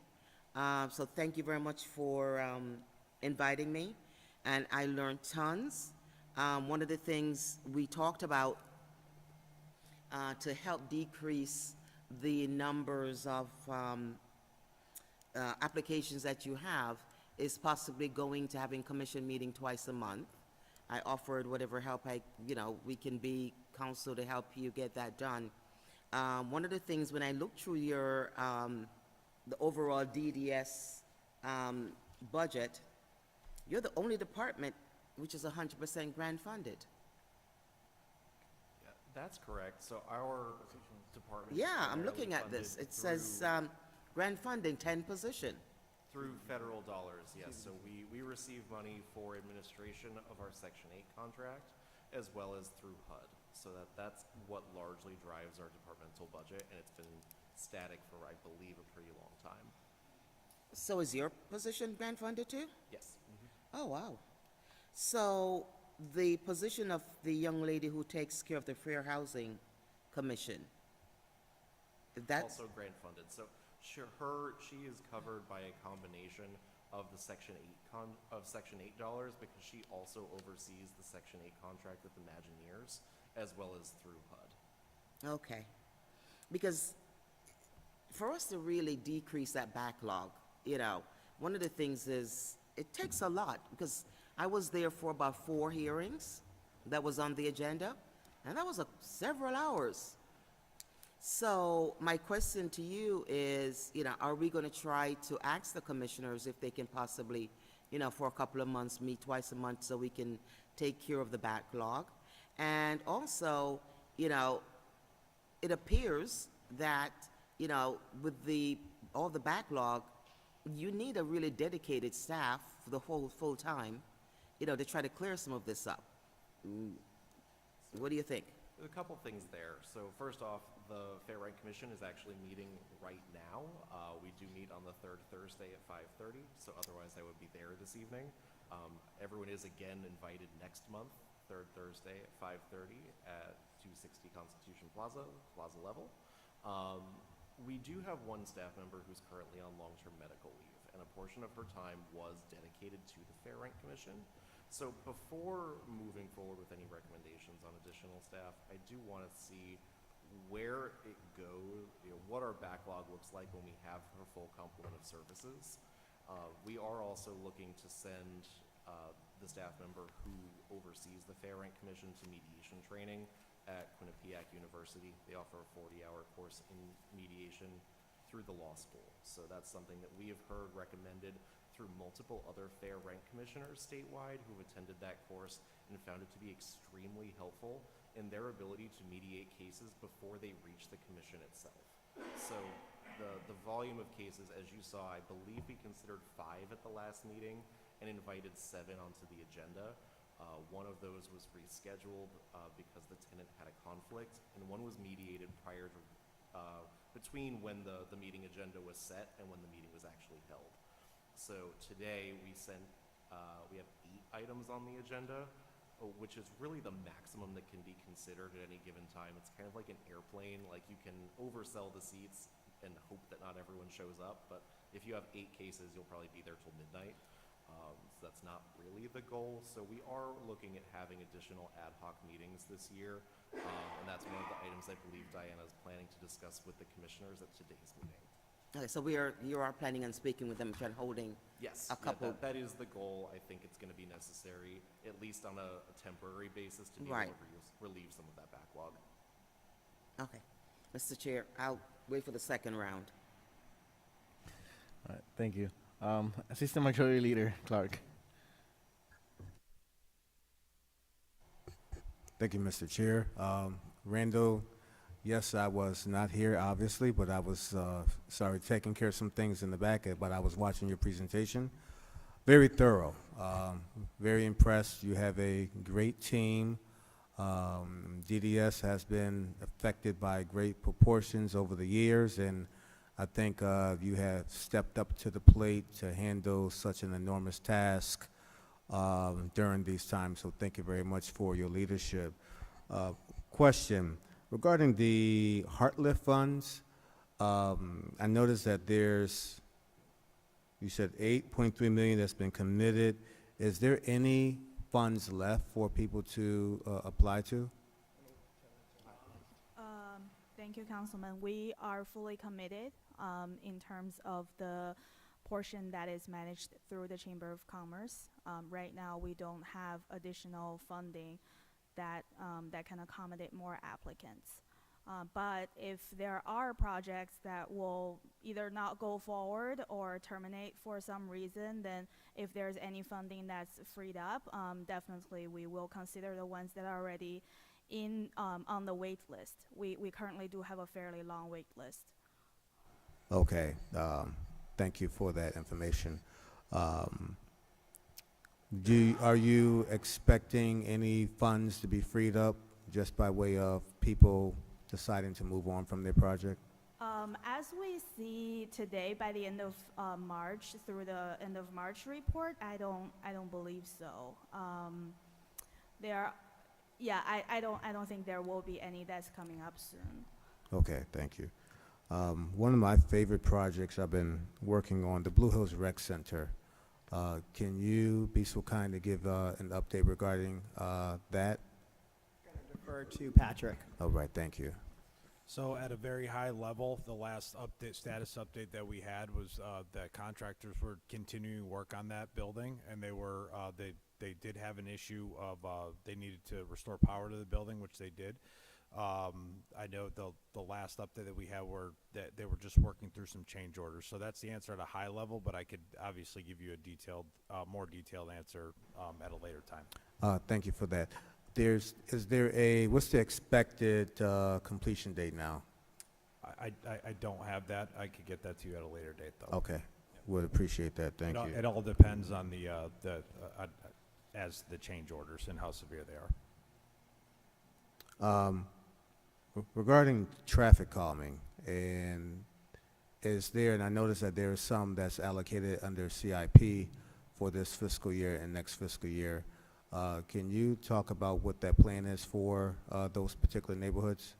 So thank you very much for inviting me, and I learned tons. One of the things we talked about to help decrease the numbers of applications that you have is possibly going to having commission meeting twice a month. I offered whatever help we can be counsel to help you get that done. One of the things when I looked through your the overall DDS budget, you're the only department which is 100% grant funded. Yeah, that's correct. So our department. Yeah, is I'm primarily looking at this. funded It says grant funding, 10 position. through federal dollars, yes. So we receive money for administration of our Section 8 contract as well as through HUD. So that's what largely drives our departmental budget, and it's been static for, I believe, a pretty long time. So is your position grant funded too? Yes. Oh, wow. So the position of the young lady who takes care of the Fair Housing Commission, that's, Also grant funded. So she is covered by a combination of the Section 8 dollars because she also oversees the Section 8 contract with Imagineers as well as through HUD. okay. Because for us to really decrease that backlog, one of the things is, it takes a lot, because I was there for about 4 hearings that was on the agenda, and that was several hours. So my question to you is, are we going to try to ask the commissioners if they can possibly, for a couple of months, meet twice a month so we can take care of the backlog? And also, it appears that, with all the backlog, you need a really dedicated staff for the whole full time, to try to clear some of this up. What do you think? A couple things there. So first off, the Fair Rent Commission is actually meeting right now. We do meet on the third Thursday at 5:30, so otherwise I would be there this evening. Everyone is again invited next month, third Thursday at 5:30 at 260 Constitution Plaza level. We do have one staff member who's currently on long-term medical leave, and a portion of her time was dedicated to the Fair Rent Commission. So before moving forward with any recommendations on additional staff, I do want to see where it goes, what our backlog looks like when we have our full complement of services. We are also looking to send the staff member who oversees the Fair Rent Commission to mediation training at Quinnipiac University. They offer a 40-hour course in mediation through the law school. So that's something that we have heard recommended through multiple other fair rent commissioners statewide who've attended that course and found it to be extremely helpful in their ability to mediate cases before they reach the commission itself. So the volume of cases, as you saw, I believe we considered 5 at the last meeting and invited 7 onto the agenda. One of those was rescheduled because the tenant had a conflict, and one was mediated prior to between when the meeting agenda was set and when the meeting was actually held. So today we have 8 items on the agenda, which is really the maximum that can be considered at any given time. It's kind of like an airplane, like you can oversell the seats and hope that not everyone shows up, but if you have 8 cases, you'll probably be there till midnight. So that's not really the goal. So we are looking at having additional ad hoc meetings this year, and that's one of the items I believe Diana is planning to discuss with the commissioners at today's meeting. Okay, so you are planning on speaking with them and holding Yes, a couple. that is the goal. I think it's going to be necessary, at least on a temporary basis, to be Right. able to relieve some of that backlog. Okay. Mr. Chair, I'll wait for the second round. All right, thank you. Assistant Majority Leader Clark. Thank you, Mr. Chair. Randall, yes, I was not here, obviously, but I was, taking care of some things in the back, but I was watching your presentation. Very thorough, very impressed. You have a great team. DDS has been affected by great proportions over the years, and I think you have stepped up to the plate to handle such an enormous task during these times, so thank you very much for your leadership. Question, regarding the Heartlift funds, I noticed that you said 8.3 million that's been committed. Is there any funds left for people to apply to? Thank you, Councilman. We are fully committed in terms of the portion that is managed through the Chamber of Commerce. Right now, we don't have additional funding that can accommodate more applicants. But if there are projects that will either not go forward or terminate for some reason, then if there's any funding that's freed up, definitely we will consider the ones that are already on the wait list. We currently do have a fairly long wait list. Okay, thank you for that information. Are you expecting any funds to be freed up just by way of people deciding to move on from their project? As we see today, by the end of March, through the end of March report, I don't believe so. I don't think there will be any that's coming up soon. Okay, thank you. One of my favorite projects I've been working on, the Blue Hills Rec Center. Can you be so kind to give an update regarding that? Defer to Patrick. All right, thank you. So at a very high level, the last status update that we had was that contractors were continuing work on that building, and they did have an issue of they needed to restore power to the building, which they did. I know the last update that we had were that they were just working through some change orders. So that's the answer at a high level, but I could obviously give you a more detailed answer at a later time. Thank you for that. What's the expected completion date now? I don't have that. I could get that to you at a later date, though. Okay, would appreciate that, thank you. It all depends on as the change orders and how severe they are. Regarding traffic calming, and I noticed that there is some that's allocated under CIP for this fiscal year and next fiscal year. Can you talk about what that plan is for those particular neighborhoods?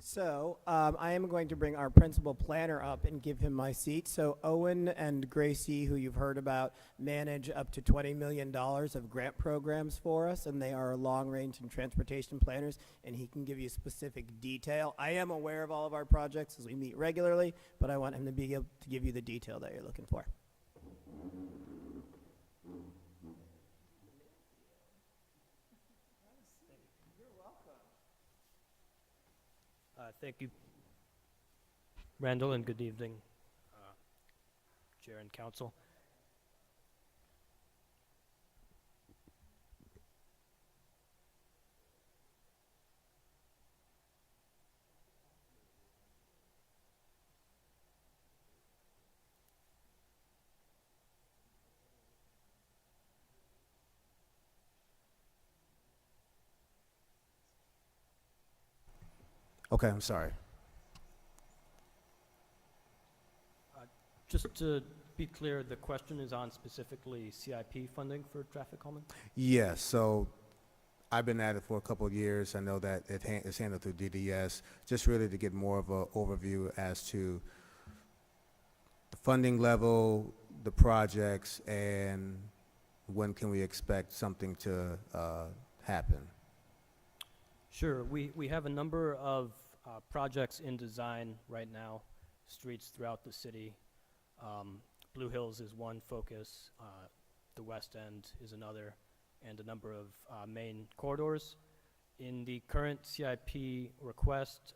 So I am going to bring our principal planner up and give him my seat. So Owen and Gracie, who you've heard about, manage up to $20 million of grant programs for us, and they are long-range and transportation planners, and he can give you specific detail. I am aware of all of our projects as we meet regularly, but I want him to be able to give you the detail that you're looking for. Thank you, Randall, and good evening, Chair and Council. Okay, I'm sorry. Just to be clear, the question is on specifically CIP funding for traffic calming? Yes, so I've been at it for a couple of years. I know that it's handled through DDS, just really to get more of an overview as to the funding level, the projects, and when can we expect something to happen? Sure. We have a number of projects in design right now, streets throughout the city. Blue Hills is one focus, the West End is another, and a number of main corridors. In the current CIP request,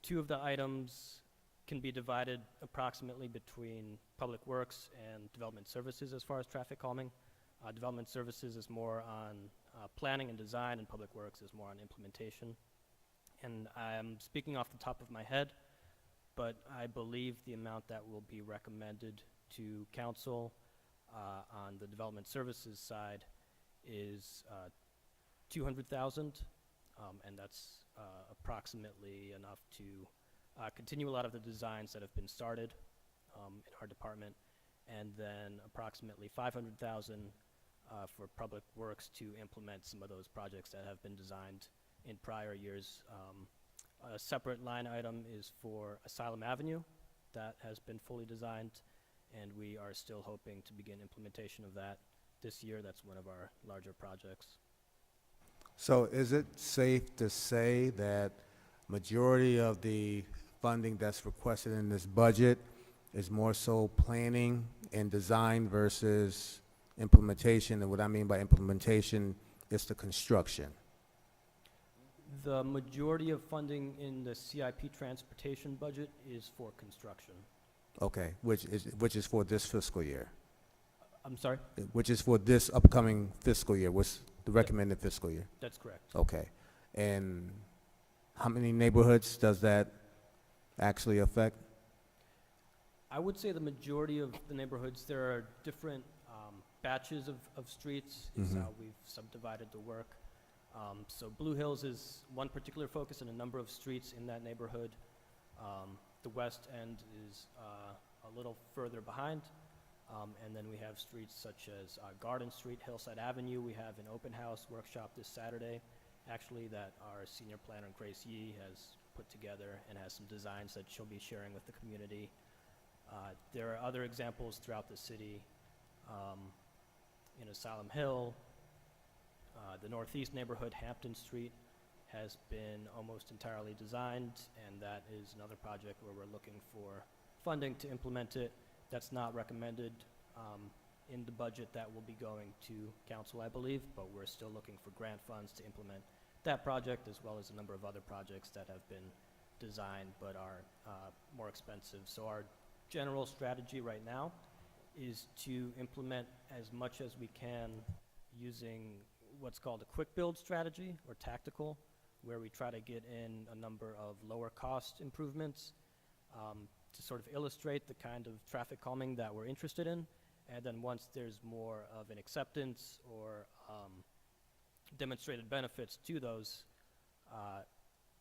two of the items can be divided approximately between Public Works and Development Services as far as traffic calming. Development Services is more on planning and design, and Public Works is more on implementation. And I'm speaking off the top of my head, but I believe the amount that will be recommended to council on the Development Services side is $200,000, and that's approximately enough to continue a lot of the designs that have been started in our department, and then approximately $500,000 for Public Works to implement some of those projects that have been designed in prior years. A separate line item is for Asylum Avenue that has been fully designed, and we are still hoping to begin implementation of that this year. That's one of our larger projects. So is it safe to say that majority of the funding that's requested in this budget is more so planning and design versus implementation? And what I mean by implementation is the construction. The majority of funding in the CIP transportation budget is for construction. Okay, which is for this fiscal year. I'm sorry? Which is for this upcoming fiscal year. What's the recommended fiscal year? That's correct. Okay. And how many neighborhoods does that actually affect? I would say the majority of the neighborhoods, there are different batches of streets, is how we've subdivided the work. So Blue Hills is one particular focus and a number of streets in that neighborhood. The West End is a little further behind. And then we have streets such as Garden Street, Hillside Avenue. We have an open house workshop this Saturday, actually, that our senior planner, Grace Yee, has put together and has some designs that she'll be sharing with the community. There are other examples throughout the city. In Asylum Hill, the Northeast neighborhood, Hampton Street, has been almost entirely designed, and that is another project where we're looking for funding to implement it. That's not recommended in the budget that will be going to council, I believe, but we're still looking for grant funds to implement that project, as well as a number of other projects that have been designed but are more expensive. So our general strategy right now is to implement as much as we can using what's called a quick build strategy, or tactical, where we try to get in a number of lower cost improvements to sort of illustrate the kind of traffic calming that we're interested in. And then once there's more of an acceptance or demonstrated benefits to those,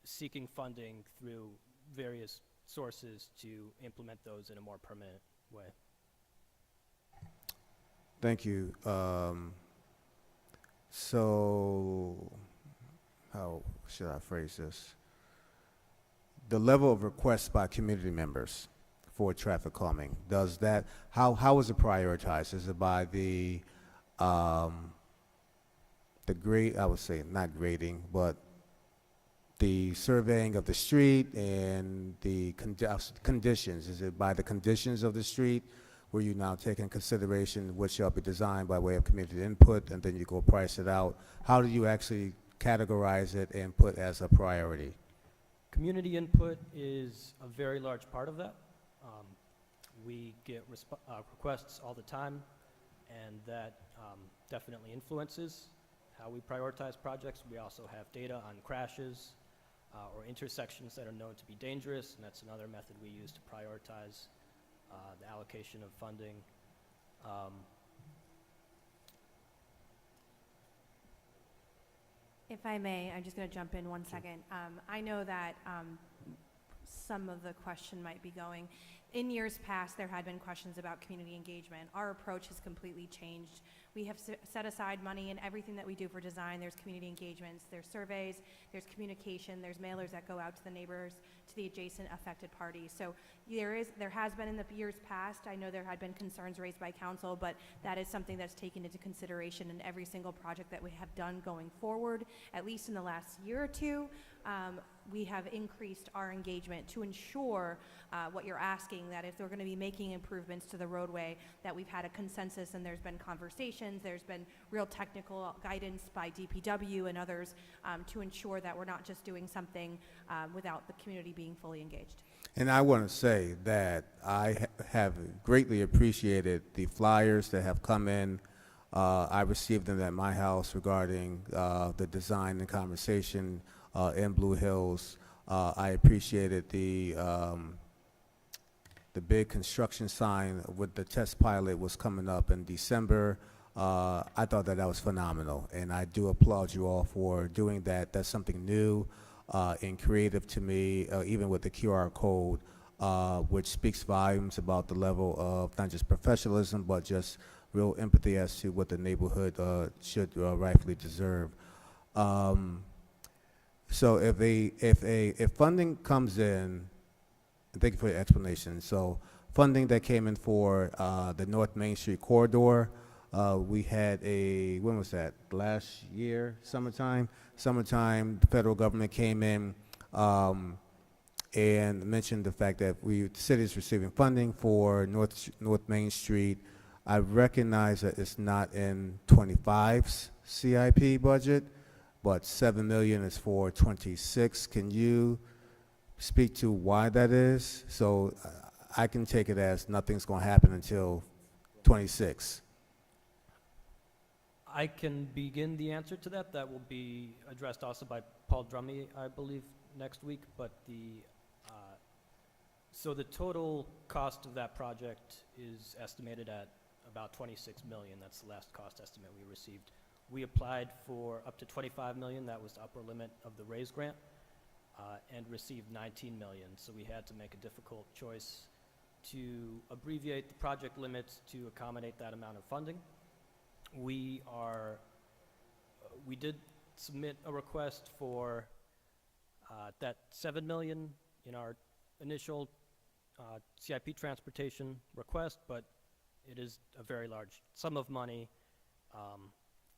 seeking funding through various sources to implement those in a more permanent way. Thank you. So, how should I phrase this? the level of requests by community members for traffic calming, does that, how is it prioritized? Is it by the grade, I would say, not grading, but the surveying of the street and the conditions? Is it by the conditions of the street, where you now take in consideration what shall be designed by way of community input, and then you go price it out? How do you actually categorize it and put as a priority? Community input is a very large part of that. We get requests all the time, and that definitely influences how we prioritize projects. We also have data on crashes or intersections that are known to be dangerous, and that's another method we use to prioritize the allocation of funding. If I may, I'm just going to jump in 1 second. I know that some of the question might be going, in years past, there had been questions about community engagement. Our approach has completely changed. We have set aside money in everything that we do for design. There's community engagements, there's surveys, there's communication, there's mailers that go out to the neighbors, to the adjacent affected parties. So there has been in the years past, I know there had been concerns raised by council, but that is something that's taken into consideration in every single project that we have done going forward, at least in the last year or two. We have increased our engagement to ensure what you're asking, that if they're going to be making improvements to the roadway, that we've had a consensus and there's been conversations, there's been real technical guidance by DPW and others to ensure that we're not just doing something without the community being fully engaged. And I want to say that I have greatly appreciated the flyers that have come in. I received them at my house regarding the design and conversation in Blue Hills. I appreciated the big construction sign with the test pilot was coming up in December. I thought that was phenomenal, and I do applaud you all for doing that. That's something new and creative to me, even with the QR code, which speaks volumes about the level of not just professionalism, but just real empathy as to what the neighborhood should rightfully deserve. So if funding comes in, and thank you for your explanation. So funding that came in for the North Main Street corridor, we had when was that? Last year, summertime. The federal government came in and mentioned the fact that the city is receiving funding for North Main Street. I recognize that it's not in 25's CIP budget, but $7 million is for 26. Can you speak to why that is? So I can take it as nothing's going to happen until 26. I can begin the answer to that. That will be addressed also by Paul Drummy, I believe, next week. But so the total cost of that project is estimated at about $26 million. That's the last cost estimate we received. We applied for up to $25 million. That was the upper limit of the RAISE grant, and received $19 million. So we had to make a difficult choice to abbreviate the project limits to accommodate that amount of funding. We did submit a request for that $7 million in our initial CIP transportation request, but it is a very large sum of money,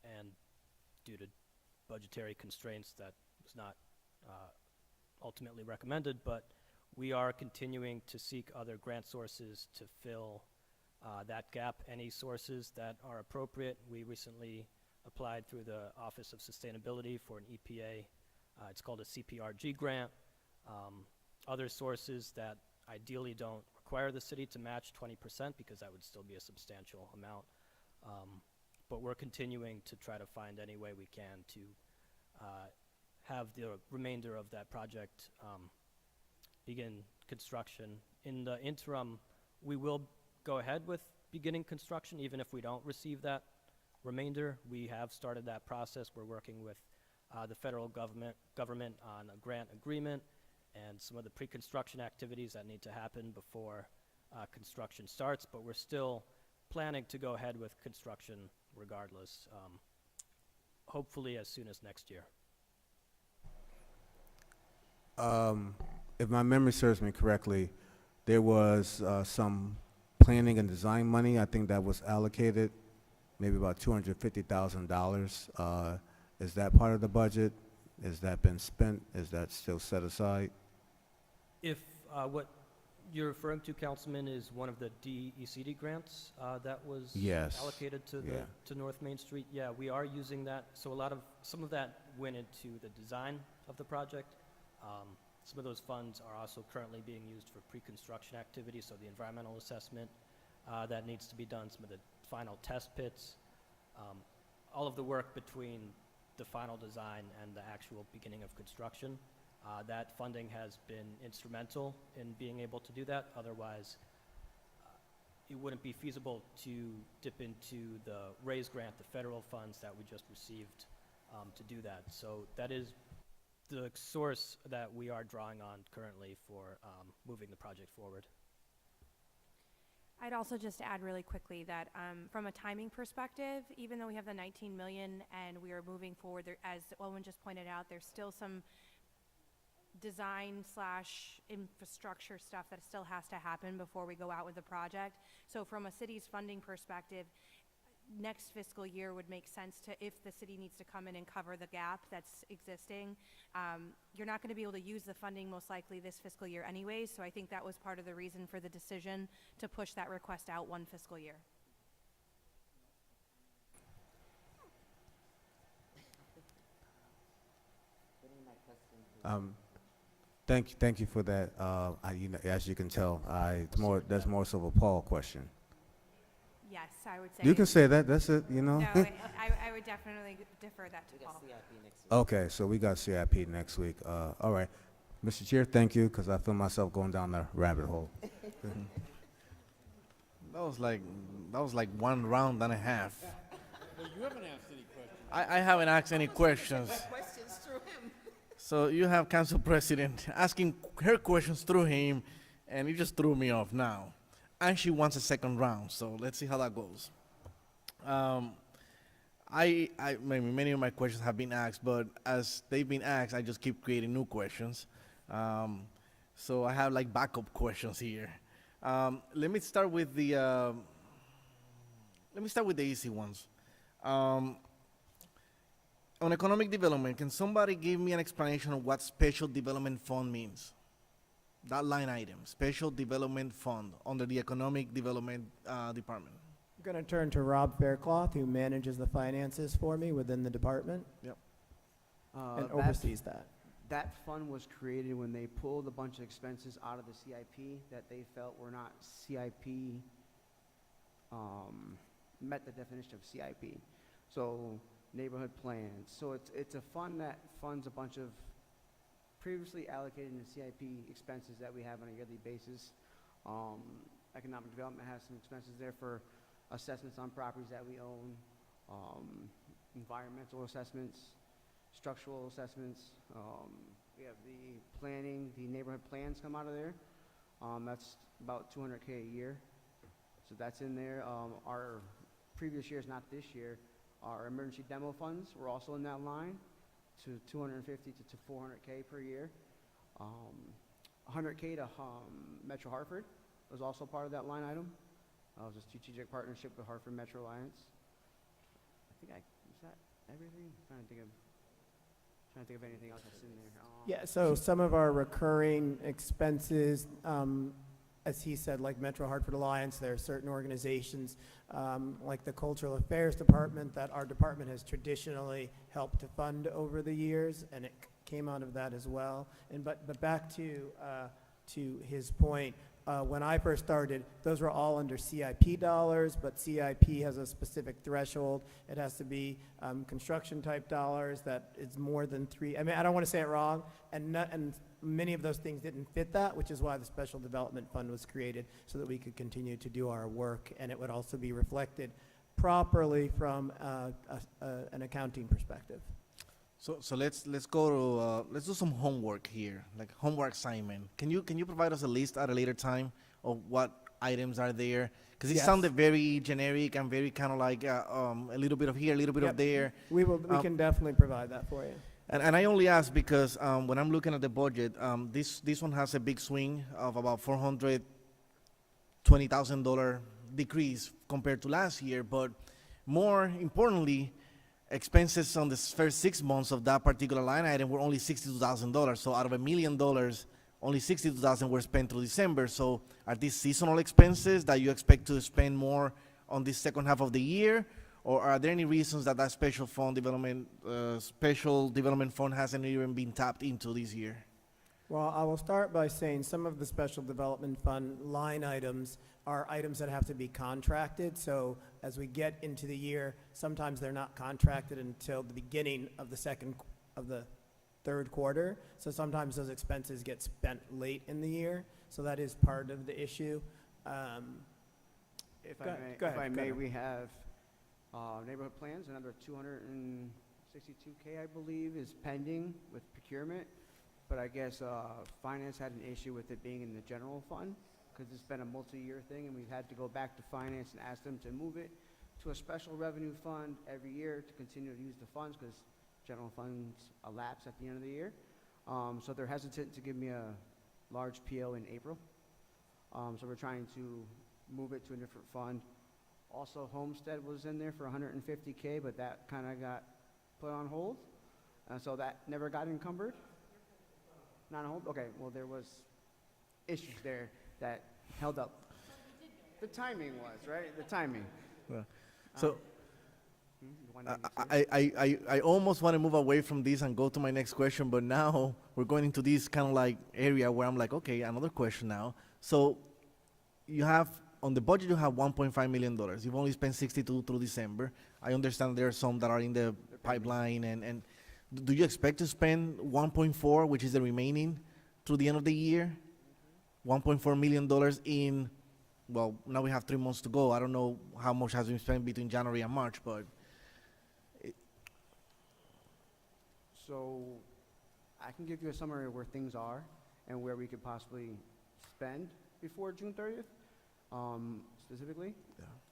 and due to budgetary constraints, that was not ultimately recommended. But we are continuing to seek other grant sources to fill that gap, any sources that are appropriate. We recently applied through the Office of Sustainability for an EPA, it's called a CPRG grant. Other sources that ideally don't require the city to match 20%, because that would still be a substantial amount. But we're continuing to try to find any way we can to have the remainder of that project begin construction. In the interim, we will go ahead with beginning construction, even if we don't receive that remainder. We have started that process. We're working with the federal government on a grant agreement and some of the pre-construction activities that need to happen before construction starts, but we're still planning to go ahead with construction regardless, hopefully as soon as next year. if my memory serves me correctly, there was some planning and design money, I think that was allocated, maybe about $250,000. Is that part of the budget? Has that been spent? Is that still set aside? If what you're referring to, Councilman, is one of the DECD grants that was Yes. allocated to Yeah. to North Main Street, yeah, we are using that. So some of that went into the design of the project. Some of those funds are also currently being used for pre-construction activities, so the environmental assessment that needs to be done, some of the final test pits, all of the work between the final design and the actual beginning of construction. That funding has been instrumental in being able to do that. Otherwise, it wouldn't be feasible to dip into the RAISE grant, the federal funds that we just received to do that. So that is the source that we are drawing on currently for moving the project forward. I'd also just add really quickly that from a timing perspective, even though we have the 19 million and we are moving forward, there, as Owen just pointed out, there's still some design / infrastructure stuff that still has to happen before we go out with the project. So from a city's funding perspective, next fiscal year would make sense to, if the city needs to come in and cover the gap that's existing. You're not going to be able to use the funding most likely this fiscal year anyways, so I think that was part of the reason for the decision to push that request out one fiscal year. Thank you for that. As you can tell, that's more so a Paul question. Yes, I would say. You can say that. That's it. No, I would definitely defer that to Paul. Okay, so we got CIP next week. All right, Mr. Chair, thank you, because I feel myself going down the rabbit hole. That was like one round and a half. Well, you haven't asked any questions. I haven't asked any questions. Questions through him. So you have Council President asking her questions through him, and you just threw me off now. And she wants a second round, so let's see how that goes. Maybe many of my questions have been asked, but as they've been asked, I just keep creating new questions. So I have like backup questions here. Let me start with the easy ones. On economic development, can somebody give me an explanation of what special development fund means? That line item, special development fund, under the economic development department. I'm going to turn to Rob Faircloth, who manages the finances for me within the department Yep. and oversees that. That fund was created when they pulled a bunch of expenses out of the CIP that they felt were not CIP, met the definition of CIP. So neighborhood plans. So it's a fund that funds a bunch of previously allocated in the CIP expenses that we have on a yearly basis. Economic development has some expenses there for assessments on properties that we own, environmental assessments, structural assessments. We have the planning, the neighborhood plans come out of there. That's about $200K a year. So that's in there. Our previous years, not this year, our emergency demo funds were also in that line, to 250 to 400K per year. 100K to Metro Hartford was also part of that line item. It was a strategic partnership with Hartford Metro Alliance. Is that everything? I'm trying to think of anything else that's in there. Yeah, so some of our recurring expenses, as he said, like Metro Hartford Alliance, there are certain organizations like the Cultural Affairs Department that our department has traditionally helped to fund over the years, and it came out of that as well. But back to his point, when I first started, those were all under CIP dollars, but CIP has a specific threshold. It has to be construction type dollars that is more than three. I mean, I don't want to say it wrong, and many of those things didn't fit that, which is why the Special Development Fund was created, so that we could continue to do our work, and it would also be reflected properly from an accounting perspective. So let's go to let's do some homework here, like homework assignment. Can you provide us a list at a later time of what items are there? Because it Yes. sounded very generic and very kind of like a little bit of here, a little bit Yep. of there. We can definitely provide that for you. And I only ask because when I'm looking at the budget, this one has a big swing of about $420,000 decrease compared to last year. But more importantly, expenses on the first 6 months of that particular line item were only $62,000. So out of $1 million, only $62,000 were spent through December. So are these seasonal expenses that you expect to spend more on this second half of the year? Or are there any reasons that special development fund hasn't even been tapped into this year? Well, I will start by saying some of the special development fund line items are items that have to be contracted. So as we get into the year, sometimes they're not contracted until the beginning of the third quarter. So sometimes those expenses get spent late in the year. So that is part of the issue. If Go I ahead. may, we have neighborhood plans, another 262K, I believe, is pending with procurement. But I guess finance had an issue with it being in the general fund because it's been a multi-year thing, and we've had to go back to finance and ask them to move it to a special revenue fund every year to continue to use the funds because general funds elapse at the end of the year. So they're hesitant to give me a large PO in April. So we're trying to move it to a different fund. Also, Homestead was in there for 150K, but that kind of got put on hold. So that never got encumbered. Not on hold? Okay, well, there was issues there that held up. The timing was, right? The timing. Well, so You want to answer? I almost want to move away from this and go to my next question, but now we're going into this kind of like area where I'm like, okay, another question now. So you have, on the budget, you have $1.5 million. You've only spent 62 through December. I understand there are some that are in the pipeline, and do you expect to spend 1.4, which is the remaining, through the end of the year? $1.4 million in, well, now we have 3 months to go. I don't know how much has been spent between January and March, but So I can give you a summary of where things are and where we could possibly spend before June 30th, specifically,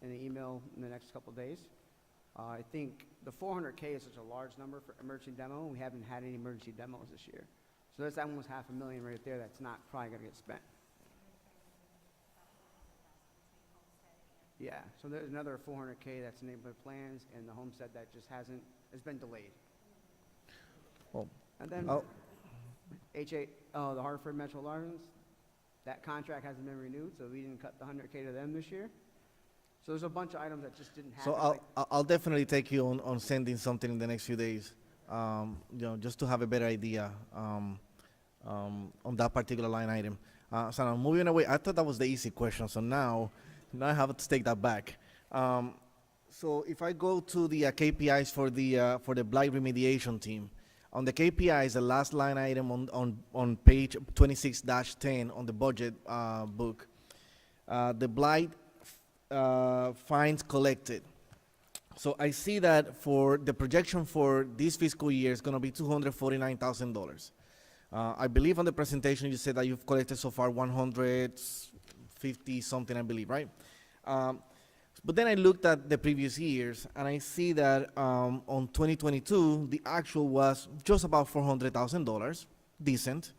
in an email in the next couple of days. I think the 400K is such a large number for emergency demo, and we haven't had any emergency demos this year. So that's almost $500,000 right there that's not probably gonna get spent. Yeah, so there's another 400K that's neighborhood plans and the homestead that just has been delayed. Well, And then I'll- the Hartford Metro Lawrence, that contract hasn't been renewed, so we didn't cut the 100K to them this year. So there's a bunch of items that just didn't happen. so I'll definitely take you on sending something in the next few days, just to have a better idea on that particular line item. So now moving away, I thought that was the easy question, so now I have to take that back. So if I go to the KPIs for the blight remediation team, on the KPIs, the last line item on page 26-10 on the budget book, the blight fines collected. So I see that for the projection for this fiscal year is going to be $249,000. I believe on the presentation you said that you've collected so far 150 something, I believe, right? But then I looked at the previous years, and I see that on 2022, the actual was just about $400,000, decent.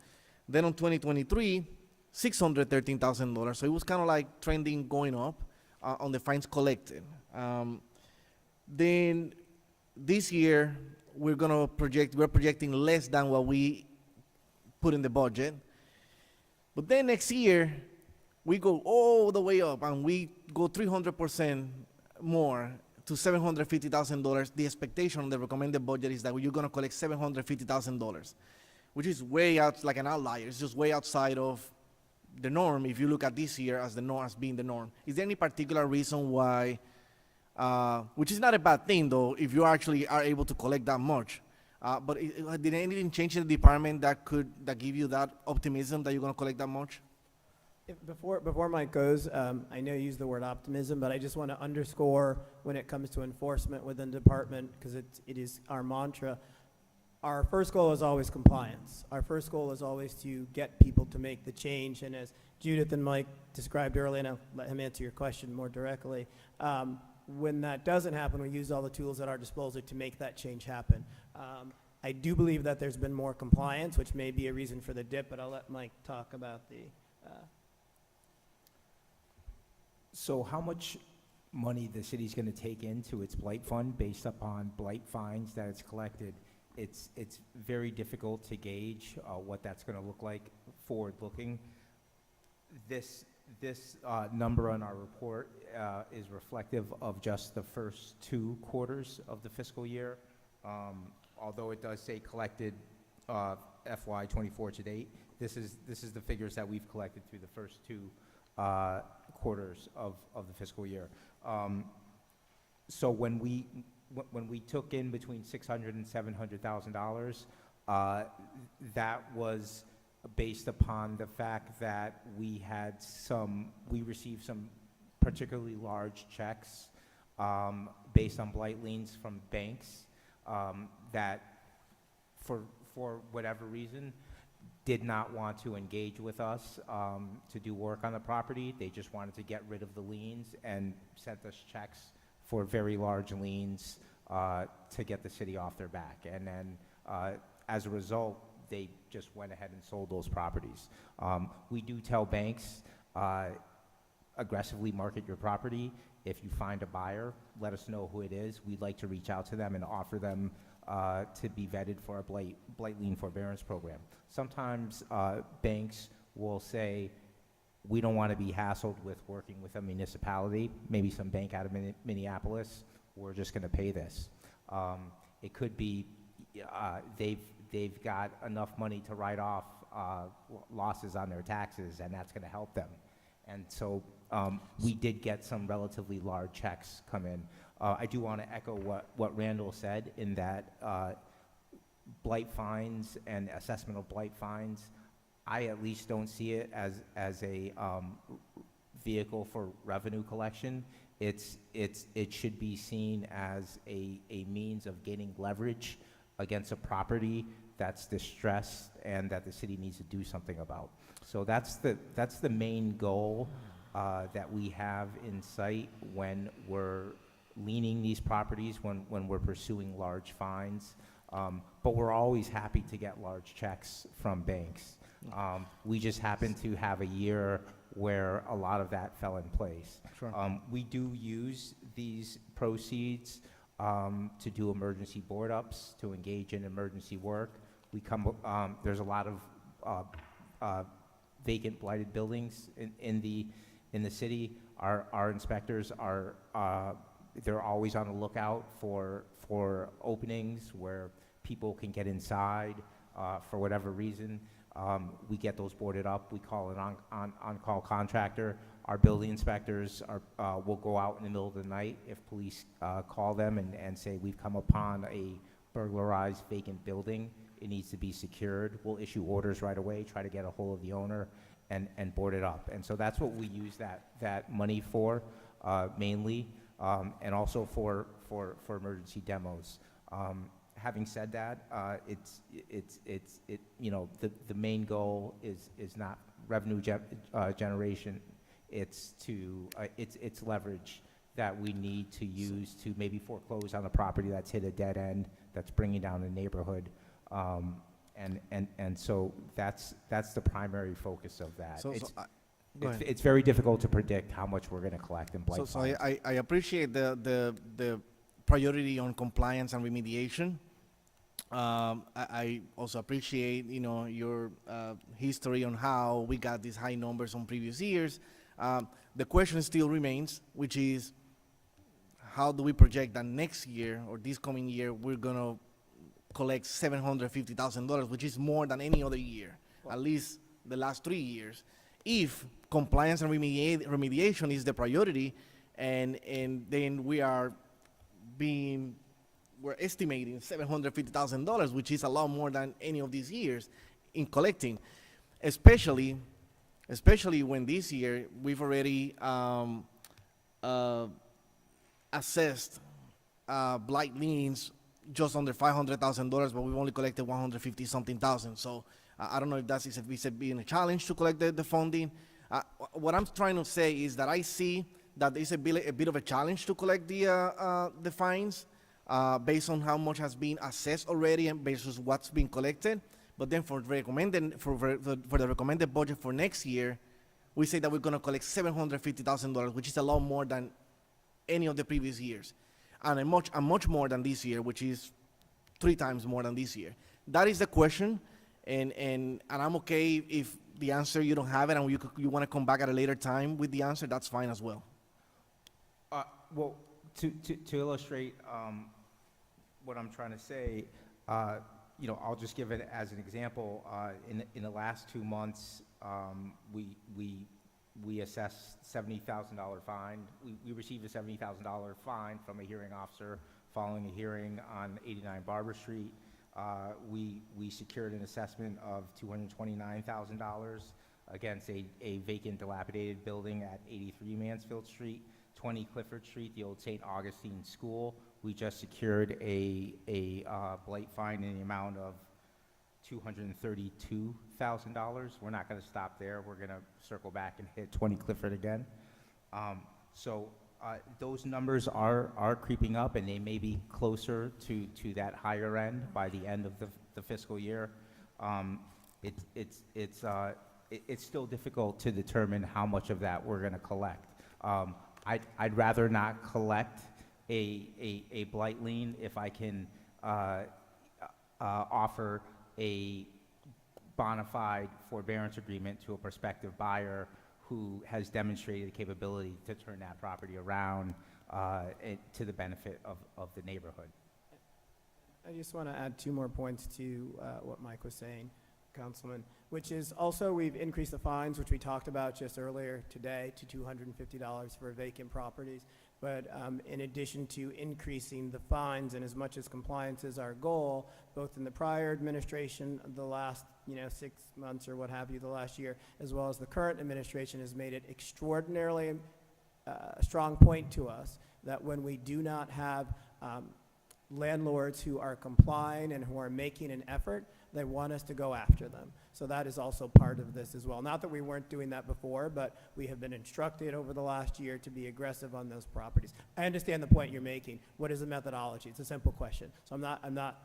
Then on 2023, $613,000. So it was kind of like trending, going up on the fines collected. Then this year, we're projecting less than what we put in the budget. But then next year, we go all the way up, and we go 300% more to $750,000. The expectation on the recommended budget is that you're going to collect $750,000, which is way out, like an outlier. It's just way outside of the norm if you look at this year as the norm, as being the norm. Is there any particular reason why, which is not a bad thing, though, if you actually are able to collect that much? But did anything change in the department that give you that optimism that you're going to collect that much? Before Mike goes, I know you use the word optimism, but I just want to underscore when it comes to enforcement within the department, because it is our mantra. Our first goal is always compliance. Our first goal is always to get people to make the change. And as Judith and Mike described earlier, and I'll let him answer your question more directly, when that doesn't happen, we use all the tools at our disposal to make that change happen. I do believe that there's been more compliance, which may be a reason for the dip, but I'll let Mike talk about the, So how much money the city's gonna take into its blight fund based upon blight fines that it's collected? It's very difficult to gauge what that's gonna look like forward-looking. This number on our report is reflective of just the first 2 quarters of the fiscal year. Although it does say collected FY '24 to date, this is the figures that we've collected through the first 2 quarters of the fiscal year. So when we took in between $600,000 and $700,000, that was based upon the fact that we received some particularly large checks based on blight liens from banks that, for whatever reason, did not want to engage with us to do work on the property. They just wanted to get rid of the liens and sent us checks for very large liens to get the city off their back. And then as a result, they just went ahead and sold those properties. We do tell banks, aggressively market your property. If you find a buyer, let us know who it is. We'd like to reach out to them and offer them to be vetted for a blight lien forbearance program. Sometimes banks will say, we don't want to be hassled with working with a municipality, maybe some bank out of Minneapolis, we're just going to pay this. It could be they've got enough money to write off losses on their taxes, and that's going to help them. And so we did get some relatively large checks come in. I do want to echo what Randall said in that blight fines and assessment of blight fines, I at least don't see it as a vehicle for revenue collection. It should be seen as a means of gaining leverage against a property that's distressed and that the city needs to do something about. So that's the main goal that we have in sight when we're leaning these properties, when we're pursuing large fines. But we're always happy to get large checks from banks. We just happen to have a year where a lot of that fell in place. Sure. We do use these proceeds to do emergency board ups, to engage in emergency work. There's a lot of vacant blighted buildings in the city. Our inspectors they're always on the lookout for openings where people can get inside for whatever reason. We get those boarded up. We call an on-call contractor. Our building inspectors will go out in the middle of the night if police call them and say, we've come upon a burglarized vacant building. It needs to be secured. We'll issue orders right away, try to get a hold of the owner and board it up. And so that's what we use that money for, mainly, and also for emergency demos. Having said that, the main goal is not revenue generation. It's leverage that we need to use to maybe foreclose on a property that's hit a dead end, that's bringing down the neighborhood, and so that's the primary focus of that. Go ahead. It's very difficult to predict how much we're going to collect in blight So fines. I appreciate the priority on compliance and remediation. I also appreciate, your history on how we got these high numbers on previous years. The question still remains, which is, how do we project that next year or this coming year we're gonna collect $750,000, which is more than any other year, at least the last 3 years, if compliance and remediation is the priority, and then we're estimating $750,000, which is a lot more than any of these years in collecting, especially when this year we've already assessed blight liens just under $500,000, but we've only collected 150-something thousand. So I don't know if it's being a challenge to collect the funding. What I'm trying to say is that I see that it's a bit of a challenge to collect the fines. based on how much has been assessed already and versus what's been collected. But then for the recommended budget for next year, we say that we're going to collect $750,000, which is a lot more than any of the previous years, and much more than this year, which is 3 times more than this year. That is the question, and I'm okay if the answer you don't have it and you want to come back at a later time with the answer. That's fine as well. Well, to illustrate what I'm trying to say, I'll just give it as an example. In the last 2 months, we assessed $70,000 fine. We received a $70,000 fine from a hearing officer following a hearing on 89 Barber Street. We secured an assessment of $229,000 against a vacant, dilapidated building at 83 Mansfield Street, 20 Clifford Street, the old St. Augustine School. We just secured a blight fine in the amount of $232,000. We're not going to stop there. We're going to circle back and hit 20 Clifford again. Those numbers are creeping up, and they may be closer to that higher end by the end of the fiscal year. It's still difficult to determine how much of that we're going to collect. I'd rather not collect a blight lien if I can offer a bona fide forbearance agreement to a prospective buyer who has demonstrated the capability to turn that property around to the benefit of the neighborhood. I just want to add 2 more points to what Mike was saying, Councilman, which is also we've increased the fines, which we talked about just earlier today, to $250 for vacant properties. But in addition to increasing the fines, and as much as compliance is our goal, both in the prior administration, the last 6 months or what have you, the last year, as well as the current administration, has made it extraordinarily strong point to us that when we do not have landlords who are complying and who are making an effort, they want us to go after them. So that is also part of this as well. Not that we weren't doing that before, but we have been instructed over the last year to be aggressive on those properties. I understand the point you're making. What is the methodology? It's a simple question. So I'm not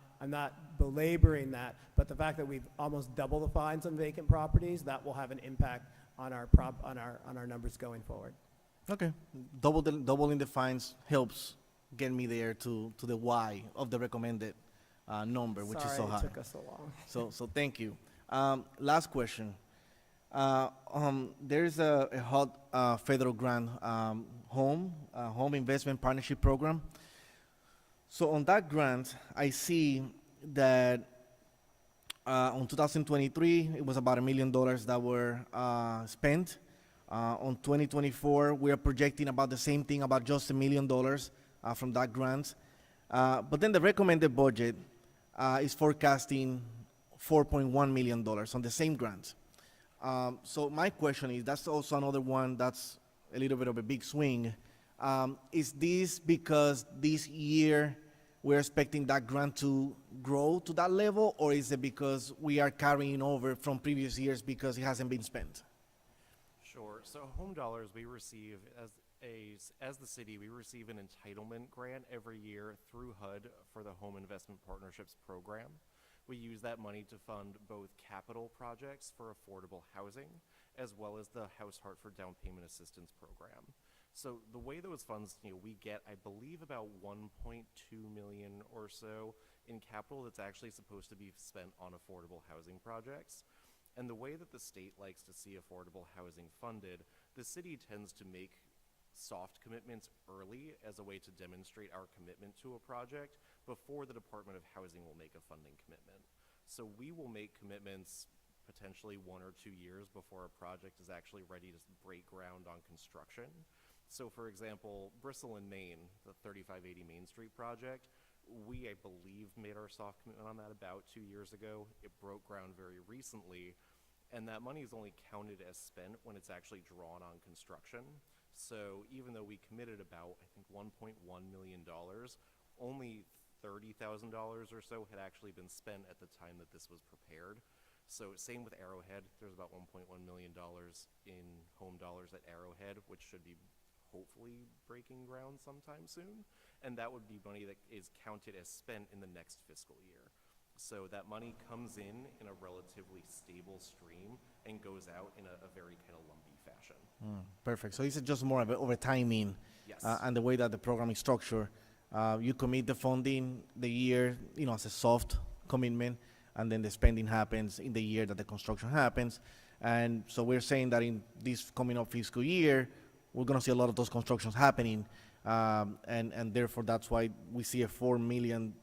belaboring that, but the fact that we've almost double the fines on vacant properties, that will have an impact on our numbers going forward. Okay, doubling the fines helps get me there to the why of the recommended number, which is so high. Sorry it took us so long. So thank you. Last question. There's a hot federal grant home investment partnership program. So on that grant, I see that on 2023, it was about $1 million that were spent. On 2024, we are projecting about the same thing, about just $1 million from that grant. But then the recommended budget is forecasting $4.1 million on the same grant. So my question is, that's also another one that's a little bit of a big swing. Is this because this year we're expecting that grant to grow to that level, or is it because we are carrying over from previous years because it hasn't been spent? Sure. So home dollars we receive as the city, we receive an entitlement grant every year through HUD for the Home Investment Partnerships Program. We use that money to fund both capital projects for affordable housing, as well as the House Hartford Down Payment Assistance Program. So the way those funds, we get, I believe, about 1.2 million or so in capital that's actually supposed to be spent on affordable housing projects. And the way that the state likes to see affordable housing funded, the city tends to make soft commitments early as a way to demonstrate our commitment to a project before the Department of Housing will make a funding commitment. So we will make commitments potentially 1 or 2 years before a project is actually ready to break ground on construction. So for example, Bristol in Maine, the 3580 Main Street project, we, I believe, made our soft commitment on that about 2 years ago. It broke ground very recently, and that money is only counted as spent when it's actually drawn on construction. So even though we committed about, I think, $1.1 million, only $30,000 or so had actually been spent at the time that this was prepared. So same with Arrowhead. There's about $1.1 million in home dollars at Arrowhead, which should be hopefully breaking ground sometime soon. and that would be money that is counted as spent in the next fiscal year. So that money comes in a relatively stable stream and goes out in a very kind of lumpy fashion. Perfect. So it's just more of a timing Yes. and the way that the program is structured. You commit the funding the year, as a soft commitment, and then the spending happens in the year that the construction happens. And so we're saying that in this coming up fiscal year, we're going to see a lot of those constructions happening, and therefore that's why we see a $4 million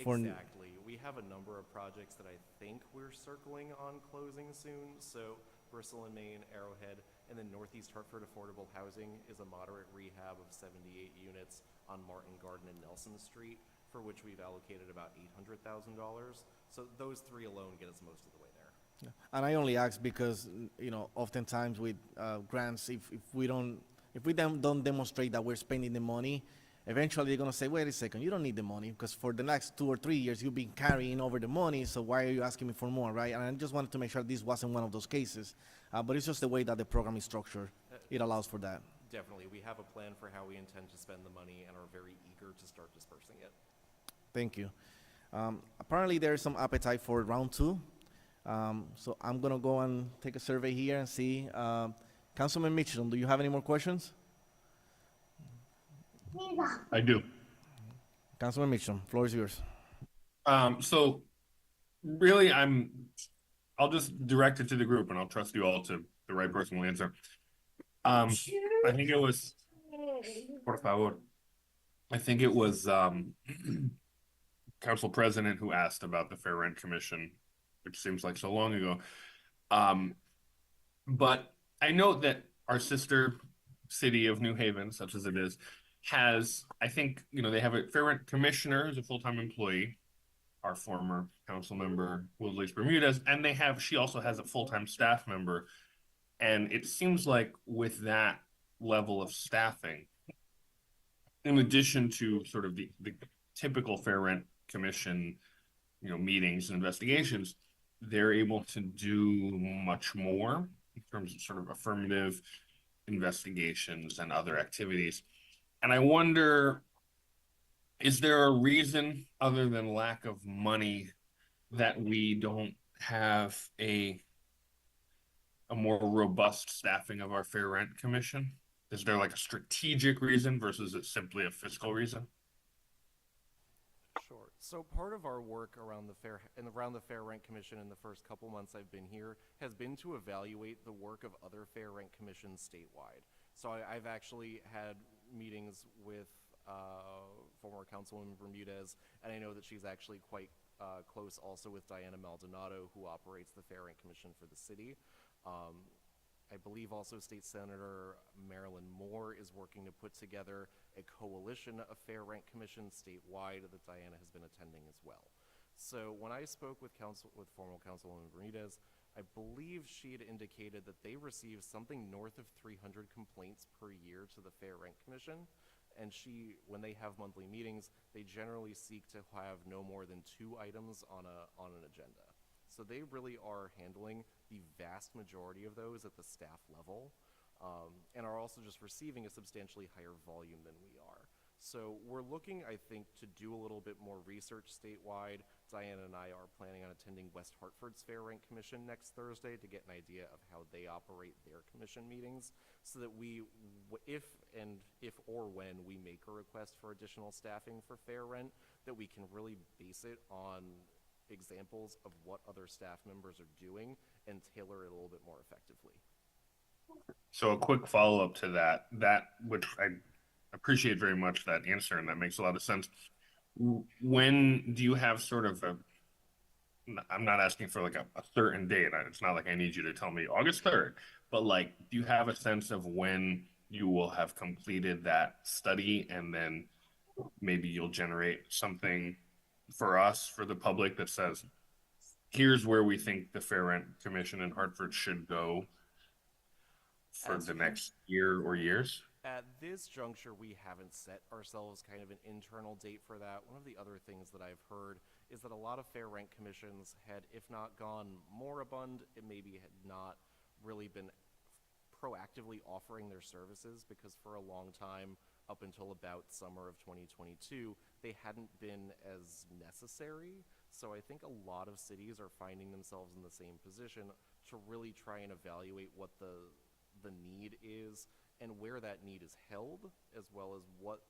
for Exactly. We have a number of projects that I think we're circling on closing soon. So Bristol and Maine, Arrowhead, and then Northeast Hartford Affordable Housing is a moderate rehab of 78 units on Martin Garden and Nelson Street, for which we've allocated about $800,000. So those three alone get us most of the way there. And I only ask because, oftentimes with grants, if we don't demonstrate that we're spending the money, eventually they're going to say, wait a second, you don't need the money because for the next 2 or 3 years you've been carrying over the money, so why are you asking me for more, right? And I just wanted to make sure this wasn't one of those cases, but it's just the way that the program is structured. It allows for that. Definitely. We have a plan for how we intend to spend the money and are very eager to start dispersing it. Thank you. Apparently there's some appetite for round 2. So I'm going to go and take a survey here and see. Councilman Mitchell, do you have any more questions? I do. Councilman Mitchell, floor is yours. So really, I'll just direct it to the group and I'll trust you all to the right person will answer. I think it was, por favor. I think it was Council President who asked about the Fair Rent Commission, which seems like so long ago. But I note that our sister city of New Haven, such as it is, has, I think, they have a Fair Rent Commissioner who's a full-time employee, our former council member, Willis Bermudez, and she also has a full-time staff member. And it seems like with that level of staffing, in addition to sort of the typical Fair Rent Commission, meetings and investigations, they're able to do much more in terms of sort of affirmative investigations and other activities. And I wonder, is there a reason other than lack of money that we don't have a more robust staffing of our Fair Rent Commission? Is there like a strategic reason versus it's simply a fiscal reason? Sure. So part of our work around the Fair Rent Commission in the first couple months I've been here has been to evaluate the work of other Fair Rent Commissions statewide. So I've actually had meetings with former Councilwoman Bermudez, and I know that she's actually quite close also with Diana Maldonado, who operates the Fair Rent Commission for the city. I believe also State Senator Marilyn Moore is working to put together a coalition of Fair Rent Commissions statewide that Diana has been attending as well. So when I spoke with former Councilwoman Bermudez, I believe she had indicated that they receive something north of 300 complaints per year to the Fair Rent Commission. And when they have monthly meetings, they generally seek to have no more than 2 items on an agenda. So they really are handling the vast majority of those at the staff level, and are also just receiving a substantially higher volume than we are. So we're looking, I think, to do a little bit more research statewide. Diana and I are planning on attending West Hartford's Fair Rent Commission next Thursday to get an idea of how they operate their commission meetings, so that if or when we make a request for additional staffing for fair rent, that we can really base it on examples of what other staff members are doing and tailor it a little bit more effectively. So a quick follow-up to that, which I appreciate very much that answer, and that makes a lot of sense. When do you have sort of I'm not asking for like a certain date. It's not like I need you to tell me August 3rd, but like, do you have a sense of when you will have completed that study, and then maybe you'll generate something for us, for the public, that says, here's where we think the Fair Rent Commission in Hartford should go for the next year or years? At this juncture, we haven't set ourselves kind of an internal date for that. One of the other things that I've heard is that a lot of Fair Rent Commissions had, if not gone moribund, it maybe had not really been proactively offering their services, because for a long time, up until about summer of 2022, they hadn't been as necessary. So I think a lot of cities are finding themselves in the same position to really try and evaluate what the need is and where that need is held, as well as what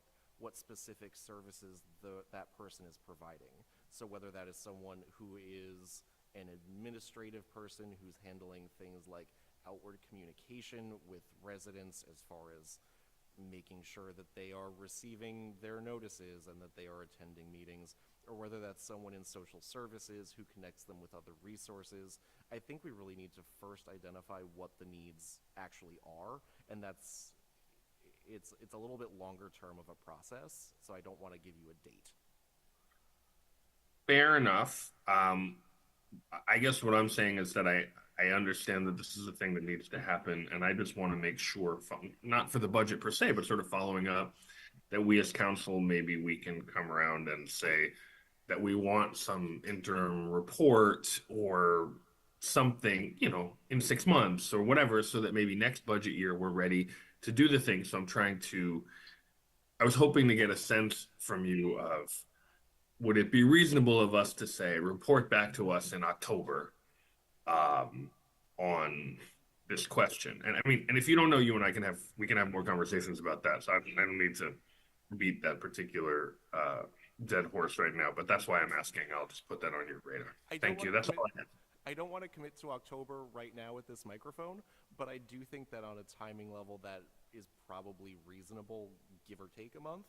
specific services that person is providing. So whether that is someone who is an administrative person who's handling things like outward communication with residents as far as making sure that they are receiving their notices and that they are attending meetings, or whether that's someone in social services who connects them with other resources. I think we really need to first identify what the needs actually are, and it's a little bit longer term of a process, so I don't want to give you a date. Fair enough. I guess what I'm saying is that I understand that this is a thing that needs to happen, and I just want to make sure, not for the budget per se, but sort of following up, that we as council, maybe we can come around and say that we want some interim report or something, in 6 months or whatever, so that maybe next budget year we're ready to do the thing. So I was hoping to get a sense from you of, would it be reasonable of us to say, report back to us in October on this question? And I mean, and if you don't know, you and I we can have more conversations about that. So I don't need to beat that particular dead horse right now, but that's why I'm asking. I'll just put that on your radar. Thank you. That's all I have. I don't want to commit to October right now with this microphone, but I do think that on a timing level that is probably reasonable, give or take a month.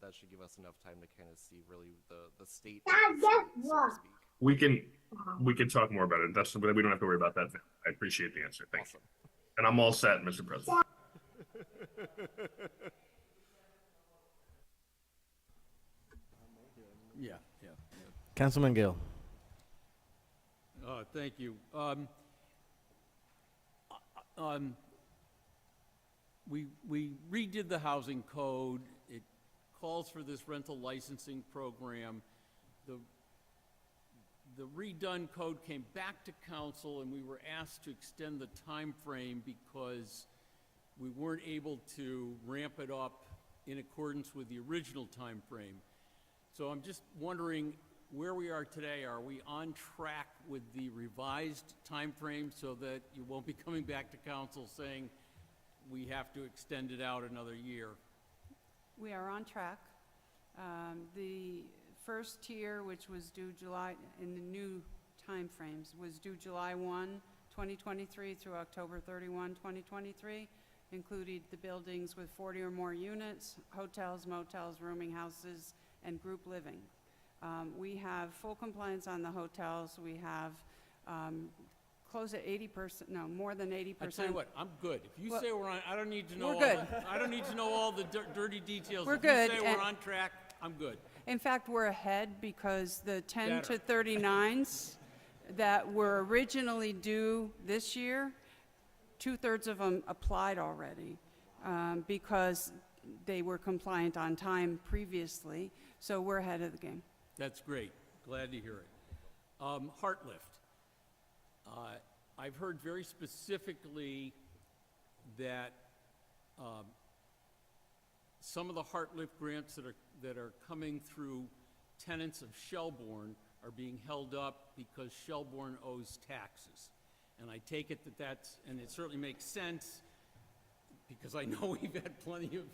That should give us enough time to kind of see really the state, so to speak. We can talk more about it. We don't have to worry about that. I appreciate the answer. Thank you. And I'm all set, Mr. President. Yeah. Councilman Gill. Thank you. We redid the housing code. It calls for this rental licensing program. The redone code came back to council, and we were asked to extend the time frame because we weren't able to ramp it up in accordance with the original time frame. So I'm just wondering where we are today. Are we on track with the revised time frame so that you won't be coming back to council saying we have to extend it out another year? We are on track. The first tier, which was due July, in the new timeframes, was due July 1, 2023 through October 31, 2023, included the buildings with 40 or more units, hotels, motels, rooming houses, and group living. We have full compliance on the hotels. We have close to 80%, no, more than 80%. I tell you what, I'm good. If you Well, say we're on, I don't need to know. we're good. I don't need to know all the dirty details. We're if good, you say and- we're on track, I'm good. In fact, we're ahead because the 10 Better. to 39s that were originally due this year, 2/3 of them applied already because they were compliant on time previously. So we're ahead of the game. That's great. Glad to hear it. Heartlift. I've heard very specifically that some of the Heartlift grants that are coming through tenants of Shelbourne are being held up because Shelbourne owes taxes. And I take it and it certainly makes sense because I know we've had plenty of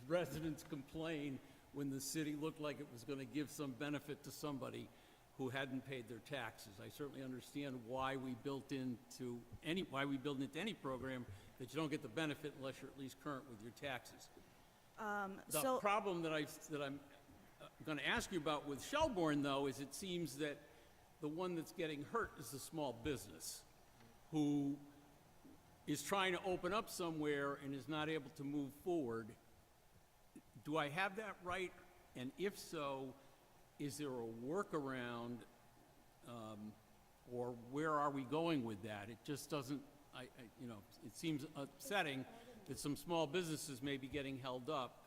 residents complain when the city looked like it was going to give some benefit to somebody who hadn't paid their taxes. I certainly understand why we built into any program that you don't get the benefit unless you're at least current with your taxes. The problem that I'm going to ask you about with Shelbourne, though, is it seems that the one that's getting hurt is the small business who is trying to open up somewhere and is not able to move forward. Do I have that right? And if so, is there a workaround, or where are we going with that? It just doesn't, it seems upsetting that some small businesses may be getting held up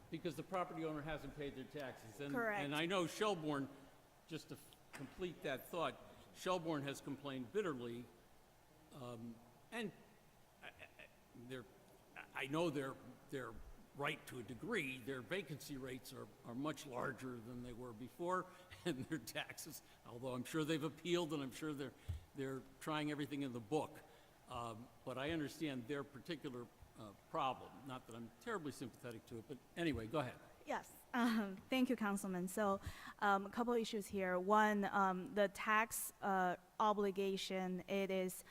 because the property owner hasn't paid their taxes. Correct. And I know Shelbourne, just to complete that thought, Shelbourne has complained bitterly, And I know they're right to a degree. Their vacancy rates are much larger than they were before, and their taxes, although I'm sure they've appealed and I'm sure they're trying everything in the book. But I understand their particular problem. Not that I'm terribly sympathetic to it, but anyway, go ahead. Yes, thank you, Councilman. So, a couple issues here. One, the tax obligation, it is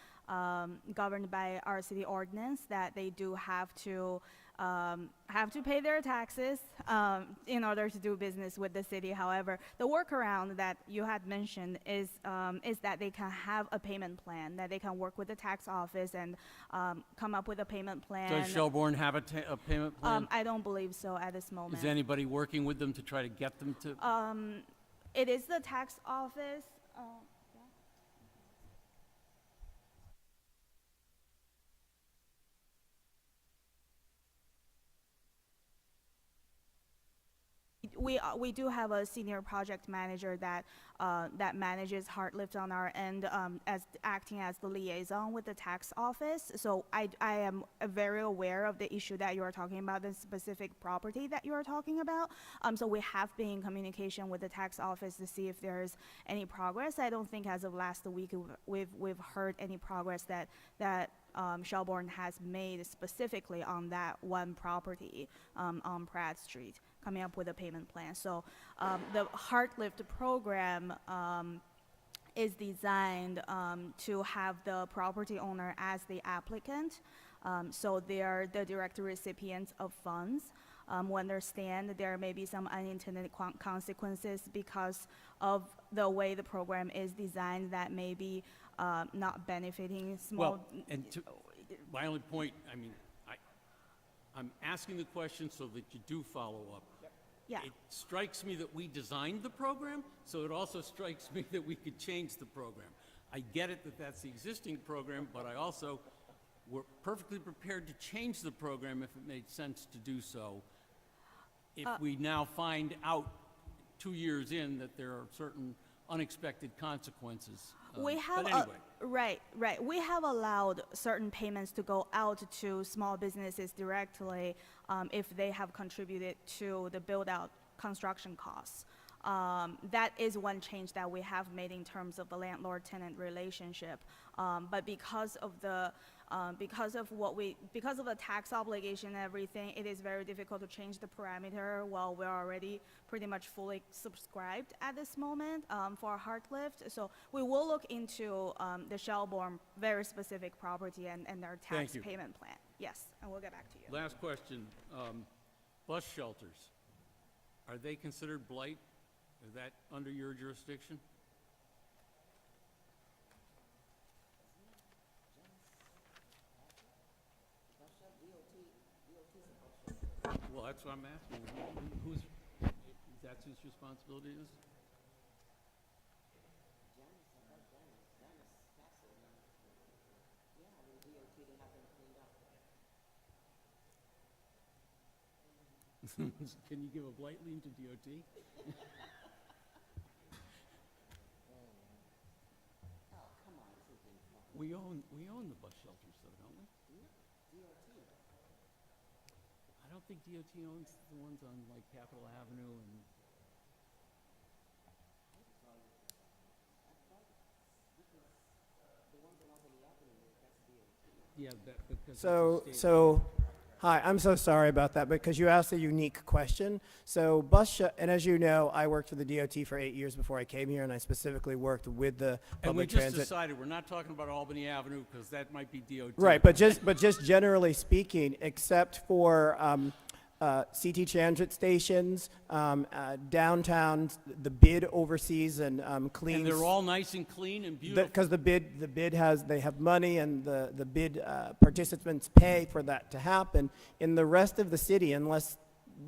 governed by our city ordinance that they do have to pay their taxes in order to do business with the city. However, the workaround that you had mentioned is that they can have a payment plan, that they can work with the tax office and come up with a payment plan. Does Shelbourne have a payment plan? I don't believe so at this moment. Is anybody working with them to try to get them to? It is the tax office. We do have a senior project manager that that manages Hartlift on our end, as acting as the liaison with the tax office. So I am very aware of the issue that you are talking about, the specific property that you are talking about. So we have been in communication with the tax office to see if there's any progress. I don't think as of last week we've heard any progress that Shelbourne has made specifically on that one property on Pratt Street, coming up with a payment plan. So the Heartlift program is designed to have the property owner as the applicant. So they are the direct recipients of funds. We understand there may be some unintended consequences because of the way the program is designed that may be not benefiting small. Well, and my only point, I mean, I'm asking the question so that you do follow up. Yeah. It strikes me that we designed the program, so it also strikes me that we could change the program. I get it that that's the existing program, but I also, we're perfectly prepared to change the program if it made sense to do so. If we now find out 2 years in that there are certain unexpected consequences. We have but anyway. Right. We have allowed certain payments to go out to small businesses directly if they have contributed to the build-out construction costs. That is one change that we have made in terms of the landlord-tenant relationship. But because of the tax obligation and everything, it is very difficult to change the parameter while we're already pretty much fully subscribed at this moment for Heartlift. So we will look into the Shelbourne very specific property and their tax payment plan. Yes, and we'll get back to you. Last question, bus shelters, are they considered blight? Is that under your jurisdiction? Well, that's what I'm asking. That's whose responsibility it is? Can you give a blight lien to DOT? We own the bus shelters, though, don't we? I don't think DOT owns the ones on like Capitol Avenue and. Yeah, So, hi, I'm so sorry about that because you asked a unique question. So and as you know, I worked for the DOT for 8 years before I came here, and I specifically worked with the and we public just transit. decided we're not talking about Albany Avenue because that might be DOT. Right, but just generally speaking, except for CT transit stations, downtown, the bid oversees and cleans. And they're all nice and clean and beautiful. Because the bid they have money, and the bid participants pay for that to happen. In the rest of the city, unless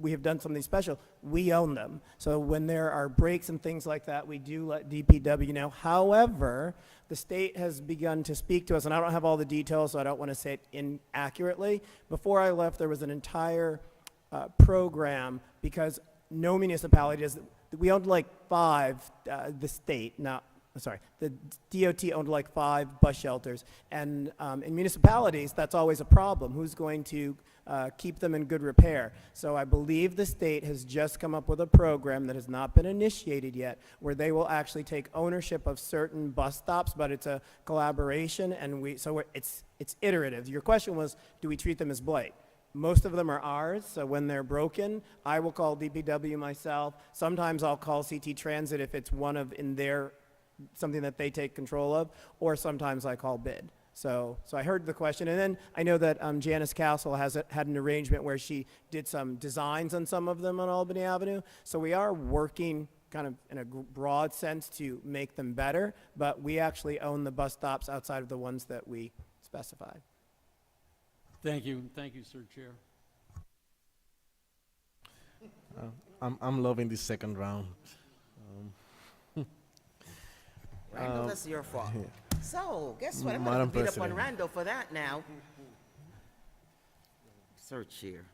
we have done something special, we own them. So when there are breaks and things like that, we do let DPW know. However, the state has begun to speak to us, and I don't have all the details, so I don't want to say it inaccurately. Before I left, there was an entire program, because no municipality does. We owned like 5, the state, not the DOT owned like 5 bus shelters. And in municipalities, that's always a problem. Who's going to keep them in good repair? So I believe the state has just come up with a program that has not been initiated yet, where they will actually take ownership of certain bus stops, but it's a collaboration, and it's iterative. Your question was, do we treat them as blight? Most of them are ours, so when they're broken, I will call DPW myself. Sometimes I'll call CT Transit if it's something that they take control of, or sometimes I call bid. So I heard the question, and then I know that Janice Castle had an arrangement where she did some designs on some of them on Albany Avenue. So we are working kind of in a broad sense to make them better, but we actually own the bus stops outside of the ones that we specified. Thank you, Sir Chair. I'm loving this second round. Randall, that's your fault. So, guess what? I'm going Madam to beat up on President. Randall for that now. Sir Chair.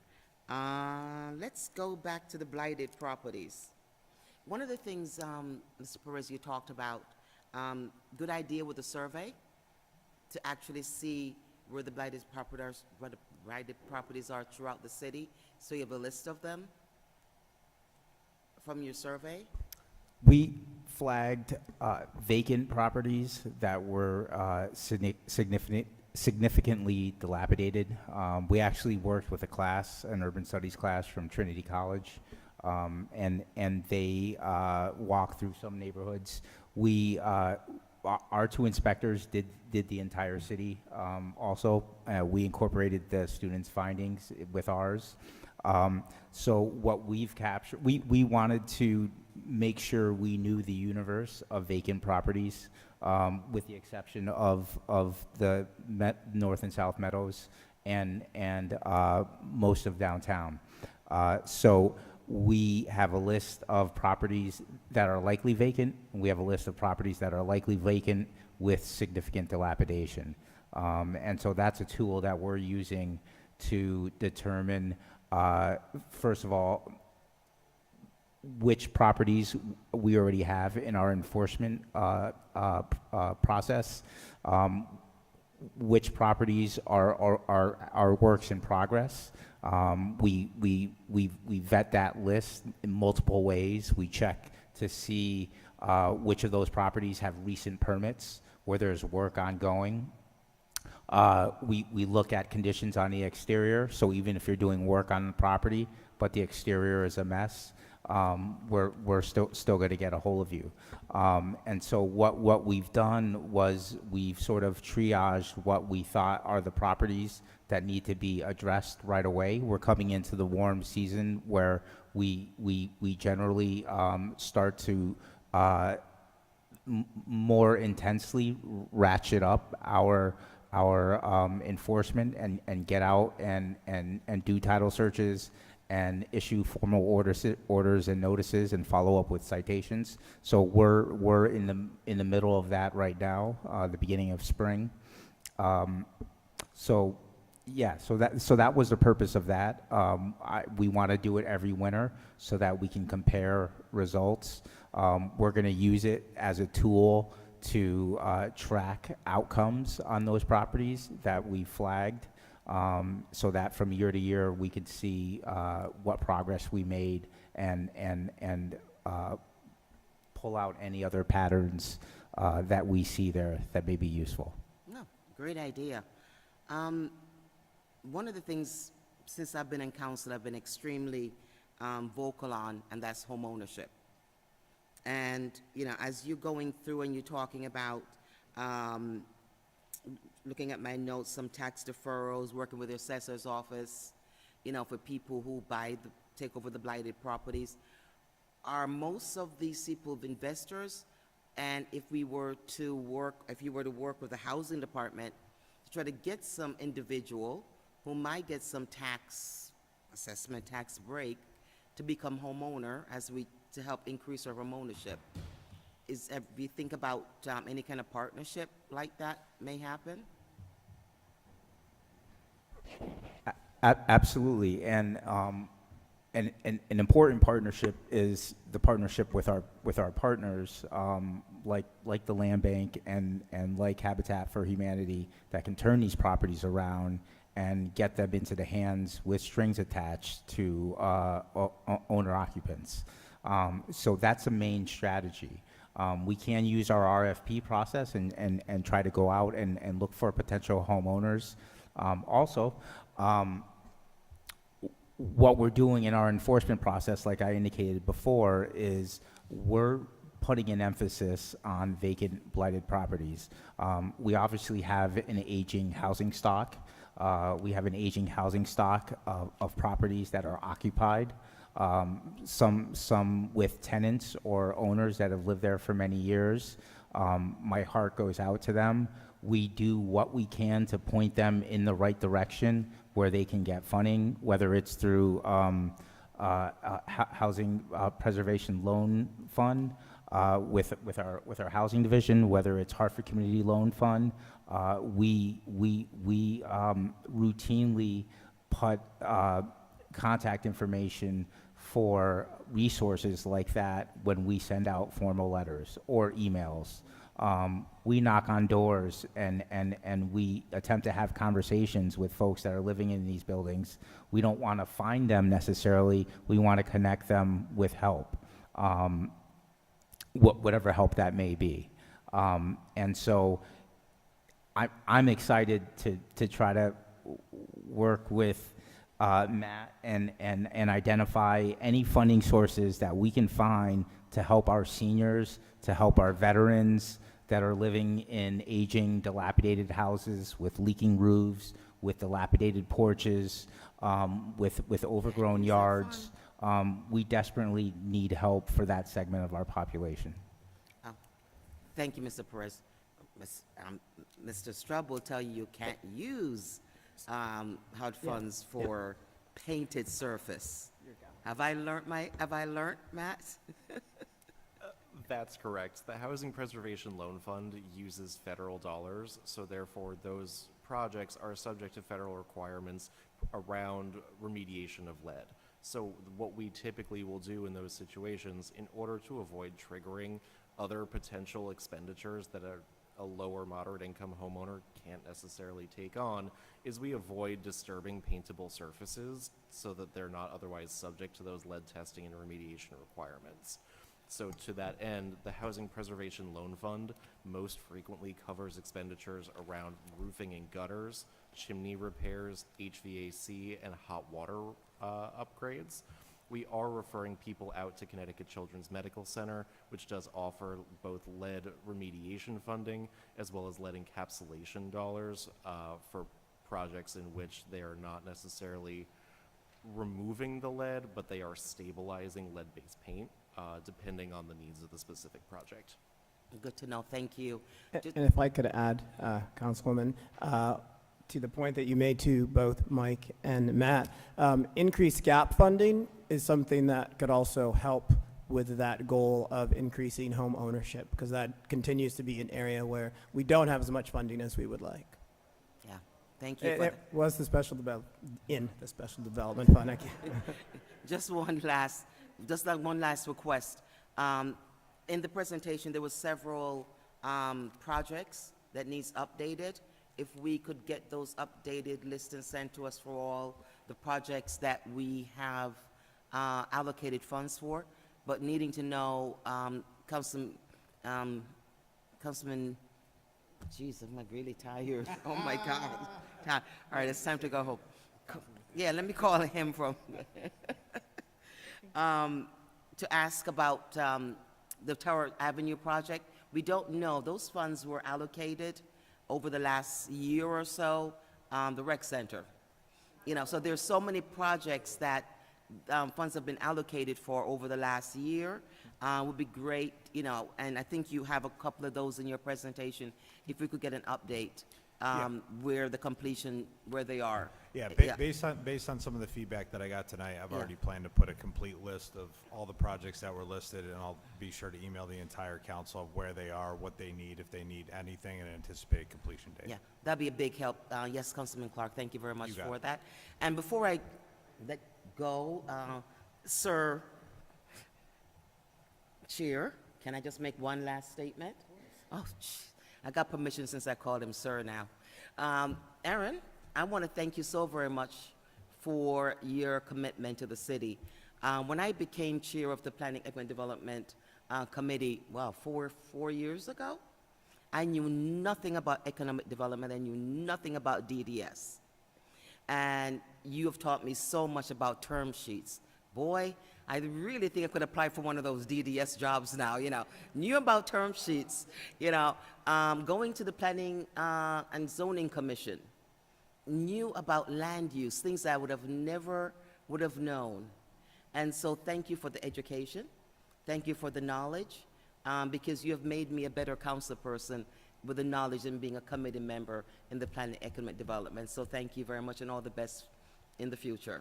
Let's go back to the blighted properties. One of the things, Mr. Perez, you talked about, good idea with the survey to actually see where the blighted properties are throughout the city, so you have a list of them from your survey? We flagged vacant properties that were significantly dilapidated. We actually worked with an urban studies class from Trinity College, and they walked through some neighborhoods. Our 2 inspectors did the entire city. Also, we incorporated the students' findings with ours. So what we've captured, we wanted to make sure we knew the universe of vacant properties, with the exception of the North and South Meadows and most of downtown. So we have a list of properties that are likely vacant, and we have a list of properties that are likely vacant with significant dilapidation. And so that's a tool that we're using to determine, first of all, which properties we already have in our enforcement process, which properties are works in progress. We vet that list in multiple ways. We check to see which of those properties have recent permits where there's work ongoing. We look at conditions on the exterior, so even if you're doing work on the property, but the exterior is a mess, we're still going to get a hold of you. And so what we've done was we've sort of triaged what we thought are the properties that need to be addressed right away. We're coming into the warm season where we generally start to more intensely ratchet up our enforcement and get out and do title searches and issue formal orders and notices and follow up with citations. So we're in the middle of that right now, the beginning of spring. So that was the purpose of that. We want to do it every winter so that we can compare results. We're going to use it as a tool to track outcomes on those properties that we flagged, so that from year to year we could see what progress we made and pull out any other patterns that we see there that may be useful. No, great idea. One of the things, since I've been in council, I've been extremely vocal on, and that's home ownership. And, as you're going through and you're talking about, looking at my notes, some tax deferrals, working with the assessor's office, for people who take over the blighted properties, are most of these people investors? And if you were to work with the housing department to try to get some individual who might get some tax assessment, tax break, to become homeowner to help increase our home ownership. If you think about any kind of partnership like that may happen? Absolutely, and an important partnership is the partnership with our partners, like the Land Bank and like Habitat for Humanity, that can turn these properties around and get them into the hands with strings attached to owner occupants. So that's a main strategy. We can use our RFP process and try to go out and look for potential homeowners. Also, what we're doing in our enforcement process, like I indicated before, is we're putting an emphasis on vacant blighted properties. We obviously have an aging housing stock. We have an aging housing stock of properties that are occupied, some with tenants or owners that have lived there for many years. My heart goes out to them. We do what we can to point them in the right direction where they can get funding, whether it's through Housing Preservation Loan Fund with our housing division, whether it's Hartford Community Loan Fund. We routinely put contact information for resources like that when we send out formal letters or emails. We knock on doors and we attempt to have conversations with folks that are living in these buildings. We don't want to find them necessarily. We want to connect them with help, whatever help that may be. And so I'm excited to try to work with Matt and identify any funding sources that we can find to help our seniors, to help our veterans that are living in aging, dilapidated houses with leaking roofs, with dilapidated porches, with overgrown yards. We desperately need help for that segment of our population. Thank you, Mr. Perez. Mr. Strub will tell you can't use HUD funds for painted surface. Have I learned, Matt? That's correct. The Housing Preservation Loan Fund uses federal dollars, so therefore those projects are subject to federal requirements around remediation of lead. So what we typically will do in those situations, in order to avoid triggering other potential expenditures that a lower moderate income homeowner can't necessarily take on, is we avoid disturbing paintable surfaces so that they're not otherwise subject to those lead testing and remediation requirements. So to that end, the Housing Preservation Loan Fund most frequently covers expenditures around roofing and gutters, chimney repairs, HVAC, and hot water upgrades. We are referring people out to Connecticut Children's Medical Center, which does offer both lead remediation funding as well as lead encapsulation dollars for projects in which they are not necessarily removing the lead, but they are stabilizing lead-based paint, depending on the needs of the specific project. Good to know. Thank you. And if I could add, Councilwoman, to the point that you made to both Mike and Matt, increased gap funding is something that could also help with that goal of increasing home ownership, because that continues to be an area where we don't have as much funding as we would like. Yeah, thank you. It was the special development fund. Just one last request. In the presentation, there were several projects that needs updated. If we could get those updated lists and sent to us for all the projects that we have allocated funds for, but needing to know, Councilman, geez, I'm like really tired. Oh my God. All right, it's time to go home. Yeah, let me call him from, to ask about the Tower Avenue project. We don't know, those funds were allocated over the last year or so, the rec center. You know, so there's so many projects that funds have been allocated for over the last year. Would be great, you know, and I think you have a couple of those in your presentation. If we could get an update where the completion, where they are. Yeah, Yeah. based on some of the feedback that I got tonight, I've already planned to put a complete list of all the projects that were listed, and I'll be sure to email the entire council of where they are, what they need, if they need anything, and an anticipated completion date. Yeah, that'd be a big help. Yes, Councilman Clark, thank you very much You got for it. that. And before I let go, Sir, Chair, can I just make one last statement? Oh, I got permission since I called him sir now. Aaron, I want to thank you so very much for your commitment to the city. When I became chair of the Planning and Development Committee, well, four years ago, I knew nothing about economic development. I knew nothing about DDS. And you have taught me so much about term sheets. Boy, I really think I could apply for one of those DDS jobs now, Knew about term sheets, going to the Planning and Zoning Commission, knew about land use, things I would have never would have known. And so thank you for the education. Thank you for the knowledge, because you have made me a better council person with the knowledge and being a committee member in the Planning and Economic Development. So thank you very much, and all the best in the future.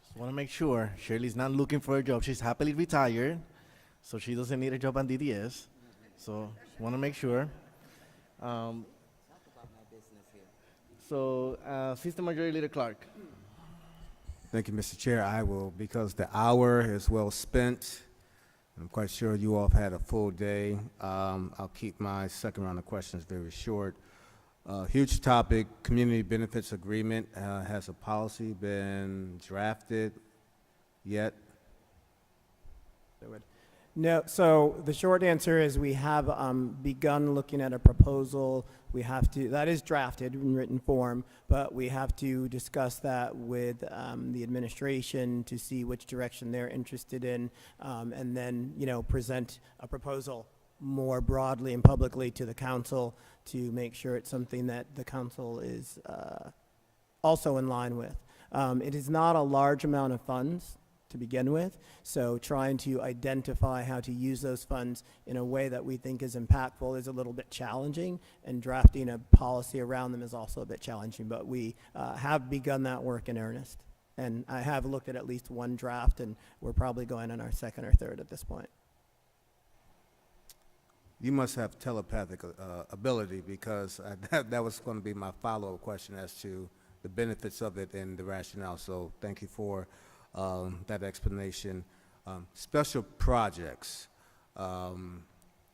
Just want to make sure Shirley's not looking for a job. She's happily retired, so she doesn't need a job on DDS. So want to make sure. System Majority Leader Clark. Thank you, Mr. Chair. I will, because the hour is well spent. I'm quite sure you all have had a full day. I'll keep my second round of questions very short. Huge topic, community benefits agreement. Has a policy been drafted yet? No, so the short answer is we have begun looking at a proposal. We have to, that is drafted in written form, but we have to discuss that with the administration to see which direction they're interested in, and then, present a proposal more broadly and publicly to the council to make sure it's something that the council is also in line with. It is not a large amount of funds to begin with, so trying to identify how to use those funds in a way that we think is impactful is a little bit challenging, and drafting a policy around them is also a bit challenging, but we have begun that work in earnest. And I have looked at least one draft, and we're probably going on our second or third at this point. You must have telepathic ability, because that was going to be my follow-up question as to the benefits of it and the rationale. So thank you for that explanation. Special projects,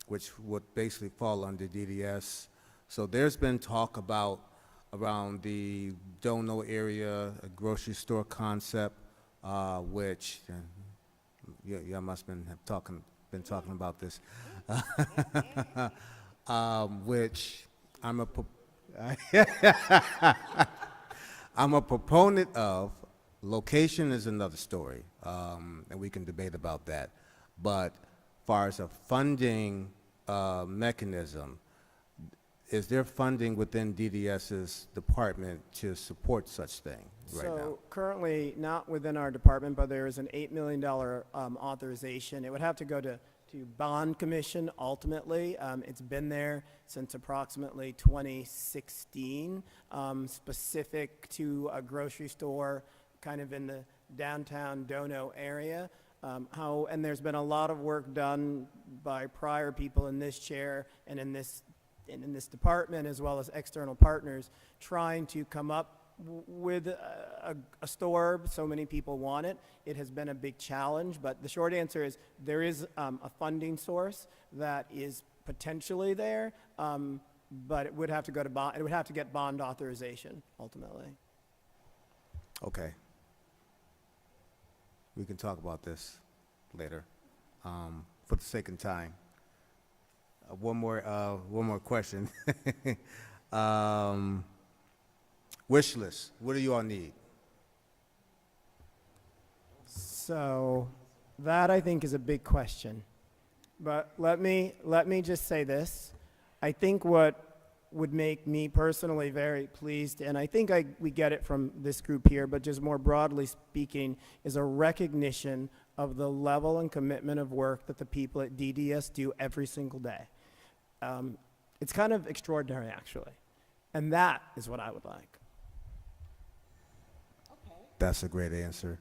which would basically fall under DDS. So there's been talk about around the Dono area, a grocery store concept, which you must have been talking about this, which I'm a proponent of. Location is another story, and we can debate about that. But as far as a funding mechanism, is there funding within DDS's department to support such thing right now? So currently not within our department, but there is an $8 million authorization. It would have to go to bond commission ultimately. It's been there since approximately 2016, specific to a grocery store kind of in the downtown Dono area. And there's been a lot of work done by prior people in this chair and in this department, as well as external partners, trying to come up with a store. So many people want it. It has been a big challenge, but the short answer is there is a funding source that is potentially there, but it would have to go to bond. It would have to get bond authorization ultimately. Okay. We can talk about this later. For the sake of time, one more question. Wish list. What do you all need? So that, I think, is a big question. But let me just say this. I think what would make me personally very pleased, and I think we get it from this group here, but just more broadly speaking, is a recognition of the level and commitment of work that the people at DDS do every single day. It's kind of extraordinary, actually. And that is what I would like. That's a great answer,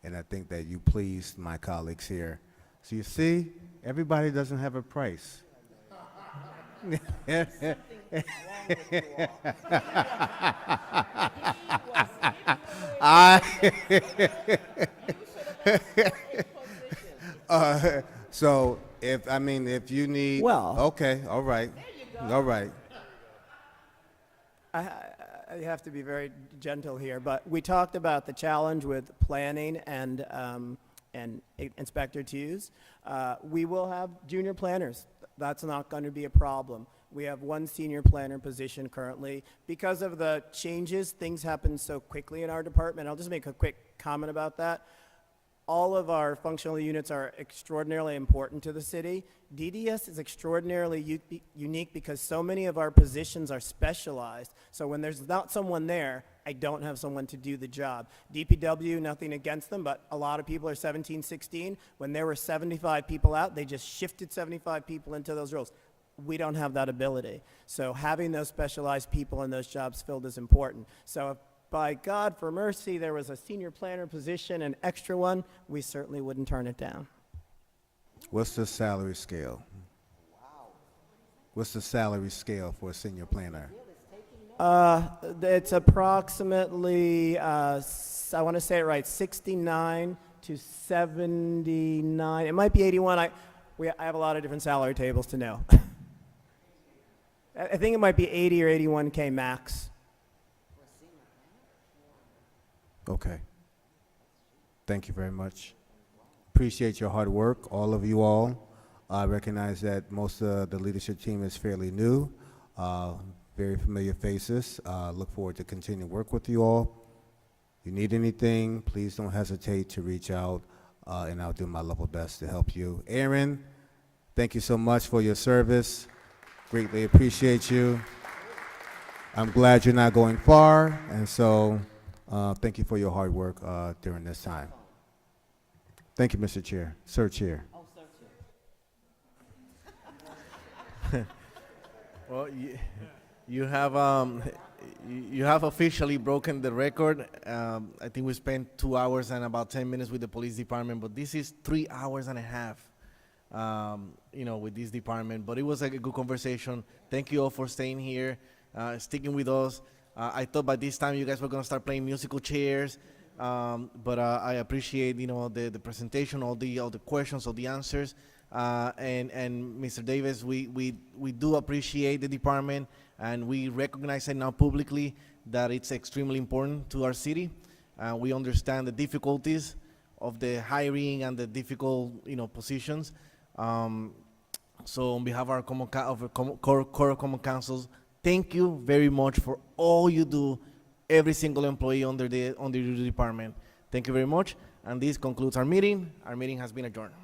and I think that you pleased my colleagues here. So you see, everybody doesn't have a price. So if you need. Well. Okay, all right. All right. I have to be very gentle here, but we talked about the challenge with planning and inspector twos. We will have junior planners. That's not going to be a problem. We have one senior planner position currently. Because of the changes, things happen so quickly in our department. I'll just make a quick comment about that. All of our functional units are extraordinarily important to the city. DDS is extraordinarily unique because so many of our positions are specialized. So when there's not someone there, I don't have someone to do the job. DPW, nothing against them, but a lot of people are 17, 16. When there were 75 people out, they just shifted 75 people into those roles. We don't have that ability. So having those specialized people in those jobs filled is important. So if by God, for mercy, there was a senior planner position, an extra one, we certainly wouldn't turn it down. What's the salary scale? What's the salary scale for a senior planner? It's approximately, I want to say it right, 69 to 79. It might be 81. I have a lot of different salary tables to know. I think it might be 80 or 81K max. Okay. Thank you very much. Appreciate your hard work, all of you all. I recognize that most of the leadership team is fairly new, very familiar faces. Look forward to continue to work with you all. If you need anything, please don't hesitate to reach out, and I'll do my level best to help you. Aaron, thank you so much for your service. Greatly appreciate you. I'm glad you're not going far, and so thank you for your hard work during this time. Thank you, Mr. Chair. Sir Chair. Oh, sir, Well, you have officially broken the record. I think we spent 2 hours and about 10 minutes with the police department, but this is 3 hours and a half, with this department. But it was a good conversation. Thank you all for staying here, sticking with us. I thought by this time you guys were gonna start playing musical chairs, but I appreciate the presentation, all the questions, all the answers, and Mr. Davis, we do appreciate the department, and we recognize it now publicly that it's extremely important to our city. We understand the difficulties of the hiring and the difficult positions. So on behalf of our core common councils, thank you very much for all you do, every single employee under your department. Thank you very much, and this concludes our meeting. Our meeting has been adjourned.